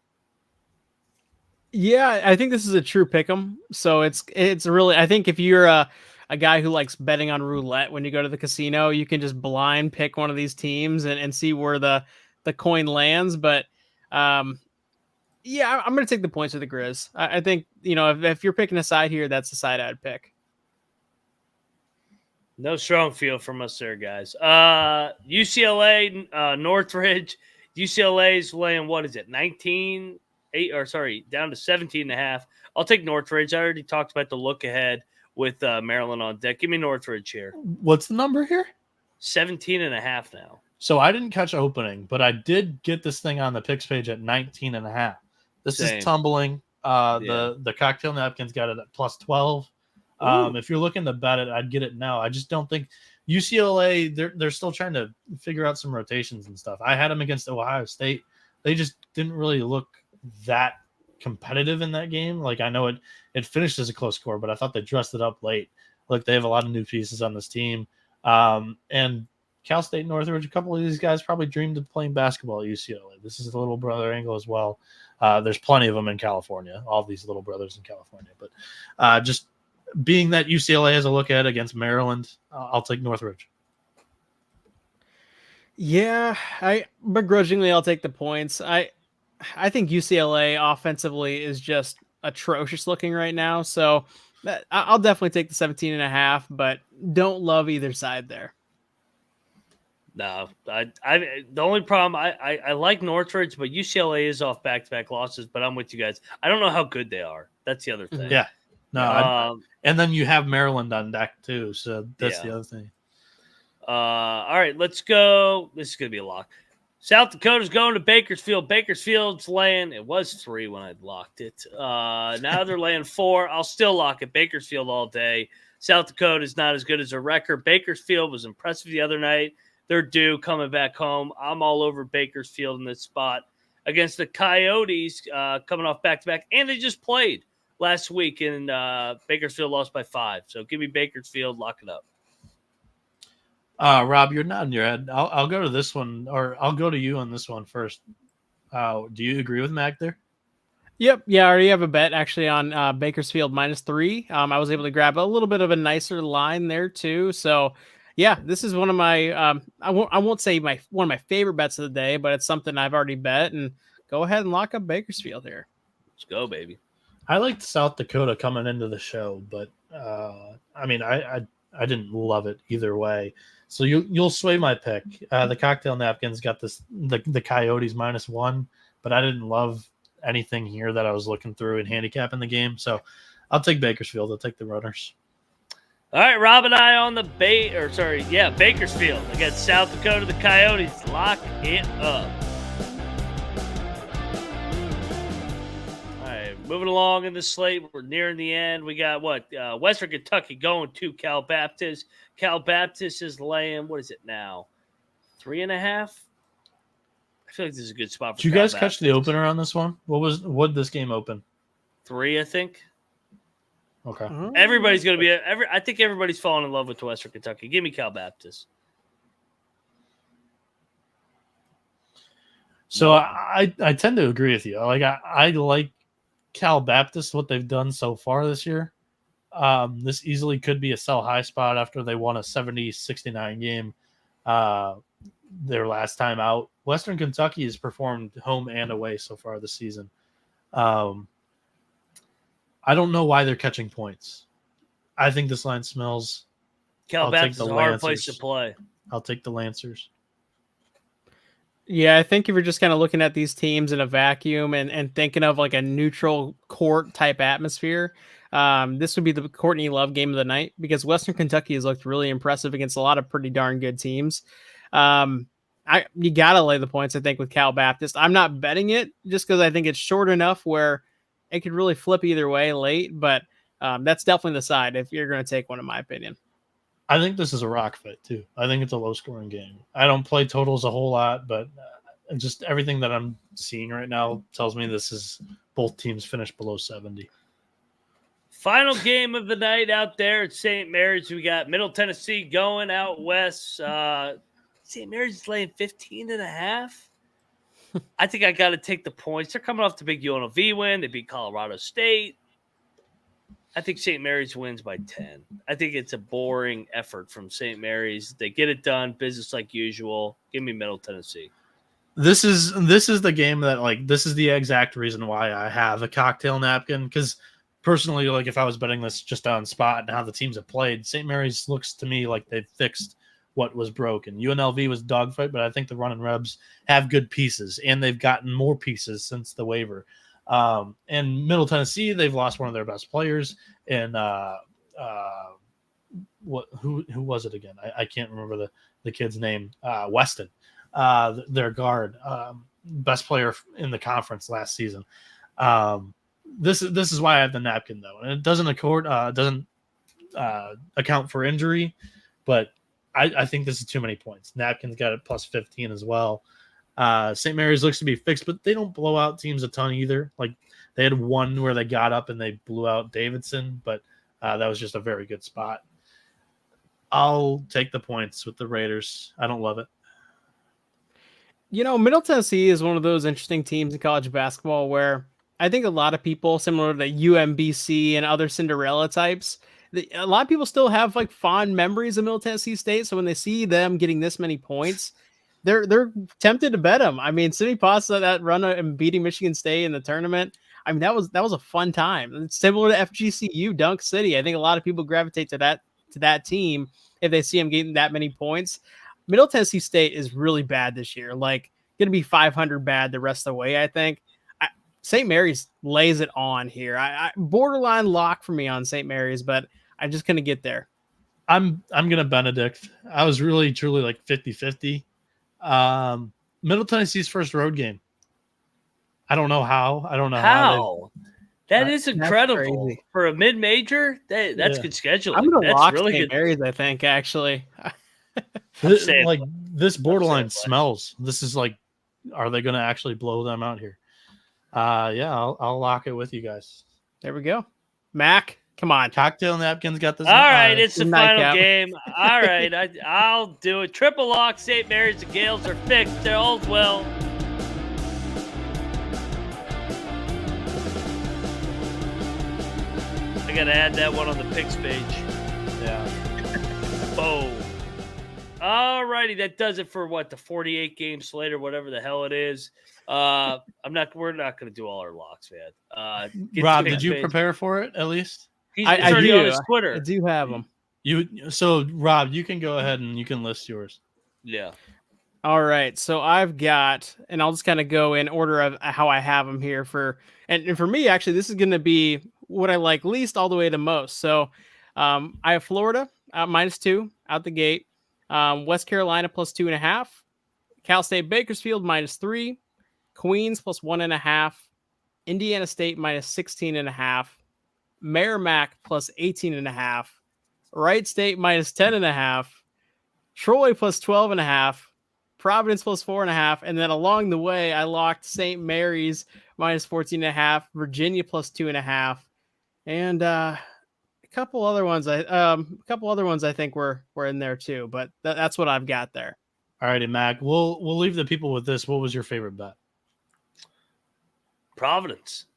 Yeah, I think this is a true pick'em. So it's really, I think if you're a guy who likes betting on roulette when you go to the casino, you can just blind pick one of these teams and see where the coin lands. But yeah, I'm going to take the points with the Grizz. I think, if you're picking a side here, that's the side I'd pick. No strong feel from us there, guys. UCLA, Northridge. UCLA's laying, what is it, 19? Down to 17.5. I'll take Northridge. I already talked about the look ahead with Maryland on deck. Give me Northridge here. What's the number here? 17.5 now. So I didn't catch opening, but I did get this thing on the picks page at 19.5. This is tumbling. The cocktail napkins got it at plus 12. If you're looking to bet it, I'd get it now. I just don't think UCLA, they're still trying to figure out some rotations and stuff. I had them against Ohio State. They just didn't really look that competitive in that game. Like, I know it finished as a close score, but I thought they dressed it up late. Look, they have a lot of new pieces on this team. And Cal State, Northridge, a couple of these guys probably dreamed of playing basketball at UCLA. This is a little brother angle as well. There's plenty of them in California, all these little brothers in California. But just being that UCLA has a look at against Maryland, I'll take Northridge. Yeah, I begrudgingly I'll take the points. I think UCLA offensively is just atrocious looking right now. So I'll definitely take the 17.5, but don't love either side there. No, the only problem, I like Northridge, but UCLA is off back-to-back losses, but I'm with you guys. I don't know how good they are. That's the other thing. Yeah. No, and then you have Maryland on deck too. So that's the other thing. All right, let's go. This is going to be a lock. South Dakota's going to Bakersfield. Bakersfield's laying. It was 3 when I locked it. Now they're laying 4. I'll still lock it. Bakersfield all day. South Dakota is not as good as their record. Bakersfield was impressive the other night. They're due coming back home. I'm all over Bakersfield in this spot against the Coyotes coming off back-to-back. And they just played last week, and Bakersfield lost by 5. So give me Bakersfield. Lock it up. Rob, you're nodding your head. I'll go to this one, or I'll go to you on this one first. Do you agree with Mac there? Yep. Yeah, I already have a bet actually on Bakersfield -3. I was able to grab a little bit of a nicer line there too. So yeah, this is one of my I won't say one of my favorite bets of the day, but it's something I've already bet, and go ahead and lock up Bakersfield here. Let's go, baby. I liked South Dakota coming into the show, but I mean, I didn't love it either way. So you'll sway my pick. The cocktail napkins got the Coyotes -1, but I didn't love anything here that I was looking through and handicapping the game. So I'll take Bakersfield. I'll take the runners. All right, Rob and I on the Bakersfield against South Dakota, the Coyotes. Lock it up. All right, moving along in the slate. We're nearing the end. We got Western Kentucky going to Cal Baptist. Cal Baptist is laying, what is it now? 3.5. I feel like this is a good spot for. Did you guys catch the opener on this one? What did this game open? 3, I think. Okay. Everybody's going to be I think everybody's falling in love with Western Kentucky. Give me Cal Baptist. So I tend to agree with you. I like Cal Baptist, what they've done so far this year. This easily could be a sell high spot after they won a 70-69 game their last time out. Western Kentucky has performed home and away so far this season. I don't know why they're catching points. I think this line smells. Cal Baptist is a hard place to play. I'll take the Lancers. Yeah, I think if you're just kind of looking at these teams in a vacuum and thinking of like a neutral court type atmosphere, this would be the Courtney Love game of the night because Western Kentucky has looked really impressive against a lot of pretty darn good teams. You got to lay the points, I think, with Cal Baptist. I'm not betting it just because I think it's short enough where it could really flip either way late, but that's definitely the side if you're going to take one, in my opinion. I think this is a rock fight, too. I think it's a low-scoring game. I don't play totals a whole lot, but just everything that I'm seeing right now tells me this is both teams finished below 70. Final game of the night out there at St. Mary's. We got Middle Tennessee going out west. St. Mary's is laying 15.5. I think I got to take the points. They're coming off the big UNLV win. They beat Colorado State. I think St. Mary's wins by 10. I think it's a boring effort from St. Mary's. They get it done, business like usual. Give me Middle Tennessee. This is the game that this is the exact reason why I have a cocktail napkin because personally, if I was betting this just on spot and how the teams have played, St. Mary's looks to me like they've fixed what was broken. UNLV was dogfight, but I think the Runnin' Rebs have good pieces, and they've gotten more pieces since the waiver. And Middle Tennessee, they've lost one of their best players. And who was it again? I can't remember the kid's name. Weston, their guard, best player in the conference last season. This is why I have the napkin though, and it doesn't account for injury, but I think this is too many points. Napkin's got it plus 15 as well. St. Mary's looks to be fixed, but they don't blow out teams a ton either. They had one where they got up and they blew out Davidson, but that was just a very good spot. I'll take the points with the Raiders. I don't love it. Middle Tennessee is one of those interesting teams in college basketball where I think a lot of people, similar to UMBC and other Cinderella types, a lot of people still have fond memories of Middle Tennessee State. So when they see them getting this many points, they're tempted to bet them. I mean, Sidney Pasta, that run and beating Michigan State in the tournament, I mean, that was a fun time. It's similar to FGCU, Dunk City. I think a lot of people gravitate to that team if they see them getting that many points. Middle Tennessee State is really bad this year. Going to be 500 bad the rest of the way, I think. St. Mary's lays it on here. I borderline lock for me on St. Mary's, but I'm just going to get there. I'm going to Benedict. I was really, truly 50-50. Middle Tennessee's first road game. I don't know how. I don't know how. That is incredible for a mid-major. That's good scheduling. I'm going to lock really St. Mary's, I think, actually. This borderline smells. This is are they going to actually blow them out here? I'll lock it with you guys. There we go. Mac, come on. Cocktail napkins got this. All right, it's the final game. All right, I'll do it. Triple lock, St. Mary's. The Gales are fixed. They're all well. I got to add that one on the picks page. Yeah. Boom. All righty, that does it for the 48 game slate or whatever the hell it is. We're not going to do all our locks, man. Rob, did you prepare for it at least? I do. On his Twitter. I do have them. So Rob, you can go ahead and you can list yours. Yeah. All right. So I've got, and I'll just kind of go in order of how I have them here and for me, actually, this is going to be what I like least all the way to most. So I have Florida out -2 out the gate. West Carolina +2.5, Cal State Bakersfield -3, Queens +1.5, Indiana State -16.5, Merrimack +18.5, Wright State -10.5, Troy +12.5, Providence plus 4.5. And then along the way, I locked St. Mary's minus 14.5, Virginia plus 2.5. And a couple other ones I think were in there too, but that's what I've got there. All righty, Mac. We'll leave the people with this. What was your favorite bet? Providence.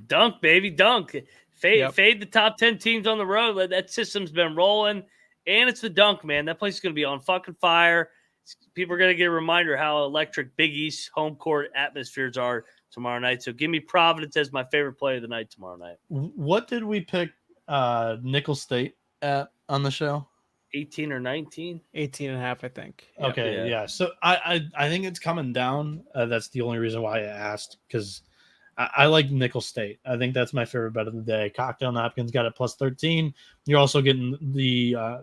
Dunk, baby, dunk. Fade the top 10 teams on the road. That system's been rolling, and it's the dunk, man. That place is going to be on fucking fire. People are going to get a reminder how electric Big East home court atmospheres are tomorrow night. So give me Providence as my favorite play of the night tomorrow night. What did we pick Nickel State at on the show? 18 or 19? 18.5, I think. Okay, yeah. So I think it's coming down. That's the only reason why I asked, because I like Nickel State. I think that's my favorite bet of the day. Cocktail Napkins got it plus 13. You're also getting the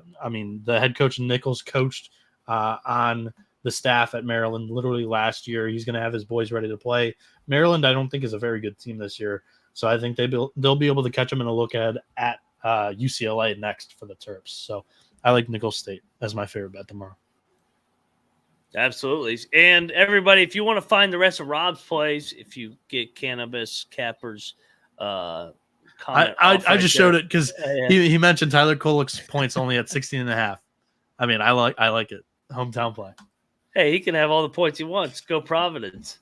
head coach Nichols coached on the staff at Maryland literally last year. He's going to have his boys ready to play. Maryland, I don't think, is a very good team this year. So I think they'll be able to catch them in a look at UCLA next for the Terps. So I like Nickel State as my favorite bet tomorrow. Absolutely. And everybody, if you want to find the rest of Rob's plays, if you get Cannabis Capper's comment. I just showed it because he mentioned Tyler Kolek's points only at 16.5. I mean, I like it. Hometown play. Hey, he can have all the points he wants. Go Providence.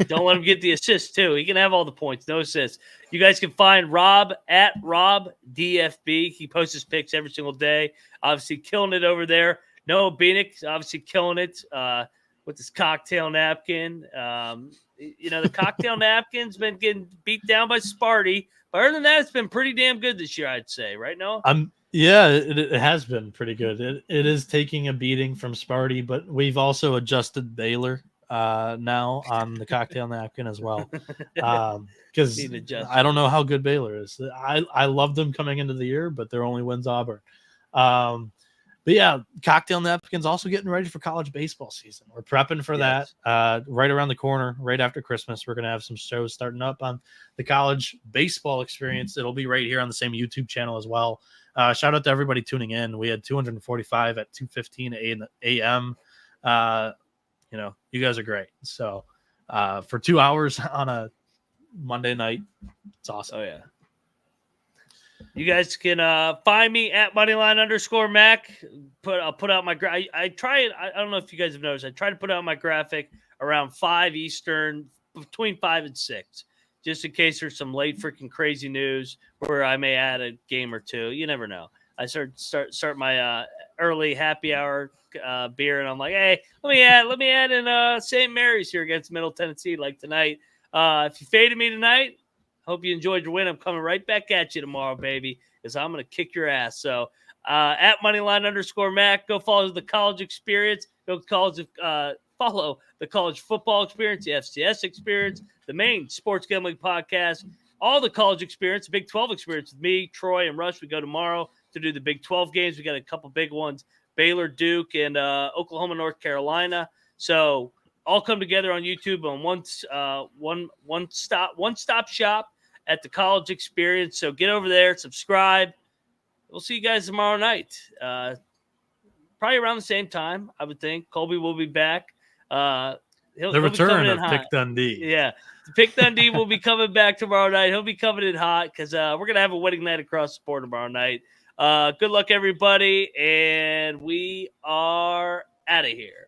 Don't let him get the assist too. He can have all the points, no assists. You guys can find Rob at Rob DFB. He posts his picks every single day. Obviously killing it over there. Noah Bieniek obviously killing it with his cocktail napkin. The cocktail napkin's been getting beat down by Sparty. But other than that, it's been pretty damn good this year, I'd say. Right, Noah? It has been pretty good. It is taking a beating from Sparty, but we've also adjusted Baylor now on the cocktail napkin as well. Because I don't know how good Baylor is. I love them coming into the year, but their only win's Auburn. But yeah, cocktail napkins also getting ready for college baseball season. We're prepping for that right around the corner, right after Christmas. We're going to have some shows starting up on the college baseball experience. It'll be right here on the same YouTube channel as well. Shout out to everybody tuning in. We had 245 at 2:15 a.m. You guys are great. So for 2 hours on a Monday night, it's awesome. Oh, yeah. You guys can find me at Moneyline_Mac. I'll put out my I try it. I don't know if you guys have noticed. I try to put out my graphic around 5 Eastern, between 5 and 6, just in case there's some late freaking crazy news where I may add a game or two. You never know. I start my early happy hour beer, and I'm like, hey, let me add in St. Mary's here against Middle Tennessee like tonight. If you faded me tonight, hope you enjoyed your win. I'm coming right back at you tomorrow, baby, because I'm going to kick your ass. So at Moneyline_Mac, go follow the college experience. Follow the college football experience, the FCS experience, the Maine Sports Gambling Podcast, all the college experience, the Big 12 experience with me, Troy, and Rush. We go tomorrow to do the Big 12 games. We got a couple big ones, Baylor, Duke, and Oklahoma, North Carolina. So all come together on YouTube on one stop shop at the college experience. So get over there, subscribe. We'll see you guys tomorrow night. Probably around the same time, I would think. Colby will be back. The return of Pick Dundee. Yeah. Pick Dundee will be coming back tomorrow night. He'll be coming in hot because we're going to have a winning night across the board tomorrow night. Good luck, everybody. And we are out of here.